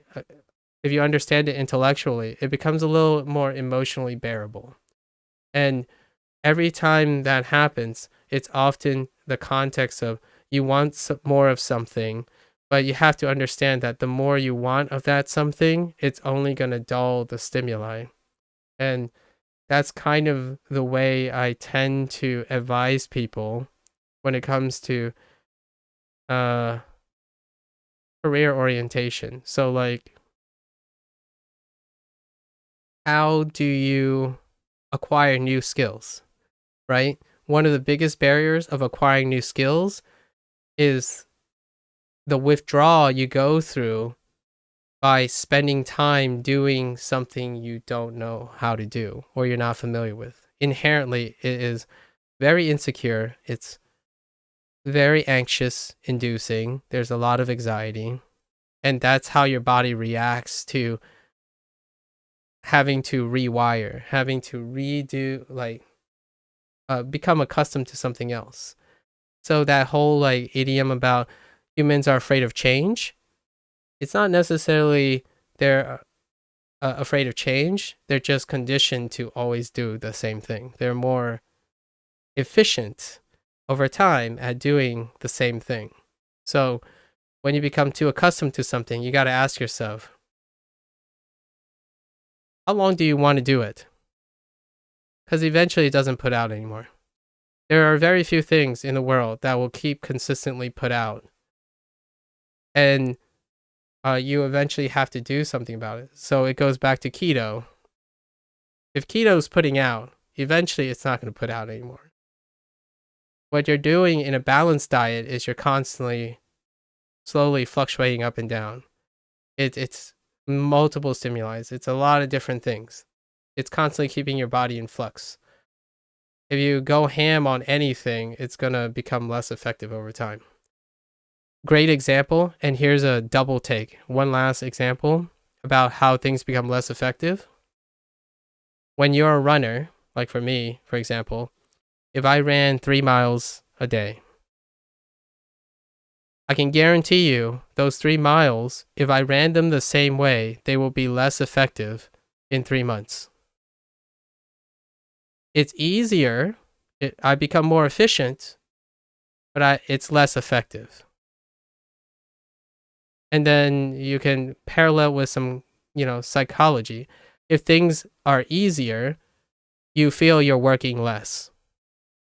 you understand it intellectually, it becomes a little more emotionally bearable. And every time that happens, it's often the context of you want more of something, but you have to understand that the more you want of that something, it's only going to dull the stimuli. And that's kind of the way I tend to advise people when it comes to career orientation. So like, how do you acquire new skills, right? One of the biggest barriers of acquiring new skills is the withdrawal you go through by spending time doing something you don't know how to do or you're not familiar with. Inherently, it is very insecure. It's very anxious inducing. There's a lot of anxiety. And that's how your body reacts to having to rewire, having to redo, like, become accustomed to something else. So that whole like idiom about humans are afraid of change, it's not necessarily they're afraid of change. They're just conditioned to always do the same thing. They're more efficient over time at doing the same thing. So when you become too accustomed to something, you got to ask yourself, how long do you want to do it? Because eventually it doesn't put out anymore. There are very few things in the world that will keep consistently put out. And you eventually have to do something about it. So it goes back to keto. If keto is putting out, eventually it's not going to put out anymore. What you're doing in a balanced diet is you're constantly, slowly fluctuating up and down. It's multiple stimuli. It's a lot of different things. It's constantly keeping your body in flux. If you go ham on anything, it's going to become less effective over time. Great example, and here's a double take. One last example about how things become less effective. when you're a runner, like for me, for example, if I ran 3 miles a day, I can guarantee you those 3 miles, if I ran them the same way, they will be less effective in 3 months. It's easier, I become more efficient, but it's less effective. And then you can parallel with some, psychology. If things are easier, you feel you're working less.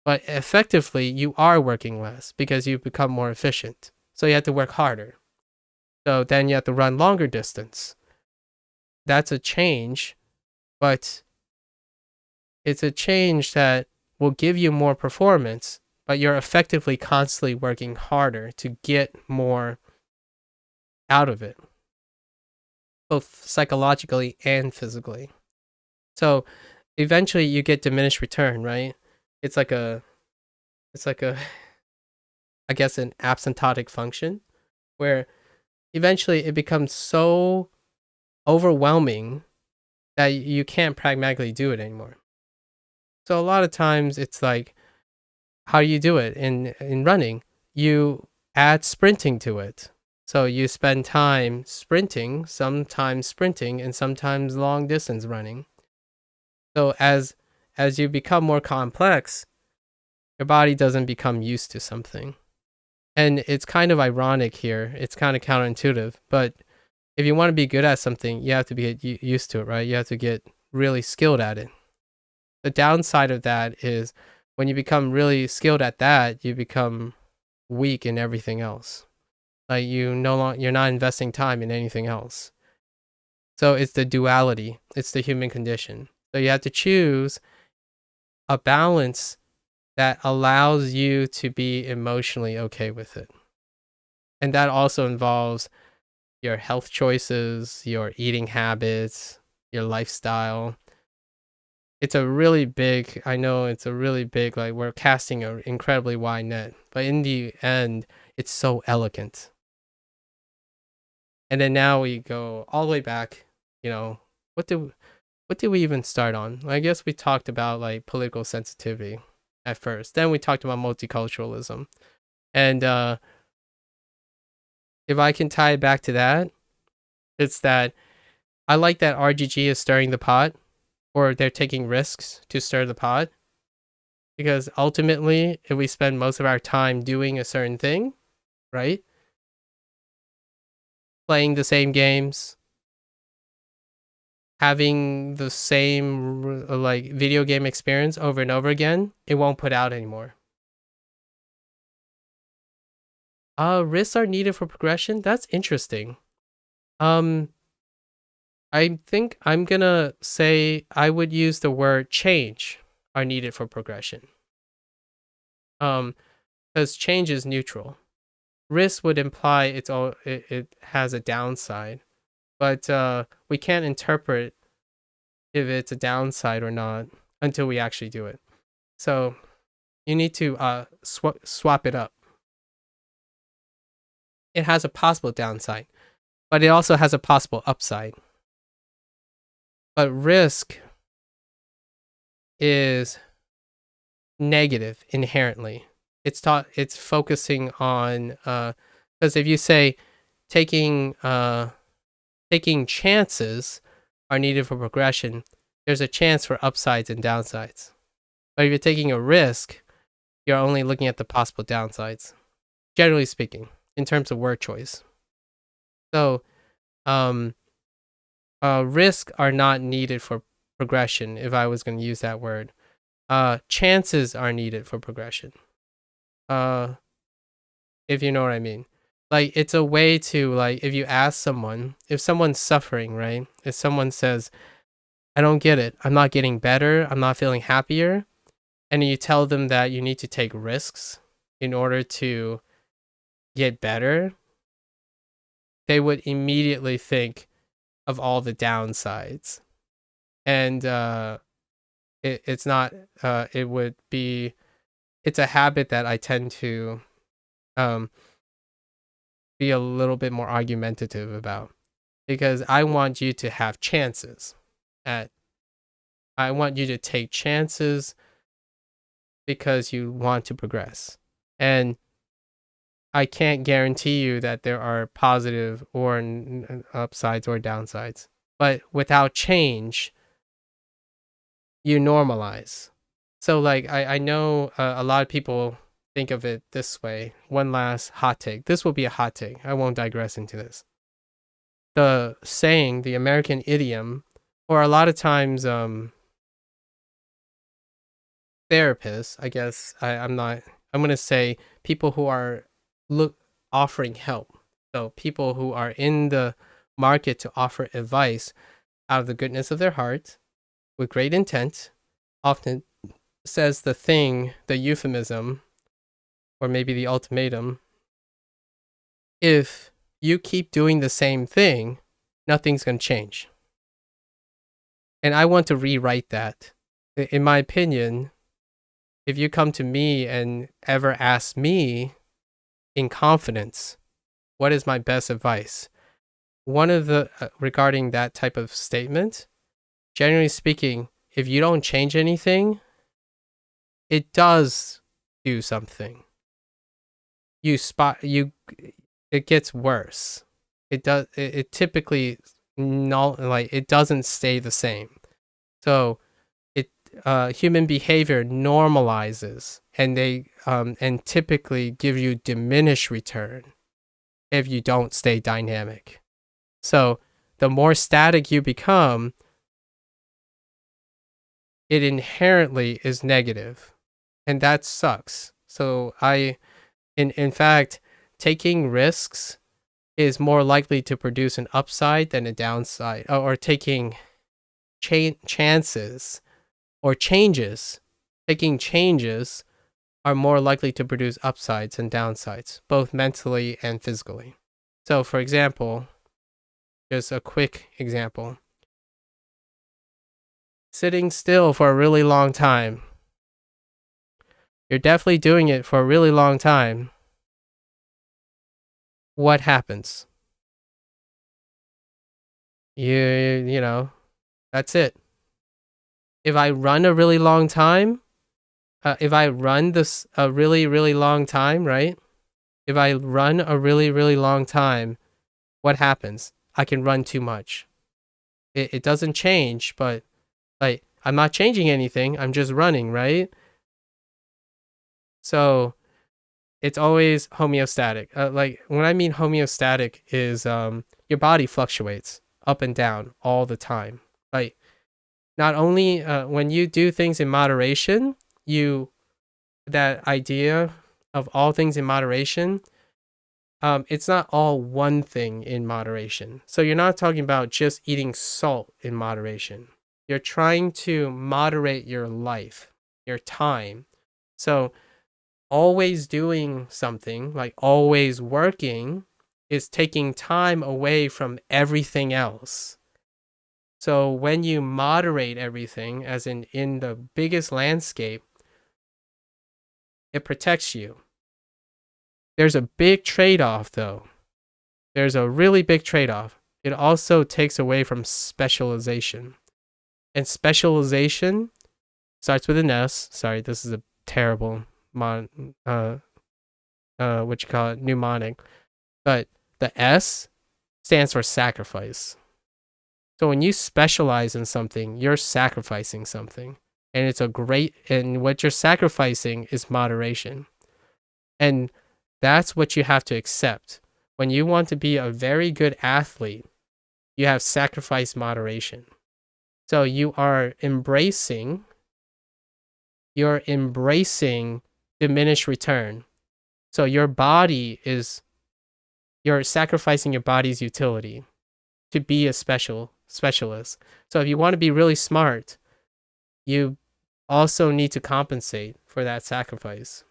But effectively, you are working less because you've become more efficient. So you have to work harder. So then you have to run longer distance. That's a change, but it's a change that will give you more performance, but you're effectively constantly working harder to get more out of it, both psychologically and physically. So eventually you get diminished return, right? It's like a I guess an asymptotic function where eventually it becomes so overwhelming that you can't pragmatically do it anymore. So a lot of times it's like, how do you do it in running? You add sprinting to it. So you spend time sprinting, sometimes sprinting, and sometimes long distance running. So as you become more complex, your body doesn't become used to something. And it's kind of ironic here. It's kind of counterintuitive, but if you want to be good at something, you have to be used to it, right? You have to get really skilled at it. The downside of that is when you become really skilled at that, you become weak in everything else. Like you're not investing time in anything else. So it's the duality. It's the human condition. So you have to choose a balance that allows you to be emotionally okay with it. And that also involves your health choices, your eating habits, your lifestyle. It's a really big, I know it's a really big, like we're casting an incredibly wide net, but in the end, it's so elegant. And then now we go all the way back, what did we even start on? I guess we talked about like political sensitivity at first. Then we talked about multiculturalism. And if I can tie it back to that, it's that I like that RGG is stirring the pot, or they're taking risks to stir the pot. Because ultimately, if we spend most of our time doing a certain thing, right? Playing the same games, having the same like video game experience over and over again, it won't put out anymore. Risks are needed for progression. That's interesting. I think I'm gonna say I would use the word change are needed for progression. Because change is neutral. Risk would imply it has a downside, but we can't interpret if it's a downside or not until we actually do it. So you need to swap it up. It has a possible downside, but it also has a possible upside. But risk is negative inherently. It's focusing on because if you say taking chances are needed for progression, there's a chance for upsides and downsides. But if you're taking a risk, you're only looking at the possible downsides, generally speaking, in terms of word choice. So risk are not needed for progression, if I was going to use that word. Chances are needed for progression. If you know what I mean. Like, it's a way to, like, if you ask someone, if someone's suffering, right? If someone says, I don't get it, I'm not getting better, I'm not feeling happier, and you tell them that you need to take risks in order to get better, they would immediately think of all the downsides. And it's not, it would be, it's a habit that I tend to be a little bit more argumentative about, because I want you to have chances at I want you to take chances because you want to progress. And I can't guarantee you that there are positive or upsides or downsides. But without change, you normalize. So like I know a lot of people think of it this way. One last hot take. This will be a hot take. I won't digress into this. The saying, the American idiom, or a lot of times therapists, I guess I'm going to say people who are offering help. So people who are in the market to offer advice out of the goodness of their heart with great intent often says the euphemism, or maybe the ultimatum: if you keep doing the same thing, nothing's going to change. And I want to rewrite that. In my opinion, if you come to me and ever ask me in confidence, what is my best advice? One of the, regarding that type of statement, generally speaking, if you don't change anything, it does do something. It gets worse. It typically it doesn't stay the same. So human behavior normalizes, and they and typically give you diminished return if you don't stay dynamic. So the more static you become, it inherently is negative, and that sucks. So in fact, taking risks is more likely to produce an upside than a downside, or taking chances or changes. Taking changes are more likely to produce upsides and downsides, both mentally and physically. So, for example, just a quick example: sitting still for a really long time. You're definitely doing it for a really long time. What happens? You know, that's it. If I run a really long time, if I run this a really, really long time, right? If I run a really, really long time, what happens? I can run too much. It doesn't change, but like, I'm not changing anything. I'm just running, right? So it's always homeostatic. Like, when I mean homeostatic is your body fluctuates up and down all the time. Like, not only when you do things in moderation, that idea of all things in moderation, it's not all one thing in moderation. So you're not talking about just eating salt in moderation. You're trying to moderate your life, your time. So always doing something, like always working, is taking time away from everything else. So when you moderate everything, as in the biggest landscape, it protects you. There's a big trade-off, though. There's a really big trade-off. It also takes away from specialization. And specialization starts with an S. Sorry, this is a terrible mnemonic. But the S stands for sacrifice. So when you specialize in something, you're sacrificing something. And and what you're sacrificing is moderation. And that's what you have to accept. When you want to be a very good athlete, you have sacrificed moderation. So you are embracing diminished return. So you're sacrificing your body's utility to be a specialist. So if you want to be really smart, you also need to compensate for that sacrifice.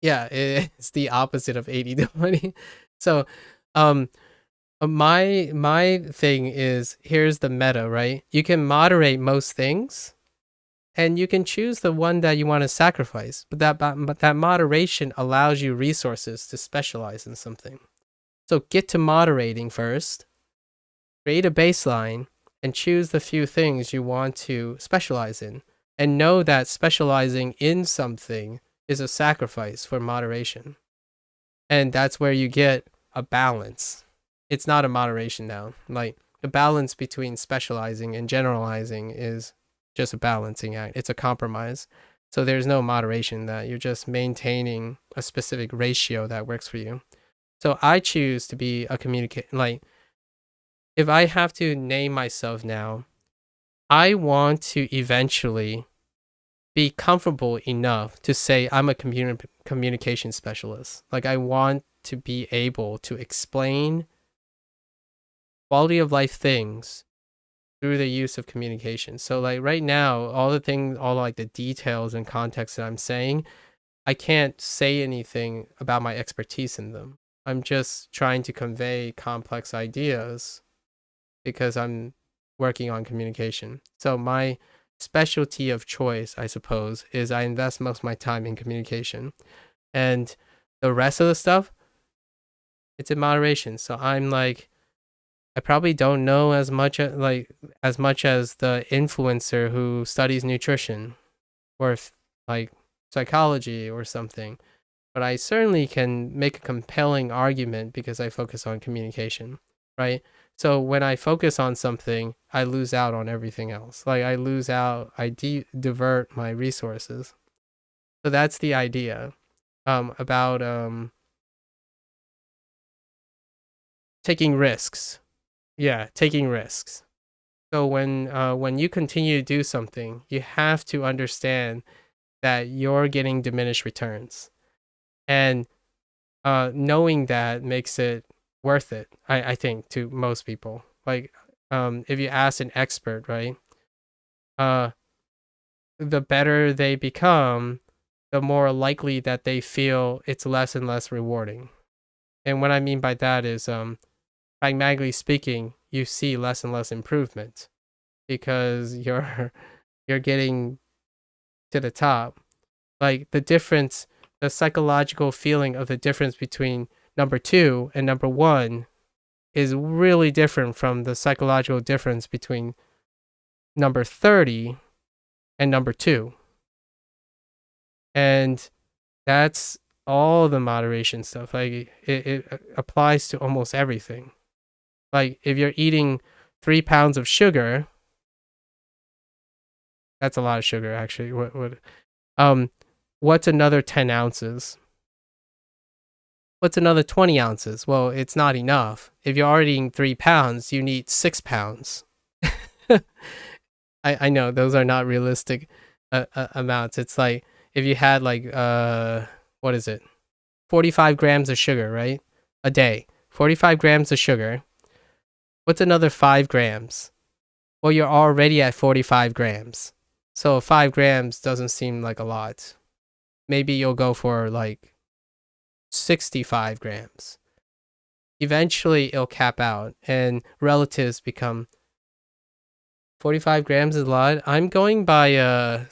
Yeah, it's the opposite of 80-20. So my thing is, here's the meta, right? You can moderate most things, and you can choose the one that you want to sacrifice, but that moderation allows you resources to specialize in something. So get to moderating first, create a baseline, and choose the few things you want to specialize in, and know that specializing in something is a sacrifice for moderation. And that's where you get a balance. It's not a moderation now. Like, the balance between specializing and generalizing is just a balancing act. It's a compromise. So there's no moderation in that. You're just maintaining a specific ratio that works for you. So I choose to be a communicator. Like, if I have to name myself now, I want to eventually be comfortable enough to say I'm a communication specialist. Like, I want to be able to explain quality of life things through the use of communication. So like right now, all like the details and context that I'm saying, I can't say anything about my expertise in them. I'm just trying to convey complex ideas because I'm working on communication. So my specialty of choice, I suppose, is I invest most of my time in communication. And the rest of the stuff, it's in moderation. So I'm like, I probably don't know as much as the influencer who studies nutrition or like psychology or something, but I certainly can make a compelling argument because I focus on communication, right? So when I focus on something, I lose out on everything else. Like I divert my resources. So that's the idea about taking risks. Yeah, taking risks. So when you continue to do something, you have to understand that you're getting diminished returns, and knowing that makes it worth it. I think to most people. Like if you ask an expert, right, the better they become, the more likely that they feel it's less and less rewarding. And what I mean by that is pragmatically speaking, you see less and less improvement because you're getting to the top. Like the psychological feeling of the difference between number 2 and number 1 is really different from the psychological difference between number 30 and number 2. And that's all the moderation stuff. Like it applies to almost everything. Like if you're eating 3 pounds of sugar, that's a lot of sugar actually. What's another 10 ounces? What's another 20 ounces? Well, it's not enough. If you're already eating 3 pounds, you need 6 pounds. I know those are not realistic amounts. It's like if you had like what is it? 45 grams of sugar, right? A day. 45 grams of sugar. What's another 5 grams? Well, you're already at 45 grams. So 5 grams doesn't seem like a lot. Maybe you'll go for like 65 grams. Eventually it'll cap out and relatives become 45 grams is a lot. I'm going by a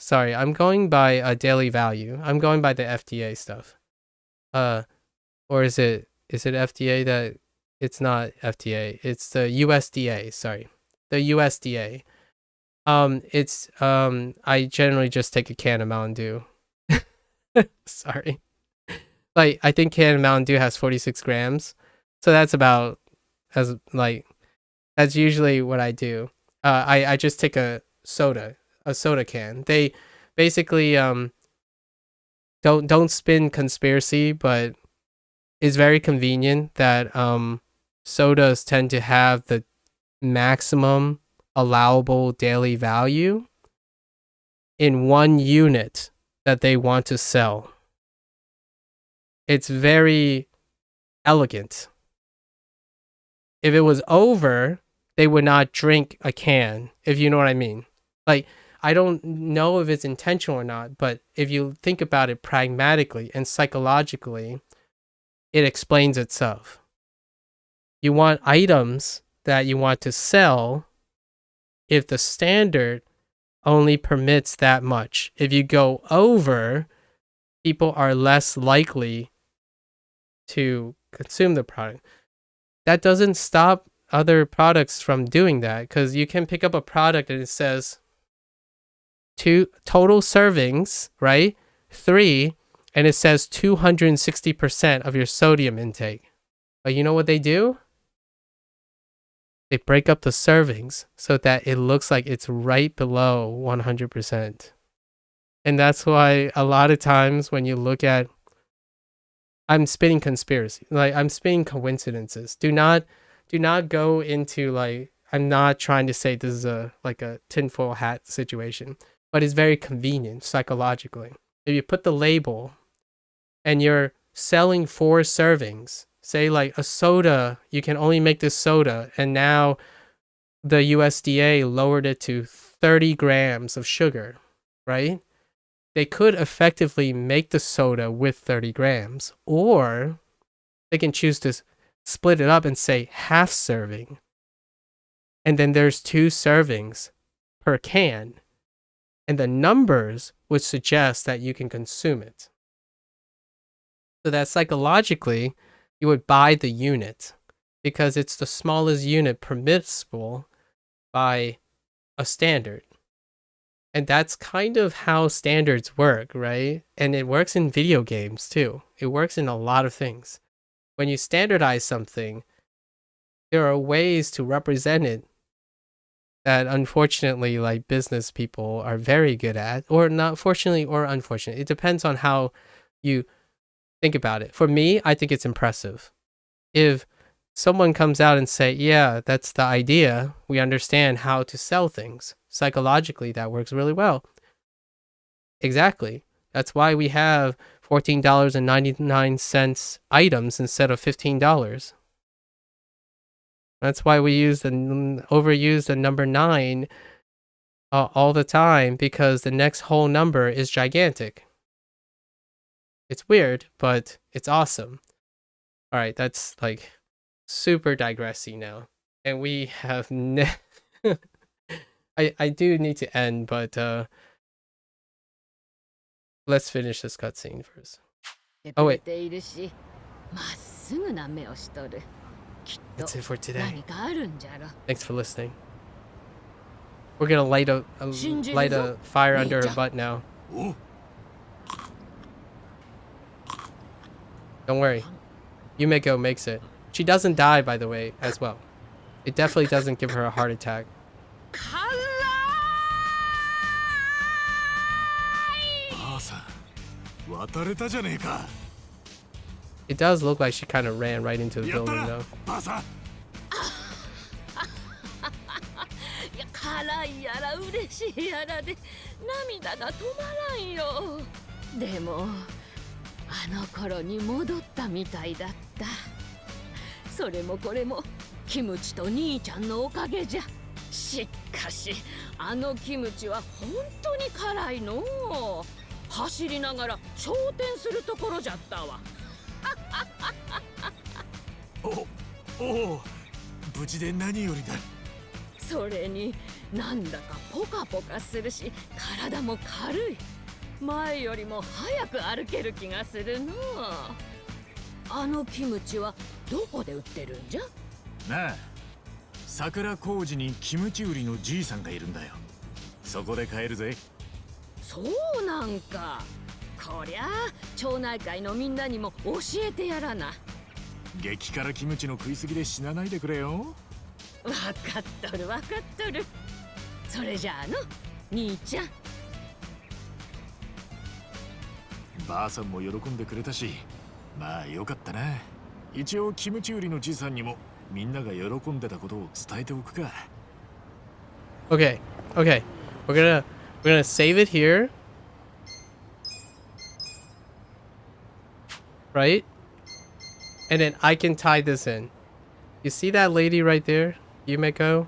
daily value. I'm going by the FDA stuff. Or is it FDA that it's not FDA. It's the USDA, sorry. The USDA. I generally just take a can of Mountain Dew. Sorry. Like I think can of Mountain Dew has 46 grams. So that's usually what I do. I just take a soda can. They basically don't spin conspiracy, but it's very convenient that sodas tend to have the maximum allowable daily value in 1 unit that they want to sell. It's very elegant. If it was over, they would not drink a can, if you know what I mean. Like, I don't know if it's intentional or not, but if you think about it pragmatically and psychologically, it explains itself. You want items that you want to sell if the standard only permits that much. If you go over, people are less likely to consume the product. That doesn't stop other products from doing that, because you can pick up a product and it says 2 total servings, right? 3, and it says 260% of your sodium intake. But you know what they do? They break up the servings so that it looks like it's right below 100%. And that's why a lot of times when you look at, I'm spinning conspiracy, like I'm spinning coincidences. Do not go into like, I'm not trying to say this is a tinfoil hat situation, but it's very convenient psychologically. If you put the label and you're selling 4 servings, say like a soda, you can only make this soda, and now the USDA lowered it to 30 grams of sugar, right? They could effectively make the soda with 30 grams, or they can choose to split it up and say half serving. And then there's 2 servings per can. And the numbers would suggest that you can consume it. So that psychologically, you would buy the unit because it's the smallest unit permissible by a standard. And that's kind of how standards work, right? And it works in video games too. It works in a lot of things. When you standardize something, there are ways to represent it that unfortunately like business people are very good at, or not fortunately or unfortunately. It depends on how you think about it. For me, I think it's impressive. If someone comes out and say, yeah, that's the idea, we understand how to sell things. Psychologically, that works really well. Exactly. That's why we have $14.99 items instead of $15. That's why we overuse the number 9 all the time, because the next whole number is gigantic. It's weird, but it's awesome. All right, that's like super digressy now. And we have I do need to end, but let's finish this cutscene first. Oh wait. That's it for today. Thanks for listening. We're gonna light a fire under her butt now. Don't worry. Yumeko makes it. She doesn't die, by the way, as well. It definitely doesn't give her a heart attack. It does look like she kind of ran right into the building, though. 辛いやら嬉しいやらで涙が止まらんよ。でもあの頃に戻ったみたいだった。それもこれもキムチと兄ちゃんのおかげじゃ。しかしあのキムチは本当に辛いの。走りながら昇天するところじゃったわ。おお、無事で何よりだ。それになんだかポカポカするし体も軽い。前よりも早く歩ける気がするの。あのキムチはどこで売ってるんじゃ？なあ、桜小路にキムチ売りのじいさんがいるんだよ。そこで買えるぜ。そうなんか。こりゃあ町内会のみんなにも教えてやらな。激辛キムチの食いすぎで死なないでくれよ。わかっとるわかっとる。それじゃあの兄ちゃん。ばあさんも喜んでくれたし、まあよかったな。一応キムチ売りのじいさんにもみんなが喜んでたことを伝えておくか。Okay, we're gonna save it here, right? And then I can tie this in. You see that lady right there, Yumeko?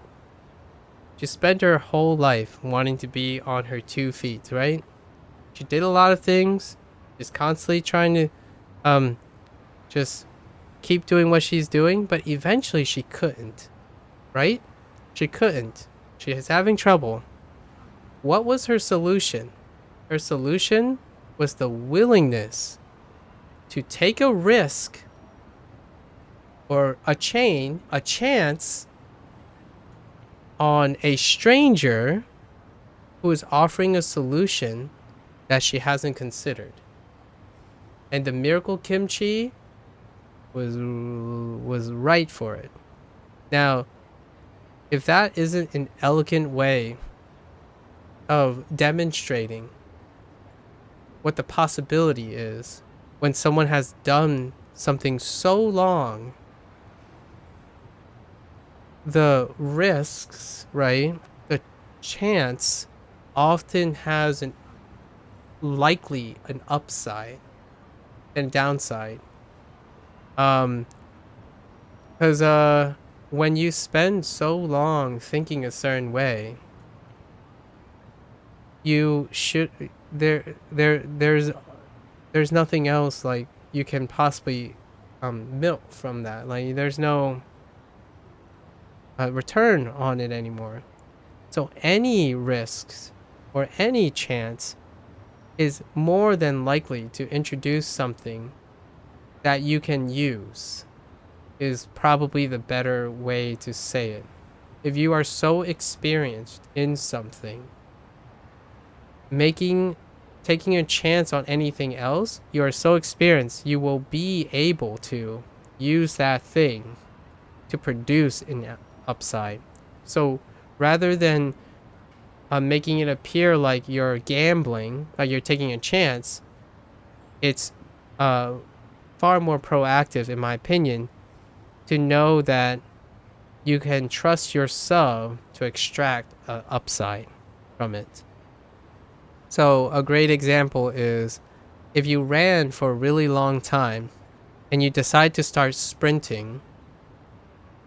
She spent her whole life wanting to be on her 2 feet, right? She did a lot of things, just constantly trying to just keep doing what she's doing, but eventually she couldn't, right? She couldn't. She is having trouble. What was her solution? Her solution was the willingness to take a risk or a chance on a stranger who is offering a solution that she hasn't considered. And the miracle kimchi was right for it. Now, if that isn't an elegant way of demonstrating what the possibility is when someone has done something so long, the risks, right? The chance often has an upside and downside. Because when you spend so long thinking a certain way, you should there's nothing else like you can possibly milk from that. Like there's no return on it anymore. So any risks or any chance is more than likely to introduce something that you can use, is probably the better way to say it. If you are so experienced in something, taking a chance on anything else, you are so experienced, you will be able to use that thing to produce an upside. So rather than making it appear like you're gambling, like you're taking a chance, it's far more proactive, in my opinion, to know that you can trust yourself to extract an upside from it. So a great example is if you ran for a really long time and you decide to start sprinting,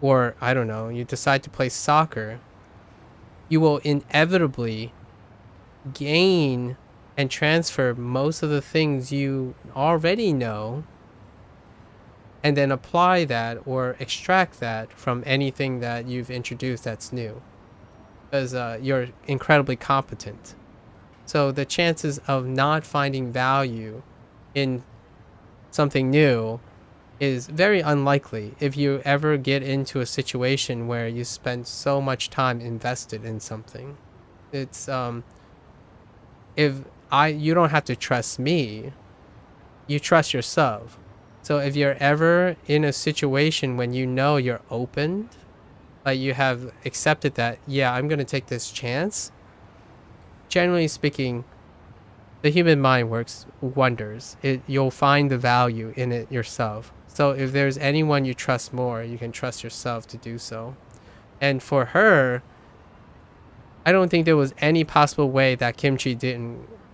or I don't know, you decide to play soccer, you will inevitably gain and transfer most of the things you already know and then apply that or extract that from anything that you've introduced that's new, because you're incredibly competent. So the chances of not finding value in something new is very unlikely if you ever get into a situation where you spend so much time invested in something. It's you don't have to trust me, you trust yourself. So if you're ever in a situation when you know you're opened, like you have accepted that, yeah, I'm going to take this chance, generally speaking, the human mind works wonders. You'll find the value in it yourself. So if there's anyone you trust more, you can trust yourself to do so. And for her, I don't think there was any possible way that kimchi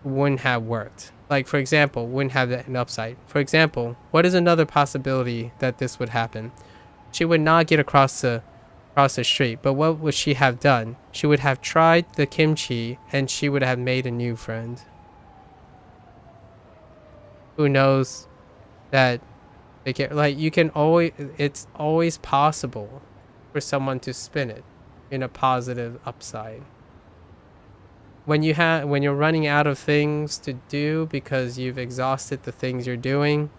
wouldn't have worked. Like, for example, wouldn't have an upside. For example, what is another possibility that this would happen? She would not get across the street, but what would she have done? She would have tried the kimchi and she would have made a new friend. Who knows that they get, like, it's always possible for someone to spin it in a positive upside. When you're running out of things to do because you've exhausted the things you're doing,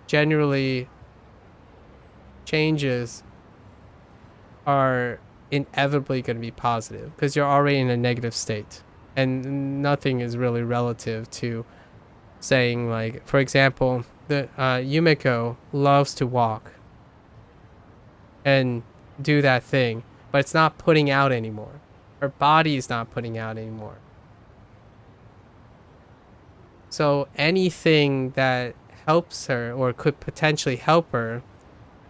generally changes are inevitably going to be positive because you're already in a negative state, and nothing is really relative to saying, like, for example, the Yumiko loves to walk and do that thing, but it's not putting out anymore. Her body is not putting out anymore. So anything that helps her or could potentially help her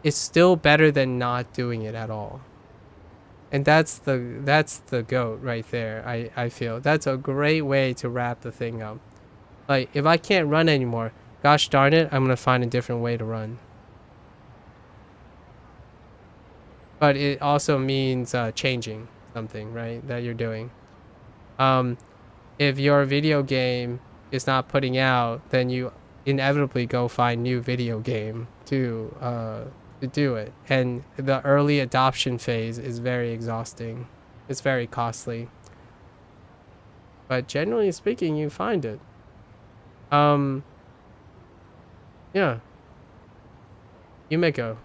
is still better than not doing it at all. And that's the goat right there. I feel that's a great way to wrap the thing up. Like, if I can't run anymore, gosh darn it, I'm gonna find a different way to run. But it also means changing something, right, that you're doing. If your video game is not putting out, then you inevitably go find new video game to do it. And the early adoption phase is very exhausting. It's very costly. But generally speaking, you find it. Yeah. Yumiko,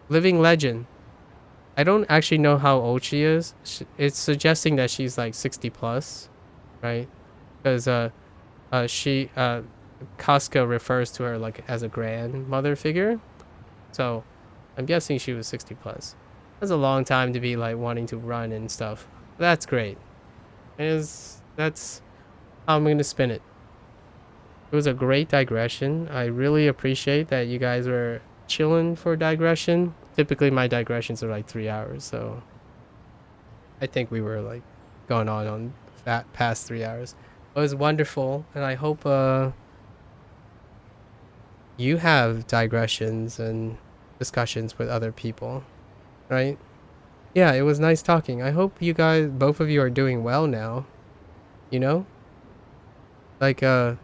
living legend. I don't actually know how old she is. It's suggesting that she's like 60 plus, right? Because she Casca refers to her like as a grandmother figure, so I'm guessing she was 60 plus. That's a long time to be like wanting to run and stuff. That's great. That's how I'm gonna spin it. It was a great digression. I really appreciate that you guys were chilling for digression. Typically my digressions are like 3 hours, so I think we were like going on that past 3 hours. It was wonderful, and I hope you have digressions and discussions with other people, right? Yeah, it was nice talking. I hope you guys, both of you, are doing well now. You know, like I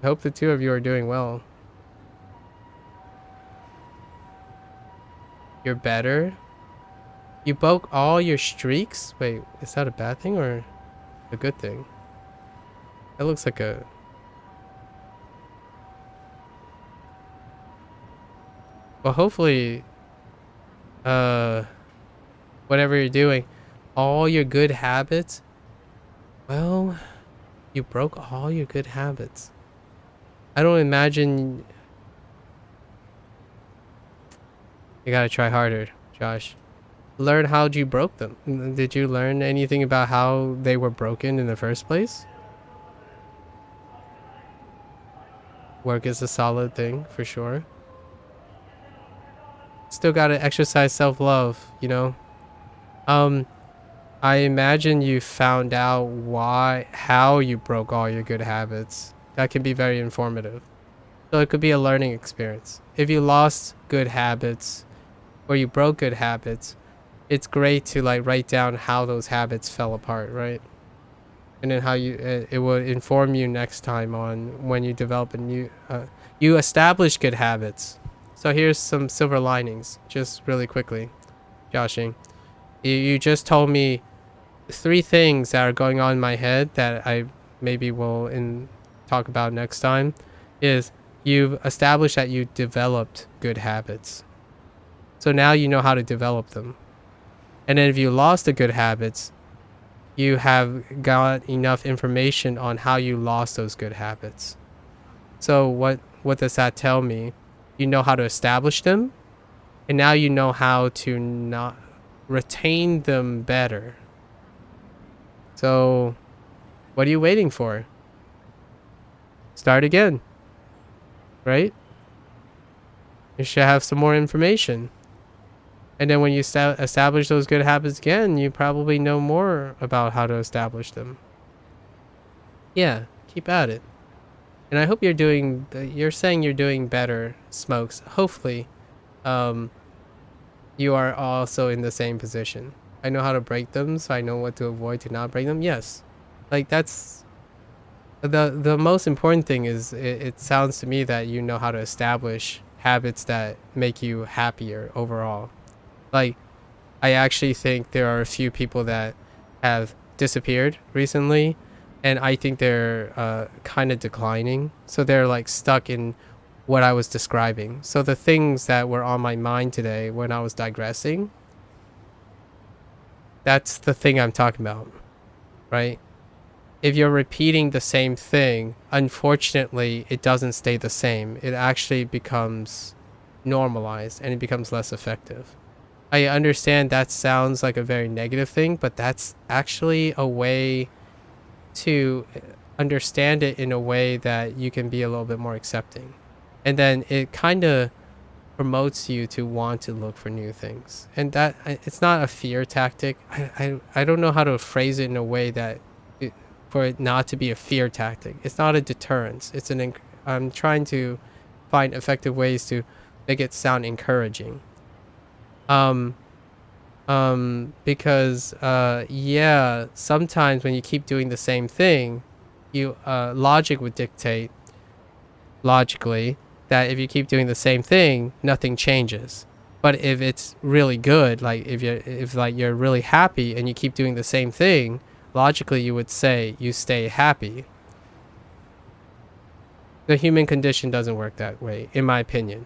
hope the two of you are doing well. You're better. You broke all your streaks. Wait, is that a bad thing or a good thing? That looks like a... Well, hopefully, whatever you're doing, all your good habits, well, you broke all your good habits. I don't imagine... You gotta try harder, Josh. Learn how you broke them. Did you learn anything about how they were broken in the first place? Work is a solid thing, for sure. Still gotta exercise self-love, you know? I imagine you found out how you broke all your good habits. That can be very informative. So it could be a learning experience. If you lost good habits, or you broke good habits, it's great to like write down how those habits fell apart, right? And then how it will inform you next time on when you develop a new, you establish good habits. So here's some silver linings, just really quickly, Joshing. You just told me 3 things that are going on in my head that I maybe will talk about next time. Is you've established that you developed good habits. So now you know how to develop them. And then if you lost the good habits, you have got enough information on how you lost those good habits. So what does that tell me? You know how to establish them, and now you know how to not retain them better. So what are you waiting for? Start again, right? You should have some more information. And then when you establish those good habits again, you probably know more about how to establish them. Yeah, keep at it. And I hope you're saying you're doing better, Smokes. Hopefully, you are also in the same position. I know how to break them, so I know what to avoid to not break them. Yes. Like that's the most important thing is it sounds to me that you know how to establish habits that make you happier overall. Like, I actually think there are a few people that have disappeared recently, and I think they're kind of declining. So they're like stuck in what I was describing. So the things that were on my mind today when I was digressing, that's the thing I'm talking about, right? If you're repeating the same thing, unfortunately, it doesn't stay the same. It actually becomes normalized and it becomes less effective. I understand that sounds like a very negative thing, but that's actually a way to understand it in a way that you can be a little bit more accepting. And then it kind of promotes you to want to look for new things. And that it's not a fear tactic. I don't know how to phrase it in a way that for it not to be a fear tactic. It's not a deterrence. I'm trying to find effective ways to make it sound encouraging. Because yeah, sometimes when you keep doing the same thing, logic would dictate logically that if you keep doing the same thing, nothing changes. But if it's really good, like if you're really happy and you keep doing the same thing, logically you would say you stay happy. The human condition doesn't work that way, in my opinion.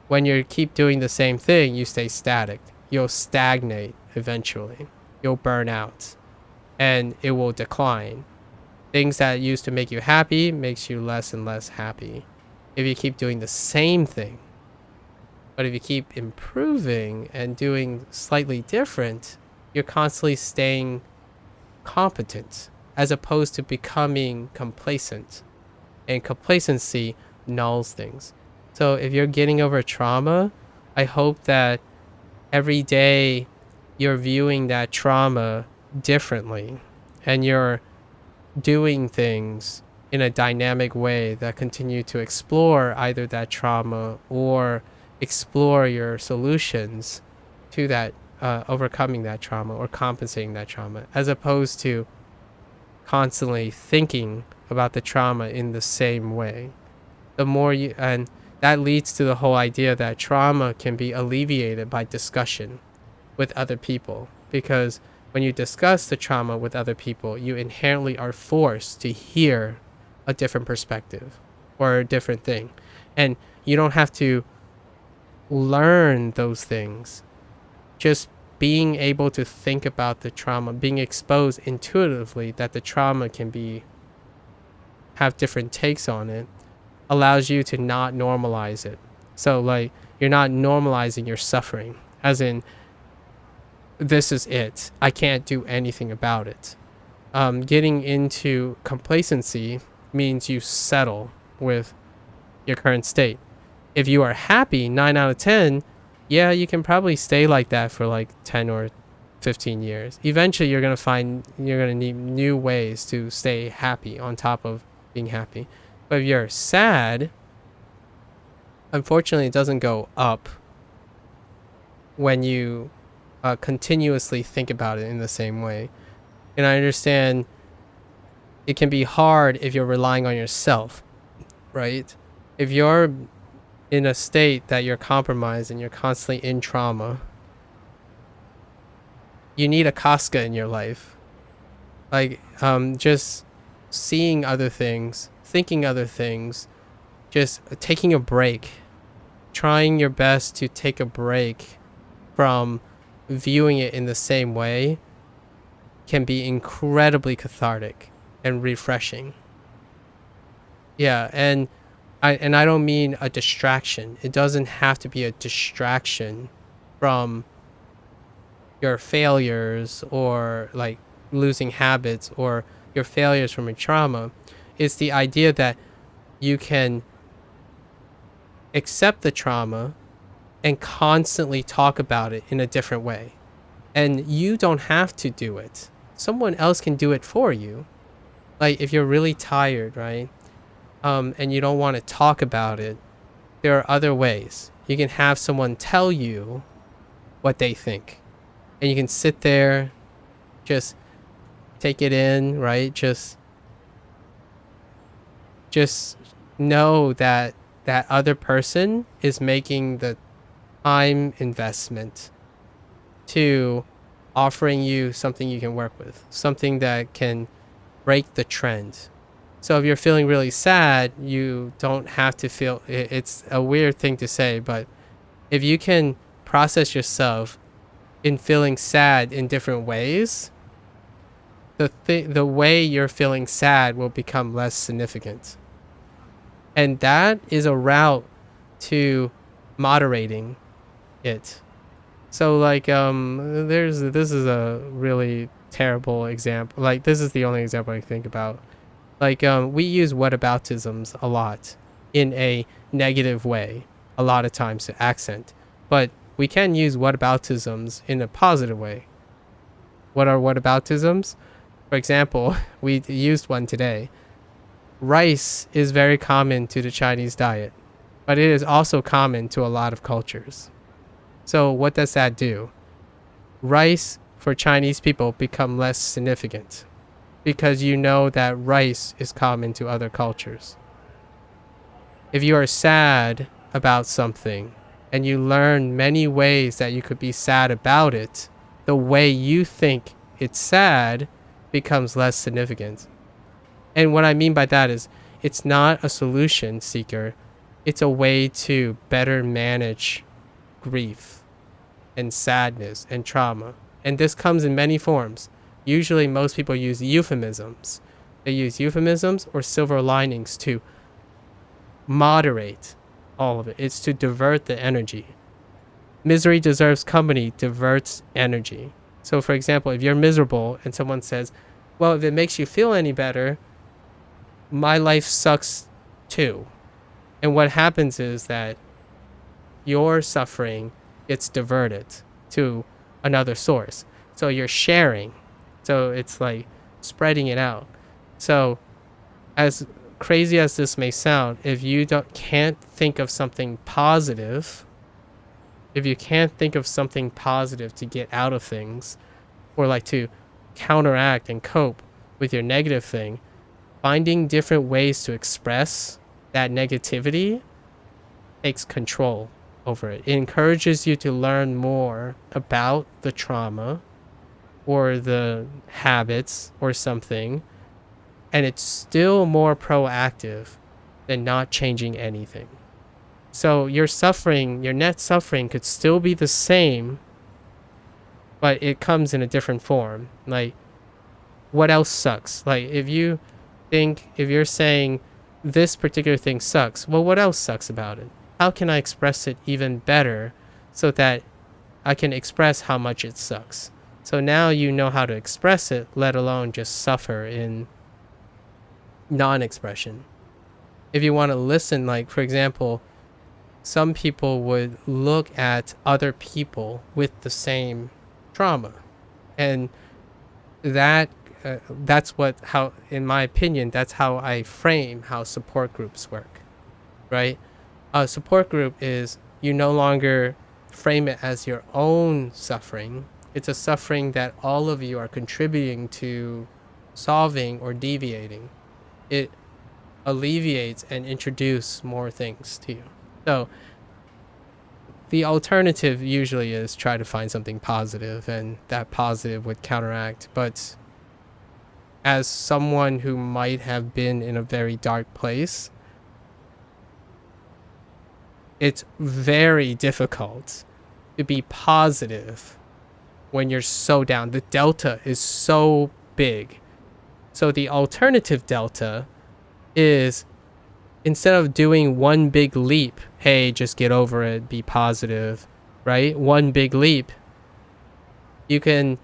When you keep doing the same thing, you stay static. you'll stagnate eventually. You'll burn out and it will decline. Things that used to make you happy makes you less and less happy if you keep doing the same thing. But if you keep improving and doing slightly different, you're constantly staying competent as opposed to becoming complacent. And complacency nulls things. So if you're getting over trauma, I hope that every day you're viewing that trauma differently and you're doing things in a dynamic way that continue to explore either that trauma or explore your solutions to that, overcoming that trauma or compensating that trauma, as opposed to constantly thinking about the trauma in the same way. The more you, and that leads to the whole idea that trauma can be alleviated by discussion with other people, because when you discuss the trauma with other people, you inherently are forced to hear a different perspective or a different thing. And you don't have to learn those things. Just being able to think about the trauma, being exposed intuitively that the trauma can have different takes on it, allows you to not normalize it. So like, you're not normalizing your suffering, as in, this is it, I can't do anything about it. Getting into complacency means you settle with your current state. If you are happy 9 out of 10, yeah, you can probably stay like that for like 10 or 15 years. Eventually you're going to need new ways to stay happy on top of being happy. But if you're sad, unfortunately it doesn't go up when you continuously think about it in the same way. And I understand it can be hard if you're relying on yourself, right? If you're in a state that you're compromised and you're constantly in trauma, you need a Casca in your life. Like, just seeing other things, thinking other things, just taking a break, trying your best to take a break from viewing it in the same way can be incredibly cathartic and refreshing. Yeah, and I don't mean a distraction. It doesn't have to be a distraction from your failures or like losing habits or your failures from your trauma. It's the idea that you can accept the trauma and constantly talk about it in a different way. And you don't have to do it. Someone else can do it for you. Like if you're really tired, right? And you don't want to talk about it, there are other ways. You can have someone tell you what they think. And you can sit there, just take it in, right? Just know that that other person is making the time investment to offering you something you can work with, something that can break the trend. So if you're feeling really sad, you don't have to feel, it's a weird thing to say, but if you can process yourself in feeling sad in different ways, the way you're feeling sad will become less significant. And that is a route to moderating it. So like this is a really terrible example. Like this is the only example I think about. Like we use whataboutisms a lot in a negative way a lot of times to accent, but we can use whataboutisms in a positive way. What are whataboutisms? For example, we used one today. Rice is very common to the Chinese diet, but it is also common to a lot of cultures. So what does that do? Rice for Chinese people become less significant because you know that rice is common to other cultures. If you are sad about something and you learn many ways that you could be sad about it, the way you think it's sad becomes less significant. And what I mean by that is it's not a solution seeker. It's a way to better manage grief and sadness and trauma. And this comes in many forms. Usually most people use euphemisms. They use euphemisms or silver linings to moderate all of it. It's to divert the energy. Misery deserves company diverts energy. So for example, if you're miserable and someone says, well, if it makes you feel any better, my life sucks too. And what happens is that your suffering gets diverted to another source. So you're sharing. So it's like spreading it out. So as crazy as this may sound, if you can't think of something positive, if you can't think of something positive to get out of things, or like to counteract and cope with your negative thing, finding different ways to express that negativity takes control over it. It encourages you to learn more about the trauma or the habits or something, and it's still more proactive than not changing anything. So your suffering, your net suffering could still be the same, but it comes in a different form. Like, what else sucks? Like, if you're saying this particular thing sucks, well, what else sucks about it? How can I express it even better so that I can express how much it sucks? So now you know how to express it, let alone just suffer in non-expression. If you want to listen, like, for example, some people would look at other people with the same trauma, and that's how, in my opinion, that's how I frame how support groups work, right? A support group is, you no longer frame it as your own suffering. It's a suffering that all of you are contributing to solving or deviating. It alleviates and introduces more things to you. So the alternative usually is try to find something positive, and that positive would counteract. But as someone who might have been in a very dark place, it's very difficult to be positive when you're so down. The delta is so big. So the alternative delta is, instead of doing one big leap, hey, just get over it, be positive, right? One big leap, you can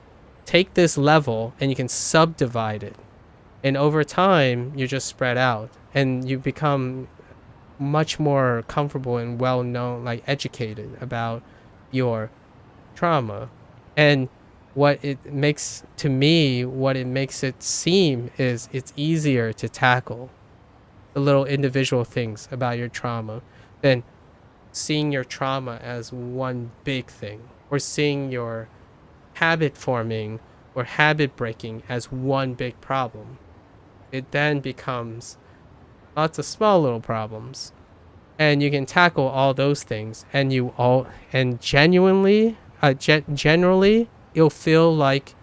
take this level and you can subdivide it. And over time, you just spread out and you become much more comfortable and well-known, like educated about your trauma. And what it makes it seem is it's easier to tackle the little individual things about your trauma than seeing your trauma as one big thing, or seeing your habit forming or habit breaking as one big problem. It then becomes lots of small little problems, and you can tackle all those things, and generally you'll feel like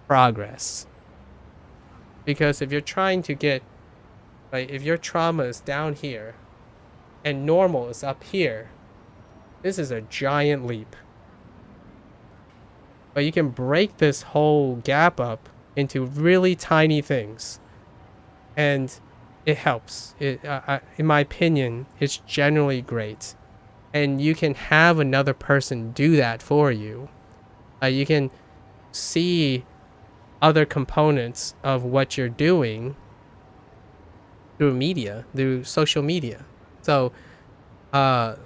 progress. Because if you're trying to get, like, if your trauma is down here and normal is up here, this is a giant leap. But you can break this whole gap up into really tiny things, and it helps. In my opinion, it's generally great. And you can have another person do that for you. You can see other components of what you're doing through media, through social media. So, like,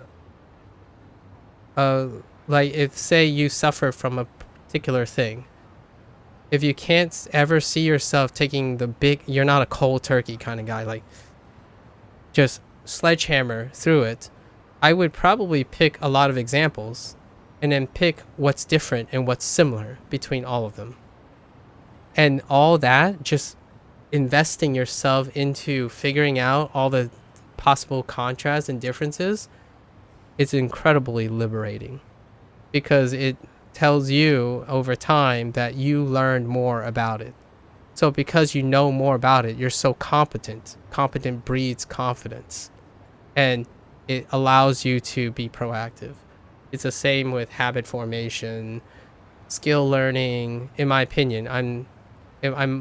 if, say, you suffer from a particular thing, if you can't ever see yourself taking the big, you're not a cold turkey kind of guy, like, just sledgehammer through it, I would probably pick a lot of examples and then pick what's different and what's similar between all of them. And all that, just investing yourself into figuring out all the possible contrasts and differences, it's incredibly liberating, because it tells you over time that you learned more about it. So because you know more about it, you're so competent. Competent breeds confidence, and it allows you to be proactive. It's the same with habit formation, skill learning. In my opinion, I'm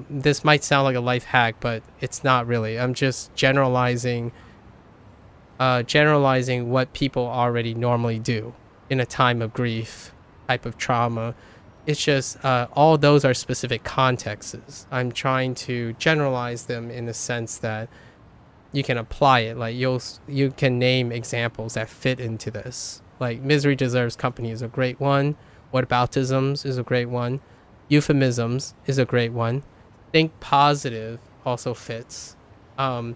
this might sound like a life hack, but it's not really. I'm just generalizing what people already normally do in a time of grief, type of trauma. It's just all those are specific contexts. I'm trying to generalize them in the sense that you can apply it. Like you can name examples that fit into this. Like misery deserves company is a great one. Whataboutisms is a great one. Euphemisms is a great one. Think positive also fits. The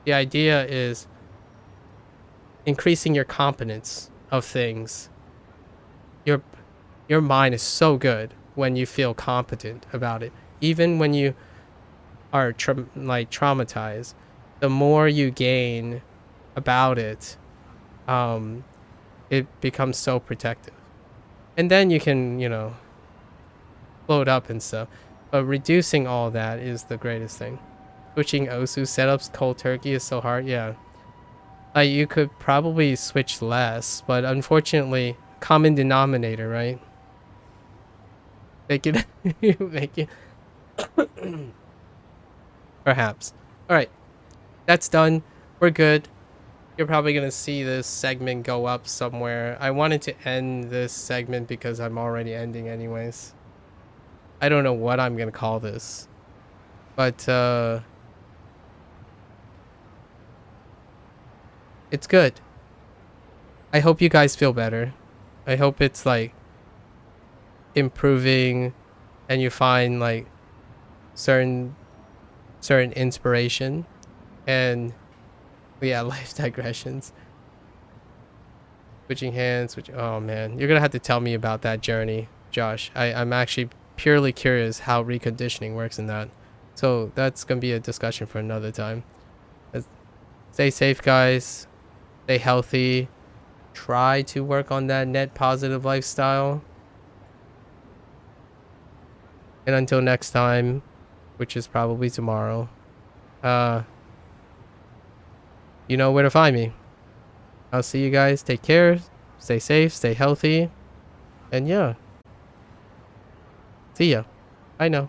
idea is increasing your competence of things. Your mind is so good when you feel competent about it. Even when you are traumatized, the more you gain about it, it becomes so protective. And then you can, float up and stuff. But reducing all that is the greatest thing. Switching Osu setups cold turkey is so hard. Yeah. You could probably switch less, but unfortunately, common denominator, right? Make it, make it. Perhaps. All right, that's done. We're good. You're probably gonna see this segment go up somewhere. I wanted to end this segment because I'm already ending anyways. I don't know what I'm gonna call this, but it's good. I hope you guys feel better. I hope it's like improving and you find like certain inspiration and yeah, life digressions. Switching hands, oh man, you're gonna have to tell me about that journey, Josh. I'm actually purely curious how reconditioning works in that. So that's gonna be a discussion for another time. Stay safe, guys. Stay healthy. Try to work on that net positive lifestyle. And until next time, which is probably tomorrow, you know where to find me. I'll see you guys. Take care. Stay safe. Stay healthy. And yeah. See ya. I know.